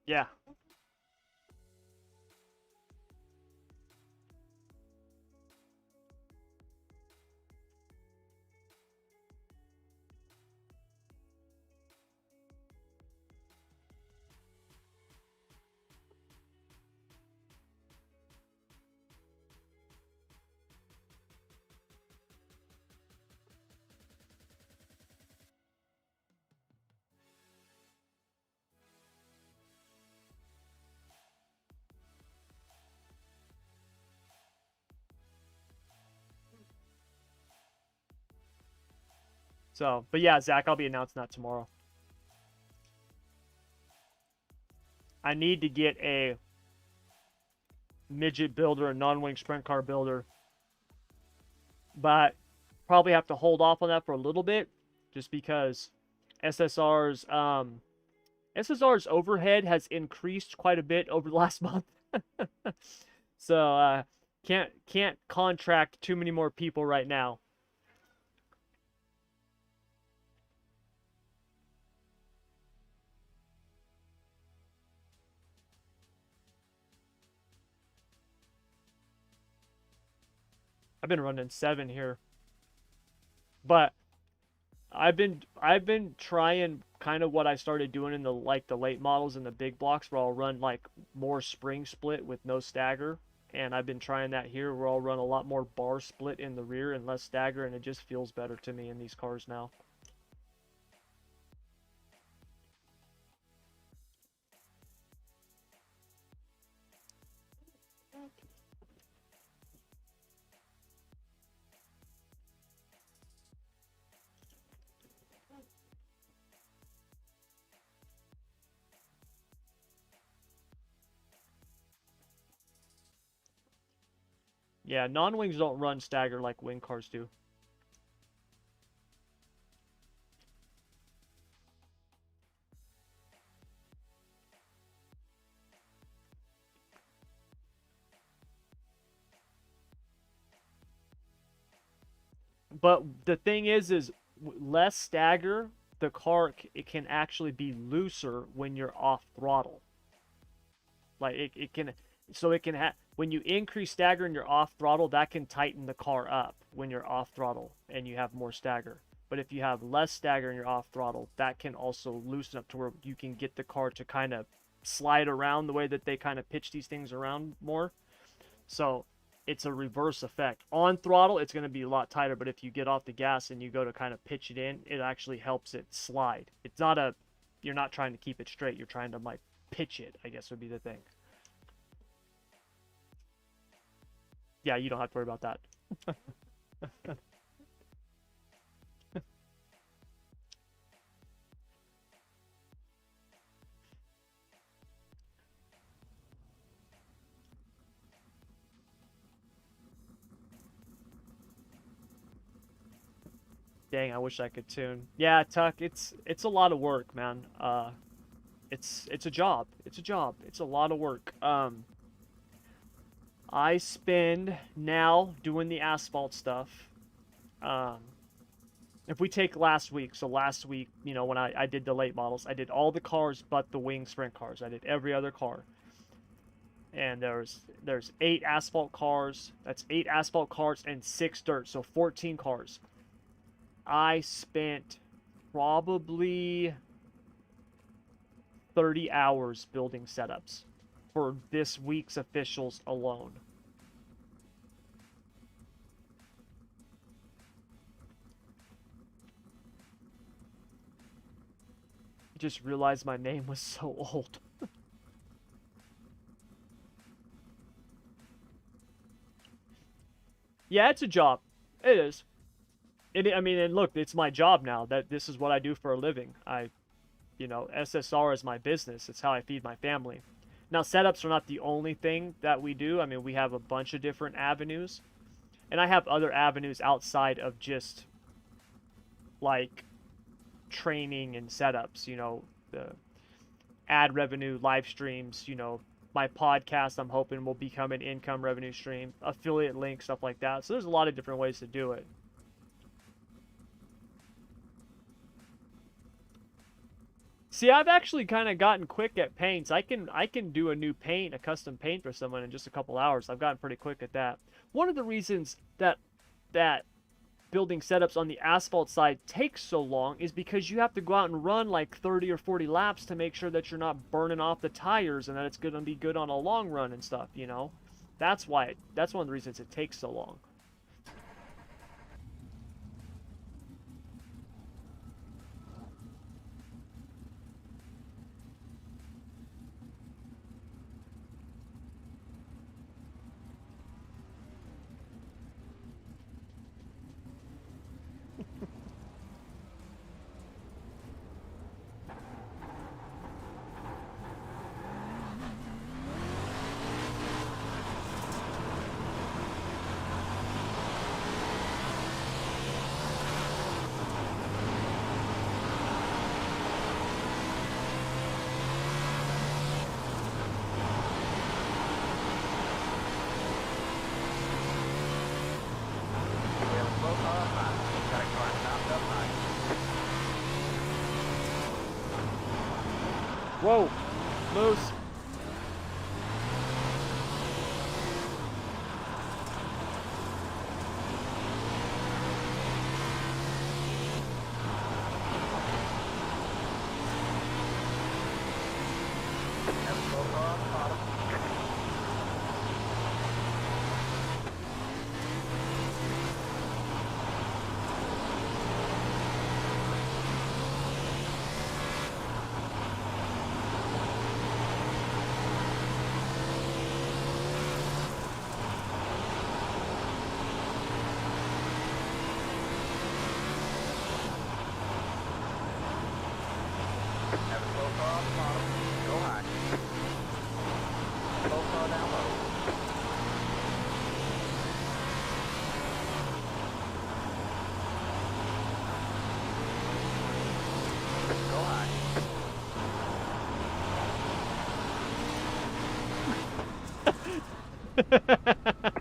yeah. So, but yeah, Zach, I'll be announcing that tomorrow. I need to get a midget builder, a non-wing sprint car builder. But probably have to hold off on that for a little bit just because SSR's overhead has increased quite a bit over the last month. So can't contract too many more people right now. I've been running 7 here. But I've been trying kind of what I started doing in the late models and the big blocks where I'll run like more spring split with no stagger. And I've been trying that here where I'll run a lot more bar split in the rear and less stagger, and it just feels better to me in these cars now. Yeah, non-wings don't run stagger like wing cars do. But the thing is less stagger, the car it can actually be looser when you're off throttle. Like it can, so it can have, when you increase stagger and you're off throttle, that can tighten the car up when you're off throttle and you have more stagger. But if you have less stagger and you're off throttle, that can also loosen up to where you can get the car to kind of slide around the way that they kind of pitch these things around more. So it's a reverse effect. On throttle, it's going to be a lot tighter, but if you get off the gas and you go to kind of pitch it in, it actually helps it slide. It's not a, you're not trying to keep it straight, you're trying to like pitch it, I guess would be the thing. Yeah, you don't have to worry about that. Dang, I wish I could tune. Yeah, Tuck, it's a lot of work, man. It's a job. It's a job. It's a lot of work. I spend now doing the asphalt stuff. If we take last week, so last week, you know, when I did the late models, I did all the cars but the wing sprint cars. I did every other car. And there's 8 asphalt cars. That's 8 asphalt cars and 6 dirt, so 14 cars. I spent probably 30 hours building setups for this week's officials alone. I just realized my name was so old. Yeah, it's a job. It is. I mean, and look, it's my job now. That this is what I do for a living. You know, SSR is my business. It's how I feed my family. Now, setups are not the only thing that we do. I mean, we have a bunch of different avenues. And I have other avenues outside of just, like, training and setups. You know, the ad revenue, live streams, you know, my podcast I'm hoping will become an income revenue stream, affiliate links, stuff like that. So there's a lot of different ways to do it. See, I've actually kind of gotten quick at paints. I can do a new paint, a custom paint for someone in just a couple hours. I've gotten pretty quick at that. One of the reasons that building setups on the asphalt side takes so long is because you have to go out and run like 30 or 40 laps to make sure that you're not burning off the tires and that it's going to be good on a long run and stuff, you know? That's one of the reasons it takes so long. Whoa, Moose.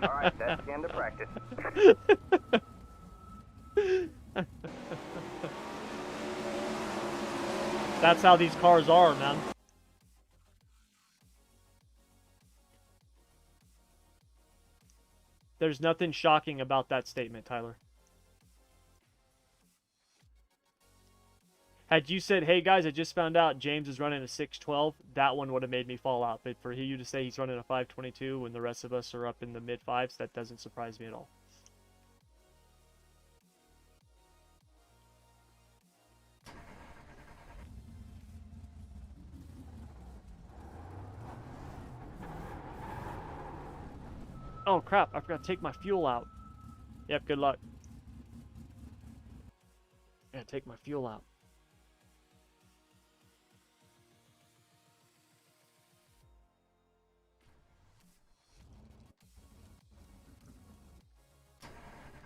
Alright, that's the end of practice. That's how these cars are, man. There's nothing shocking about that statement, Tyler. Had you said, hey guys, I just found out James is running a 612, that one would have made me fall out. But for you to say he's running a 522 when the rest of us are up in the mid fives, that doesn't surprise me at all. Oh crap, I forgot to take my fuel out. Yep, good luck. Yeah, take my fuel out.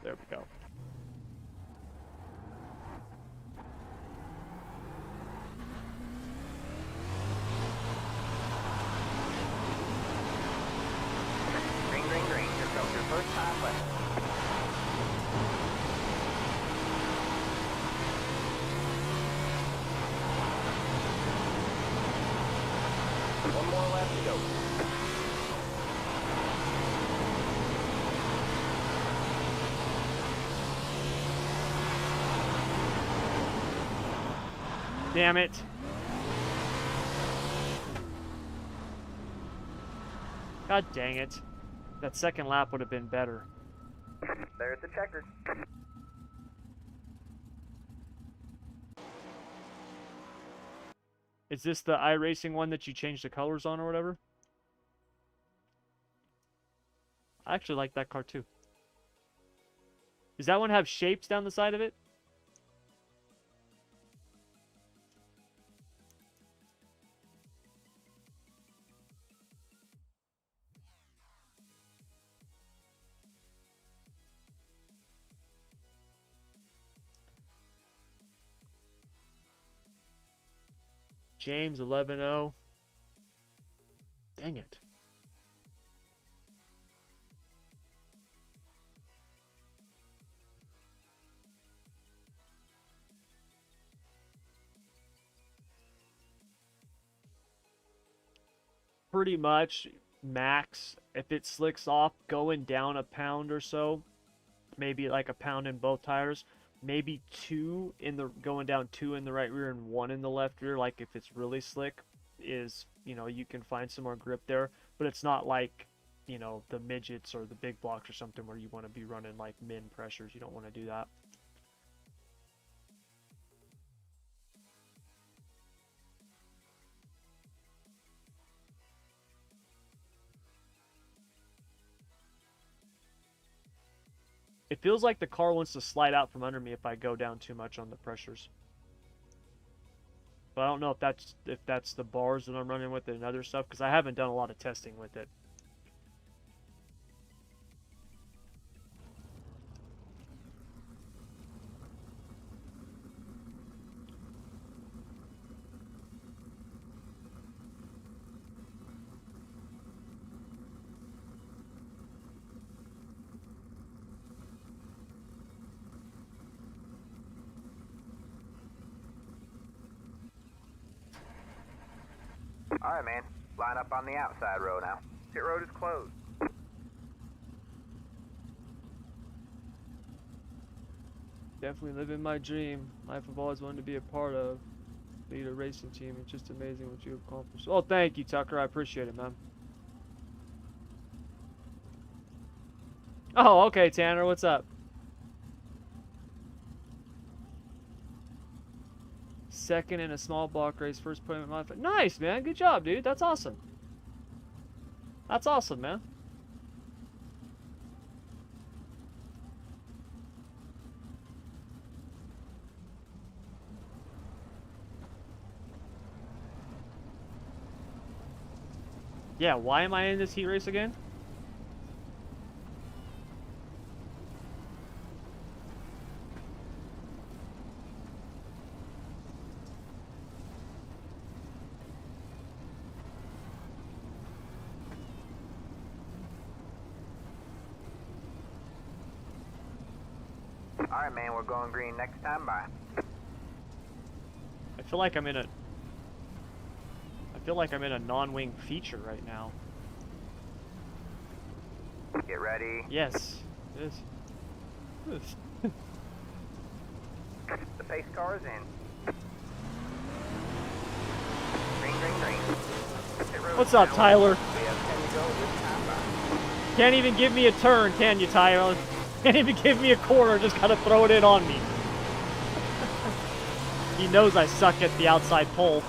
There we go. Green, green, green. Here comes your first time left. One more left to go. Damn it. God dang it. That second lap would have been better. There's the checker. Is this the iRacing one that you changed the colors on or whatever? I actually like that car too. Does that one have shapes down the side of it? James 11-0. Dang it. Pretty much max, if it slicks off, going down a pound or so, maybe like a pound in both tires, maybe two in the going down, two in the right rear and one in the left rear, like if it's really slick, is, you know, you can find some more grip there. But it's not like, you know, the midgets or the big blocks or something where you want to be running like min pressures. You don't want to do that. It feels like the car wants to slide out from under me if I go down too much on the pressures. But I don't know if that's the bars that I'm running with it and other stuff, because I haven't done a lot of testing with it. Alright, man. Line up on the outside row now. Pit road is closed. Definitely living my dream. Life I've always wanted to be a part of. Lead a racing team. It's just amazing what you've accomplished. Oh, thank you, Tucker. I appreciate it, man. Oh, okay, Tanner. What's up? Second in a small block race. First point modified. Nice, man. Good job, dude. That's awesome. That's awesome, man. Yeah, why am I in this heat race again? Alright, man, we're going green next time. Bye. I feel like I'm in a feel like I'm in a non-wing feature right now. Get ready. Yes. This. The pace car is in. Green, green, green. What's up, Tyler? We have 10 to go with time. Can't even give me a turn, can you, Tyler? Can't even give me a corner, just gotta throw it in on me. He knows I suck at the outside pole.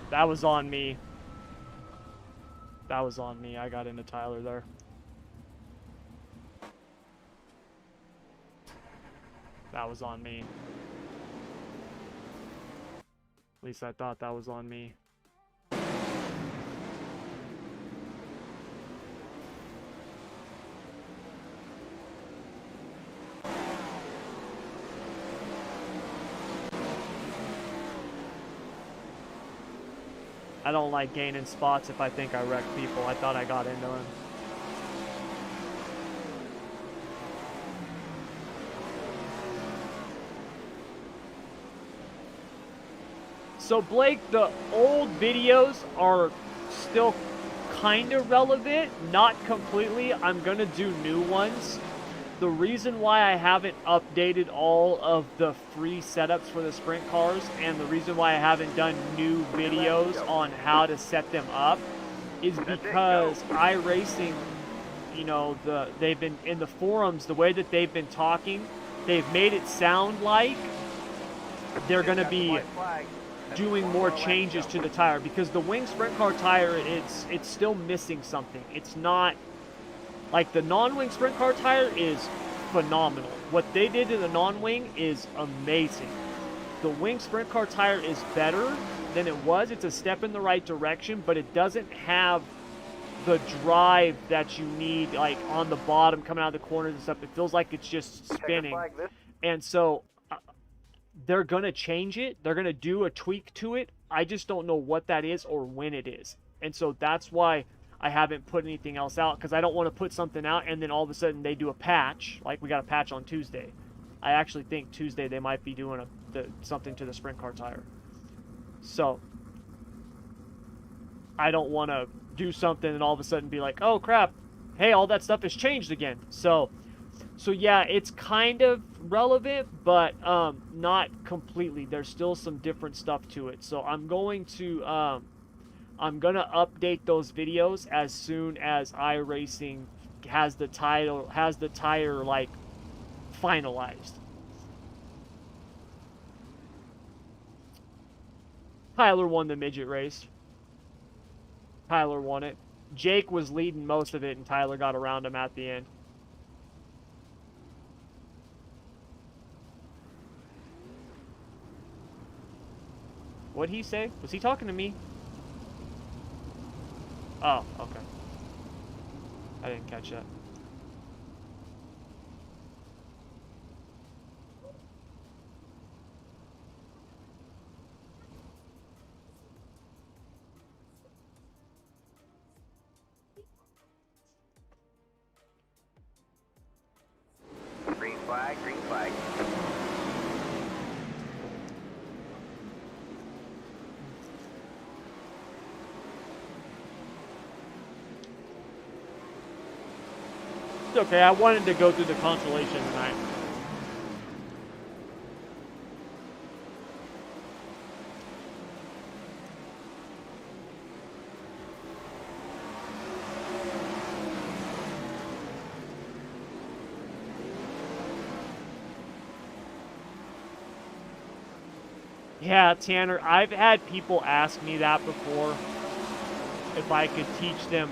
That was on me. That was on me. I got into Tyler there. That was on me. At least I thought that was on me. I don't like gaining spots if I think I wreck people. I thought I got into him. So Blake, the old videos are still kind of relevant, not completely. I'm gonna do new ones. The reason why I haven't updated all of the free setups for the sprint cars, and the reason why I haven't done new videos on how to set them up, is because iRacing, you know, they've been in the forums, the way that they've been talking, they've made it sound like they're gonna be doing more changes to the tire, because the wing sprint car tire, it's still missing something. It's not like the non-wing sprint car tire is phenomenal. What they did to the non-wing is amazing. The wing sprint car tire is better than it was. It's a step in the right direction, but it doesn't have the drive that you need, like on the bottom coming out of the corners and stuff. It feels like it's just spinning. And so they're going to change it. They're going to do a tweak to it. I just don't know what that is or when it is. And so that's why I haven't put anything else out, because I don't want to put something out and then all of a sudden they do a patch. Like we got a patch on Tuesday. I actually think Tuesday they might be doing something to the sprint car tire. So I don't want to do something and all of a sudden be like, oh crap, hey, all that stuff has changed again. So yeah, it's kind of relevant, but not completely. There's still some different stuff to it. So I'm going to update those videos as soon as iRacing has the tire like finalized. Tyler won the midget race. Tyler won it. Jake was leading most of it, and Tyler got around him at the end. What'd he say? Was he talking to me? Oh, okay. I didn't catch that. Green flag, green flag. It's okay, I wanted to go through the consolation tonight. Yeah, Tanner, I've had people ask me that before, if I could teach them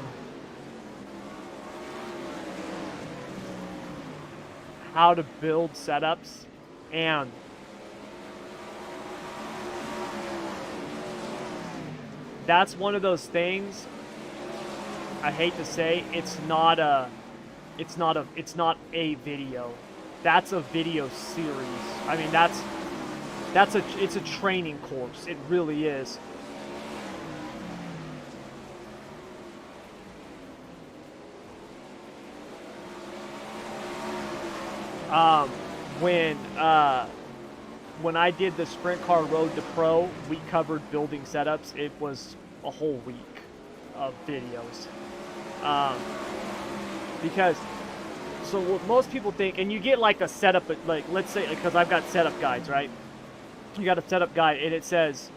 how to build setups, and that's one of those things, I hate to say, it's not a It's not a video. That's a video series. I mean, it's a training course. It really is. When I did the Sprint Car Road to Pro, we covered building setups. It was a whole week of videos. Because, so what most people think, and you get like a setup, like let's say, because I've got setup guides, right? You got a setup guide, and it says,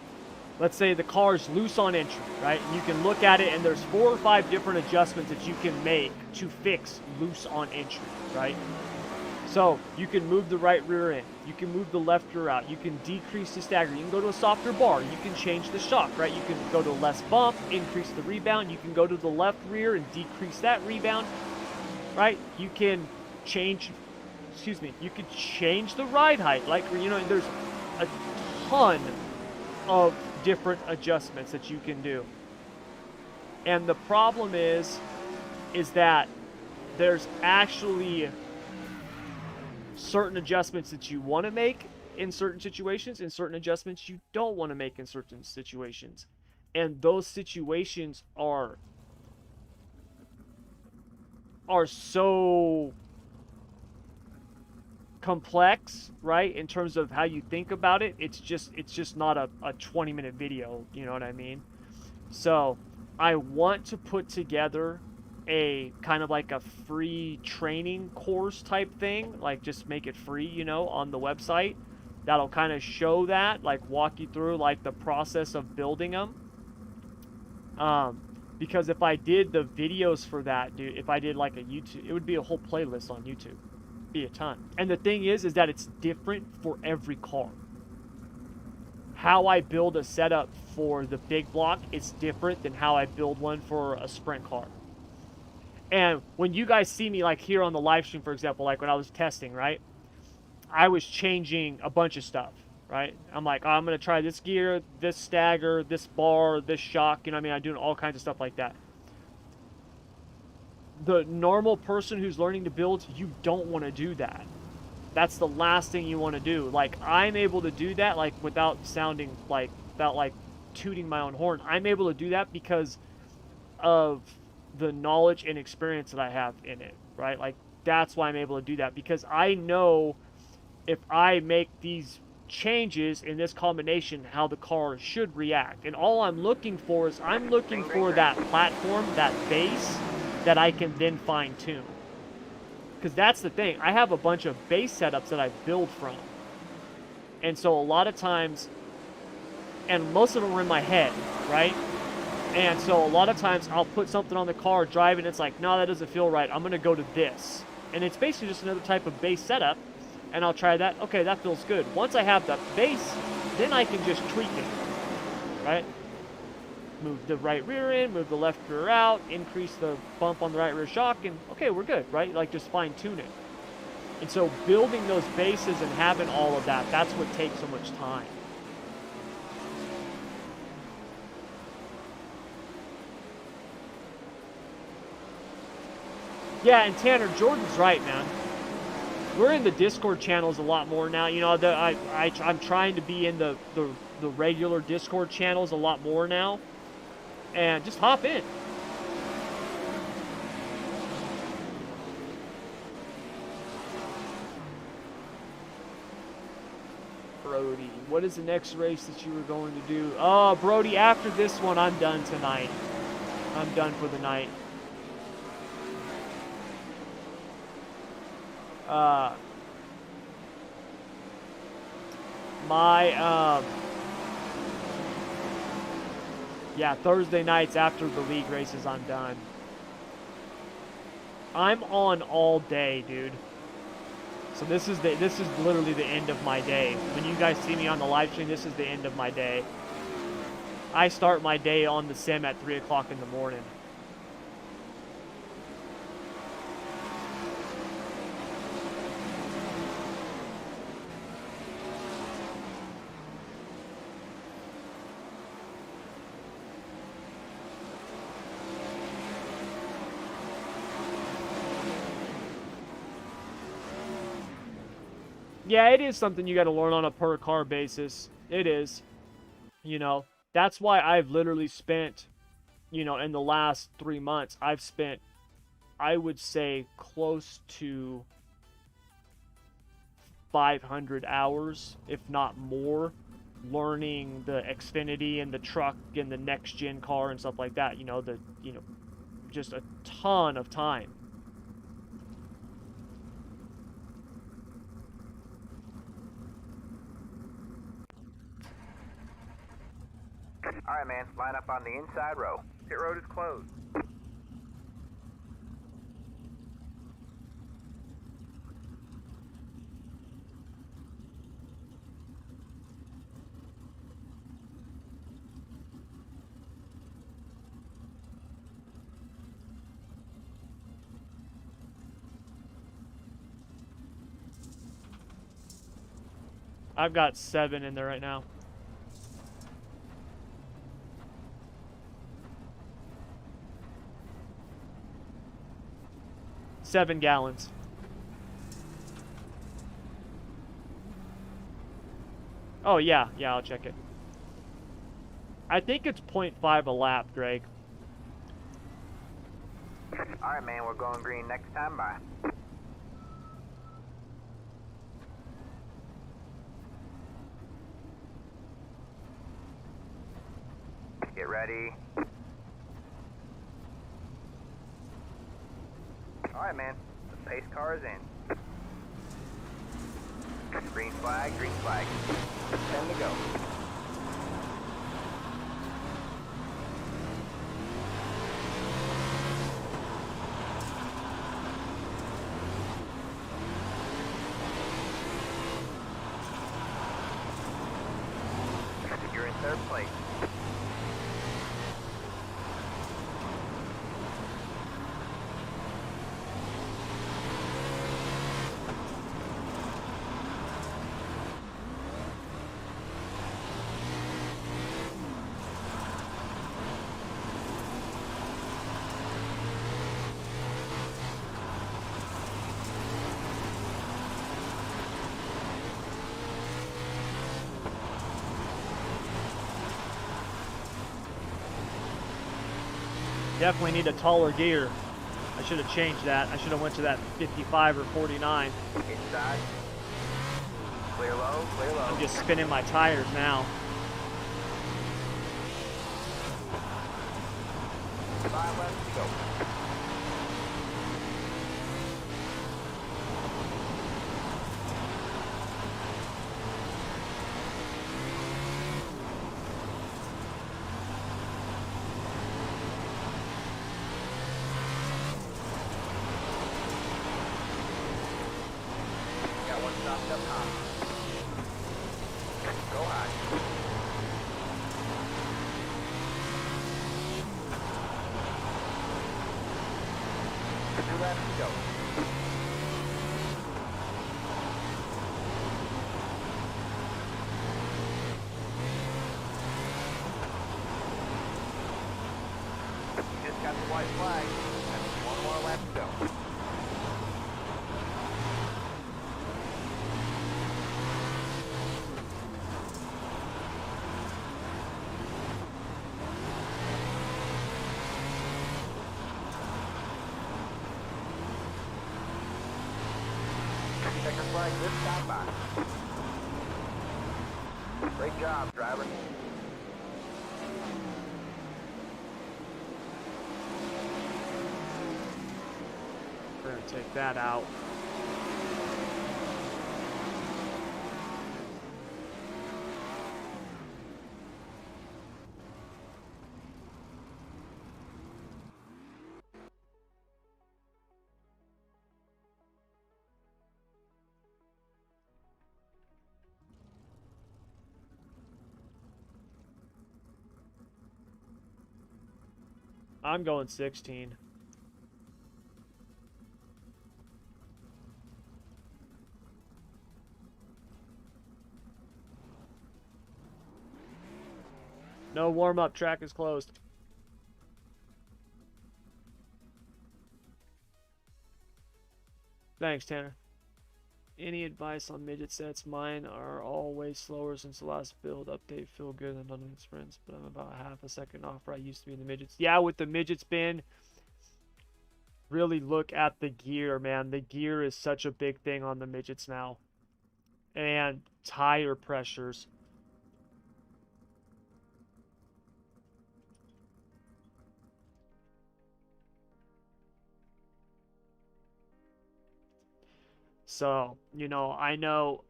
let's say the car's loose on entry, right? And you can look at it, and there's 4 or 5 different adjustments that you can make to fix loose on entry, right? So you can move the right rear end, you can move the left rear out, you can decrease the stagger, you can go to a softer bar, you can change the shock, right? You can go to less bump, increase the rebound, you can go to the left rear and decrease that rebound, right? You can change, you can change the ride height, like, you know, there's a ton of different adjustments that you can do. And the problem is that there's actually certain adjustments that you want to make in certain situations and certain adjustments you don't want to make in certain situations. And those situations are so complex, right? In terms of how you think about it, it's just not a 20-minute video, you know what I mean? So I want to put together a kind of like a free training course type thing, like just make it free, you know, on the website. That'll kind of show that, like walk you through like the process of building them. Because if I did the videos for that, dude, if I did like a YouTube, it would be a whole playlist on YouTube. Be a ton. And the thing is that it's different for every car. How I build a setup for the big block is different than how I build one for a sprint car. And when you guys see me like here on the live stream, for example, like when I was testing, right? I was changing a bunch of stuff, right? I'm like, oh, I'm going to try this gear, this stagger, this bar, this shock. You know what I mean? I'm doing all kinds of stuff like that. The normal person who's learning to build, you don't want to do that. That's the last thing you want to do. Like, I'm able to do that, like, without sounding like, without like tooting my own horn. I'm able to do that because of the knowledge and experience that I have in it, right? Like, that's why I'm able to do that, because I know if I make these changes in this combination, how the car should react. And all I'm looking for is I'm looking for that platform, that base that I can then fine tune. Because that's the thing. I have a bunch of base setups that I build from. And so a lot of times, and most of them are in my head, right? And so a lot of times I'll put something on the car, drive, and it's like, no, that doesn't feel right. I'm going to go to this. And it's basically just another type of base setup. And I'll try that. Okay, that feels good. Once I have the base, then I can just tweak it, right? Move the right rear in, move the left rear out, increase the bump on the right rear shock, and okay, we're good, right? Like, just fine tune it. And so building those bases and having all of that, that's what takes so much time. Yeah, and Tanner, Jordan's right, man. We're in the Discord channels a lot more now. You know, I'm trying to be in the regular Discord channels a lot more now. And just hop in. Brody, what is the next race that you were going to do? Oh, Brody, after this one, I'm done tonight. I'm done for the night. Yeah, Thursday nights after the league races, I'm done. I'm on all day, dude. So this is literally the end of my day. When you guys see me on the live stream, this is the end of my day. I start my day on the sim at 3 o'clock in the morning. Yeah, it is something you got to learn on a per car basis. It is. You know, that's why I've literally spent, you know, in the last 3 months, I've spent, I would say, close to 500 hours, if not more, learning the Xfinity and the truck and the next gen car and stuff like that. Just a ton of time. Alright, man, line up on the inside row. Pit road is closed. I've got 7 in there right now. Seven gallons. Oh, yeah. Yeah, I'll check it. I think it's 0.5 a lap, Greg. Alright, man, we're going green next time by. Get ready. Alright, man, the pace car is in. Green flag, green flag. 10 to go. You're in third place. Definitely need a taller gear. I should have changed that. I should have went to that 55 or 49. Inside. Clear low, clear low. I'm just spinning my tires now. 5 left to go. Got one stopped up high. Go high. Two laps to go. You just got the white flag. That's one more lap to go. Checker flag this time by. Great job, driver. We're gonna take that out. I'm going 16. No warm-up, track is closed. Thanks, Tanner. Any advice on midget sets? Mine are all way slower since the last build update. Feel good and running sprints, but I'm about half a second off where I used to be in the midgets. Yeah, with the midgets bin, really look at the gear, man. The gear is such a big thing on the midgets now. And tire pressures. So, you know, I know,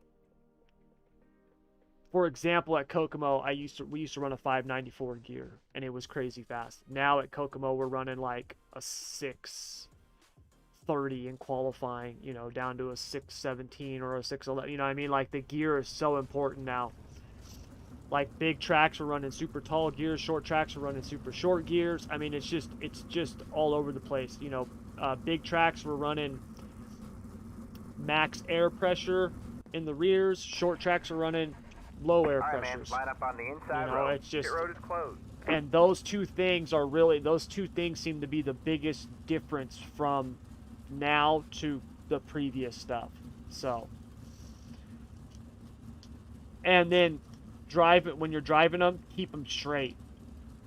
for example, at Kokomo, we used to run a 594 gear, and it was crazy fast. Now at Kokomo, we're running like a 630 in qualifying, you know, down to a 617 or a 611. You know what I mean? Like, the gear is so important now. Like, big tracks are running super tall gears, short tracks are running super short gears. I mean, it's just all over the place. You know, big tracks we're running max air pressure in the rears. Short tracks are running low air pressures. Man, line up on the inside you know, road. it's just, Pit road is closed. And those two things seem to be the biggest difference from now to the previous stuff. So, and then when you're driving them, keep them straight.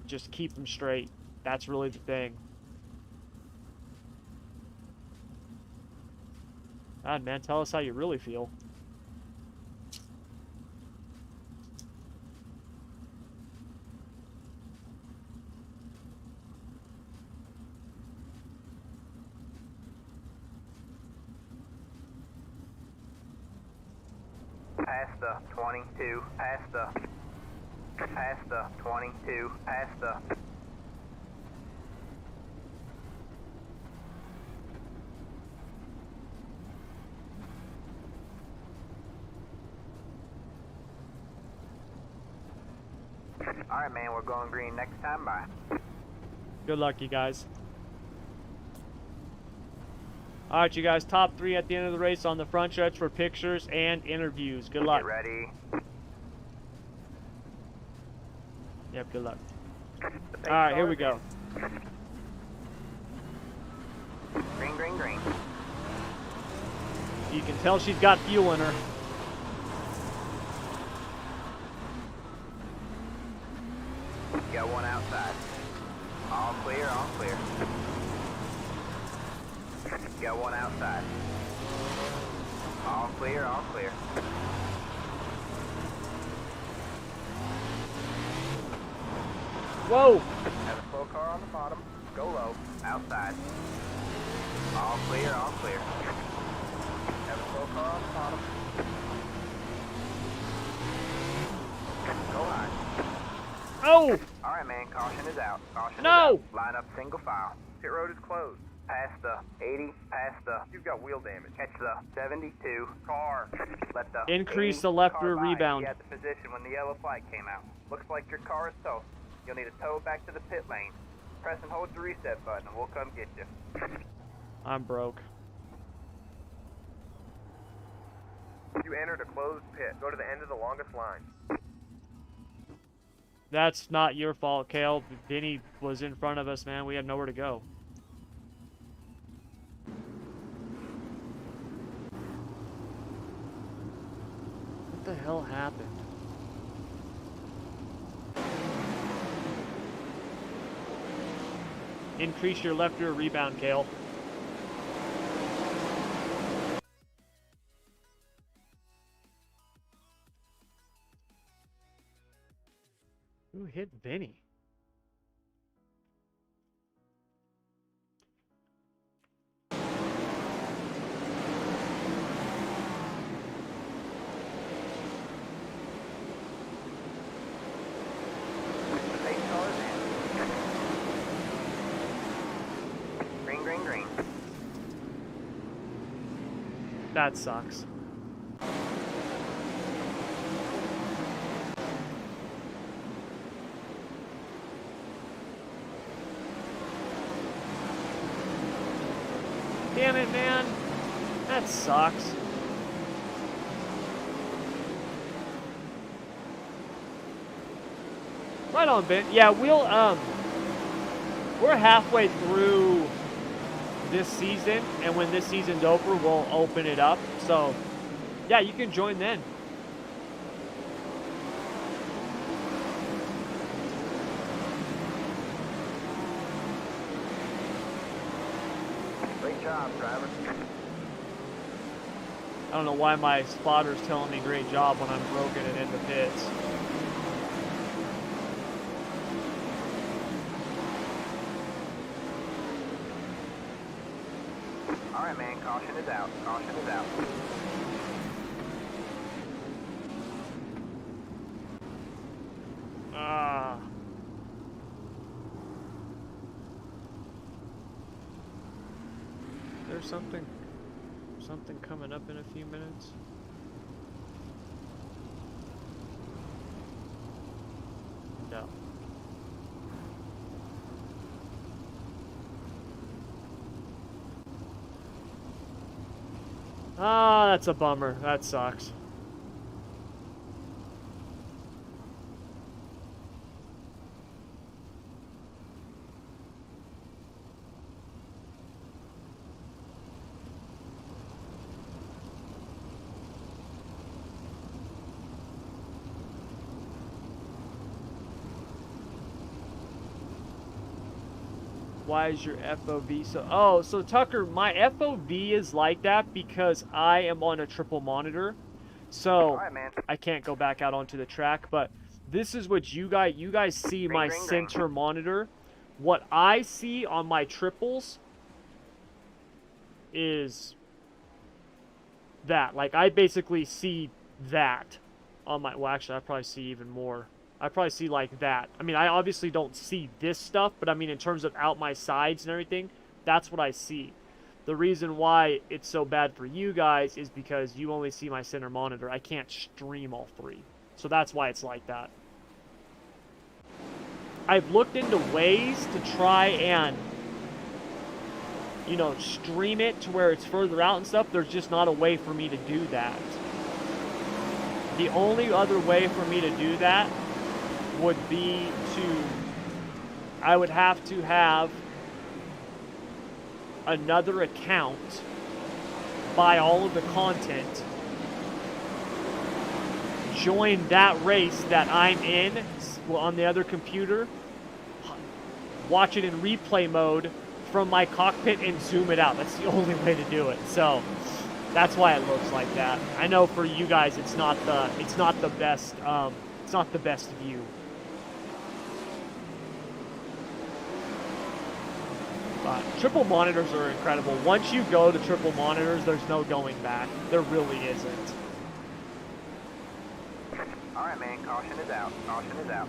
Just keep them straight. That's really the thing. God, man, tell us how you really feel. Past the 22, past the 22, past the. Alright, man, we're going green next time. Bye. Good luck, you guys. Alright, you guys, top 3 at the end of the race on the front stretch for pictures and interviews. Good luck. Get ready. Yep, good luck. Alright, here we go. Green, green, green. You can tell she's got fuel in her. Got one outside. All clear, all clear. Got one outside. All clear, all clear. Whoa! Have a slow car on the bottom. Go low. Outside. All clear, all clear. Have a slow car on the bottom. Go high. Oh! Alright, man, caution is out. Caution is No! out. Line up single file. Pit road is closed. Past the 80, past the. You've got wheel damage. Catch the 72 car. Let the Increase 80 the left car rear by. rebound. You had the position when the yellow flag came out. Looks like your car is toast. You'll need a tow back to the pit lane. Press and hold the reset button and we'll come get you. I'm broke. You entered a closed pit. Go to the end of the longest line. That's not your fault, Kale. Vinny was in front of us, man. We had nowhere to go. What the hell happened? Increase your left rear rebound, Kale. Who hit Vinny? Green, green, green. That sucks. Damn it, man. That sucks. Right on, Ben. Yeah, we're halfway through this season, and when this season's over, we'll open it up. So Yeah, you can join then. Great job, driver. I don't know why my spotter's telling me great job when I'm broken and in the pits. Alright, man, caution is out. Caution is out. Ah. There's something coming up in a few minutes. No. Ah, that's a bummer. That sucks. Why is your FOV so... Oh, so Tucker, my FOV is like that because I am on a triple monitor. So, Alright, man. I can't go back out onto the track, but this is what you guys see my center monitor. What I see on my triples is that. Like, I basically see that on my... Well, actually, I probably see even more. I probably see like that. I mean, I obviously don't see this stuff, but I mean, in terms of out my sides and everything, that's what I see. The reason why it's so bad for you guys is because you only see my center monitor. I can't stream all three. So that's why it's like that. I've looked into ways to try and, you know, stream it to where it's further out and stuff. There's just not a way for me to do that. The only other way for me to do that would be to, I would have to have another account, buy all of the content, join that race that I'm in on the other computer, watch it in replay mode from my cockpit and zoom it out. That's the only way to do it. So that's why it looks like that. I know for you guys it's not the best view. But triple monitors are incredible. Once you go to triple monitors, there's no going back. There really isn't. Alright, man, caution is out. Caution is out.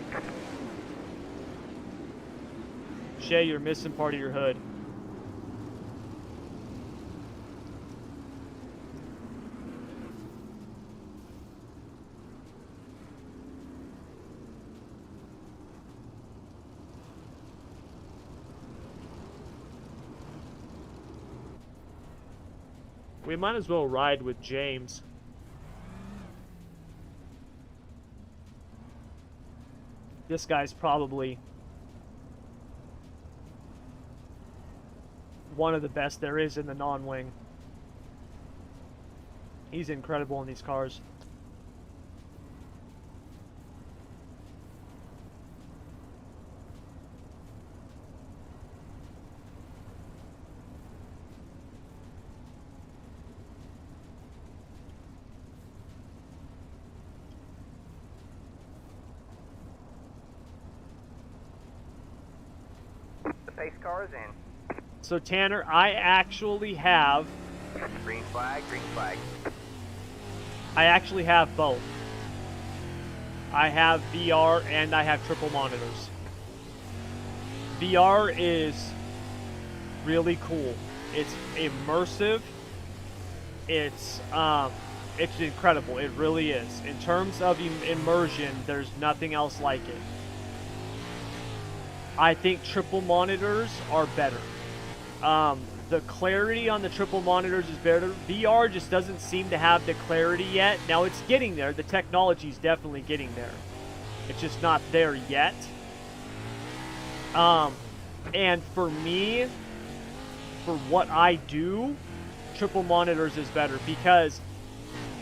Shay, you're missing part of your hood. We might as well ride with James. This guy's probably one of the best there is in the non-wing. He's incredible in these cars. Pace car is in. So Tanner, I actually have... Green flag, green flag. I actually have both. I have VR and I have triple monitors. VR is really cool. It's immersive. It's incredible. It really is. In terms of immersion, there's nothing else like it. I think triple monitors are better. The clarity on the triple monitors is better. VR just doesn't seem to have the clarity yet. Now it's getting there. The technology's definitely getting there. It's just not there yet. And for me, for what I do, triple monitors is better because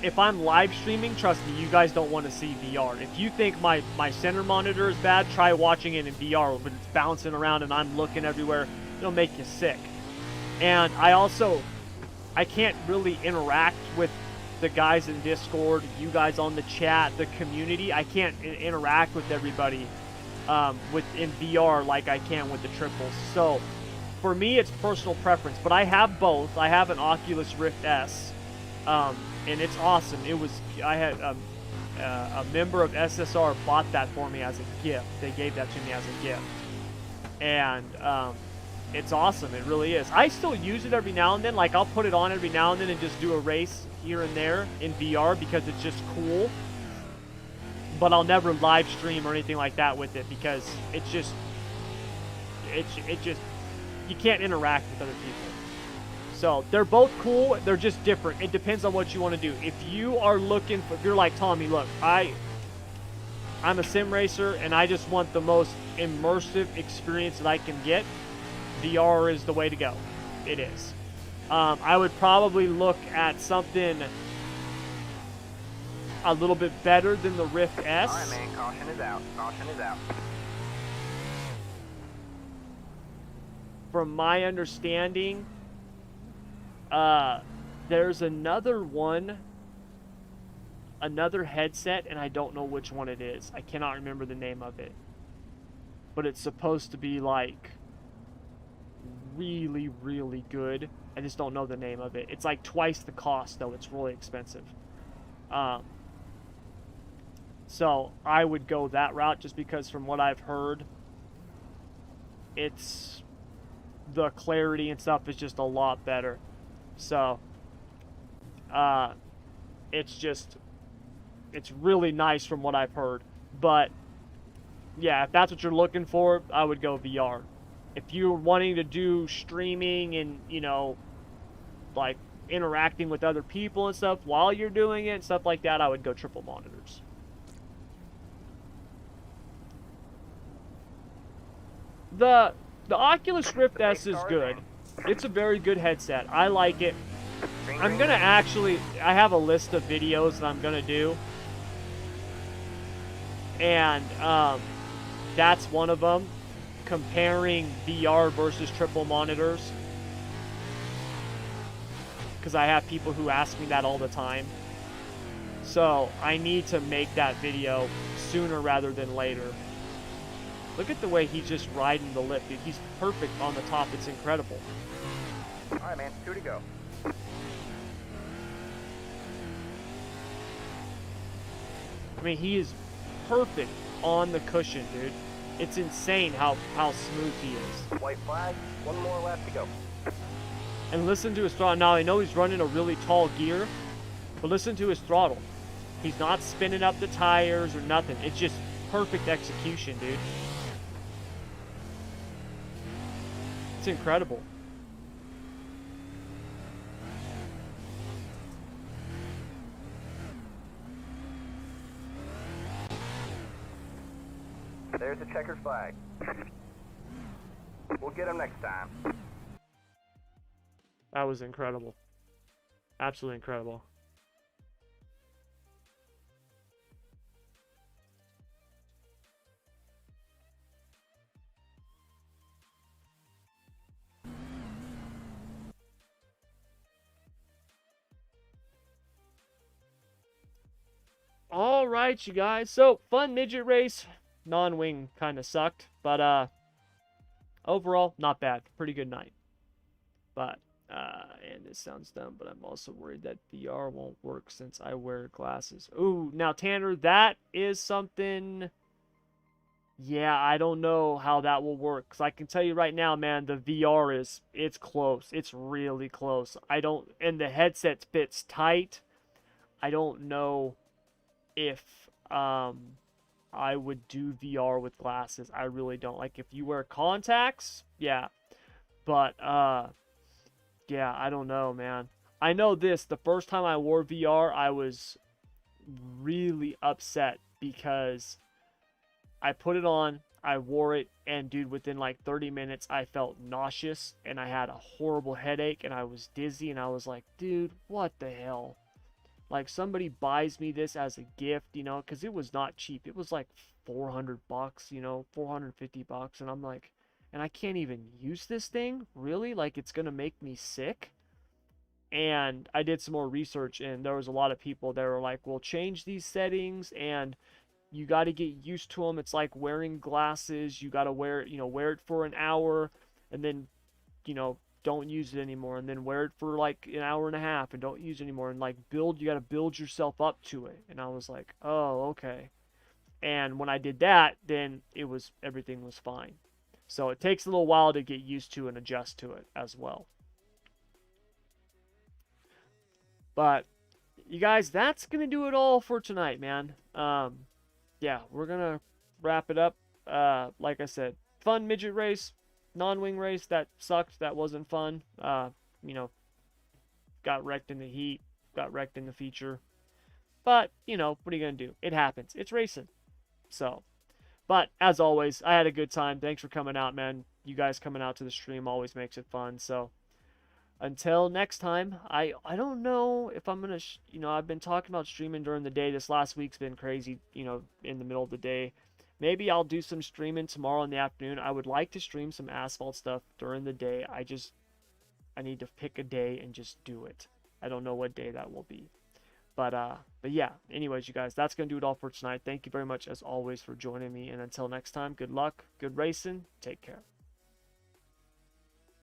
if I'm live streaming, trust me, you guys don't want to see VR. If you think my center monitor is bad, try watching it in VR. When it's bouncing around and I'm looking everywhere, it'll make you sick. And I can't really interact with the guys in Discord, you guys on the chat, the community. I can't interact with everybody in VR like I can with the triples. So for me, it's personal preference. But I have both. I have an Oculus Rift S, and it's awesome. I had a member of SSR bought that for me as a gift. They gave that to me as a gift, and it's awesome. It really is. I still use it every now and then. Like, I'll put it on every now and then and just do a race here and there in VR because it's just cool. But I'll never live stream or anything like that with it because it's just you can't interact with other people. So they're both cool. They're just different. It depends on what you want to do. If you are looking for, if you're like Tommy, look, I'm a sim racer and I just want the most immersive experience that I can get, VR is the way to go. It is. I would probably look at something a little bit better than the Rift S. All right, man. Caution is out. Caution is out. From my understanding, there's another headset, and I don't know which one it is. I cannot remember the name of it. But it's supposed to be, like, really, really good. I just don't know the name of it. It's like twice the cost, though. It's really expensive. So I would go that route just because from what I've heard, the clarity and stuff is just a lot better. So it's really nice from what I've heard. But yeah, if that's what you're looking for, I would go VR. If you're wanting to do streaming and, you know, like interacting with other people and stuff while you're doing it and stuff like that, I would go triple monitors. The Oculus Rift S is good. It's a very good headset. I like it. I'm gonna I have a list of videos that I'm gonna do, and that's one of them, comparing VR versus triple monitors, because I have people who ask me that all the time. So I need to make that video sooner rather than later. Look at the way he's just riding the lip, dude. He's perfect on the top. It's incredible. All right, man. 2 to go. I mean, he is perfect on the cushion, dude. It's insane how smooth he is. White flag. 1 more left to go. And listen to his throttle. Now, I know he's running a really tall gear, but listen to his throttle. He's not spinning up the tires or nothing. It's just perfect execution, dude. It's incredible. There's a checkered flag. We'll get him next time. That was incredible. Absolutely incredible. All right, you guys. So, fun midget race. Non-wing kind of sucked, but overall, not bad. Pretty good night. But, and this sounds dumb, but I'm also worried that VR won't work since I wear glasses. Ooh, now, Tanner, that is something... Yeah, I don't know how that will work. Because I can tell you right now, man, the VR it's close. It's really close. And the headset fits tight. I don't know if I would do VR with glasses. I really don't. Like, if you wear contacts, yeah. But, yeah, I don't know, man. I know this. The first time I wore VR, I was really upset because I put it on, I wore it, and dude, within like 30 minutes, I felt nauseous, and I had a horrible headache, and I was dizzy, and I was like, dude, what the hell? Like somebody buys me this as a gift, you know, because it was not cheap. It was like 400 bucks, you know, 450 bucks. And I'm like, and I can't even use this thing? Really? Like it's going to make me sick? And I did some more research, and there was a lot of people that were like, well, change these settings, and you got to get used to them. It's like wearing glasses. You got to wear it, you know, wear it for an hour, and then, you know, don't use it anymore, and then wear it for like an hour and a half and don't use it anymore, and like you got to build yourself up to it. And I was like, oh, okay. And when I did that, then everything was fine. So it takes a little while to get used to and adjust to it as well. But you guys, that's gonna do it all for tonight, man. Yeah, we're gonna wrap it up. Like I said, fun midget race, non-wing race. That sucked. That wasn't fun. You know, got wrecked in the heat, got wrecked in the feature. But you know, what are you gonna do? It happens. It's racing. So, but as always, I had a good time. Thanks for coming out, man. You guys coming out to the stream always makes it fun. So until next time, I don't know if I'm gonna you know, I've been talking about streaming during the day. This last week's been crazy, you know, in the middle of the day. Maybe I'll do some streaming tomorrow in the afternoon. I would like to stream some asphalt stuff during the day. I need to pick a day and just do it. I don't know what day that will be. But yeah, anyways, you guys, that's gonna do it all for tonight. Thank you very much as always for joining me, and until next time, good luck, good racing, take care.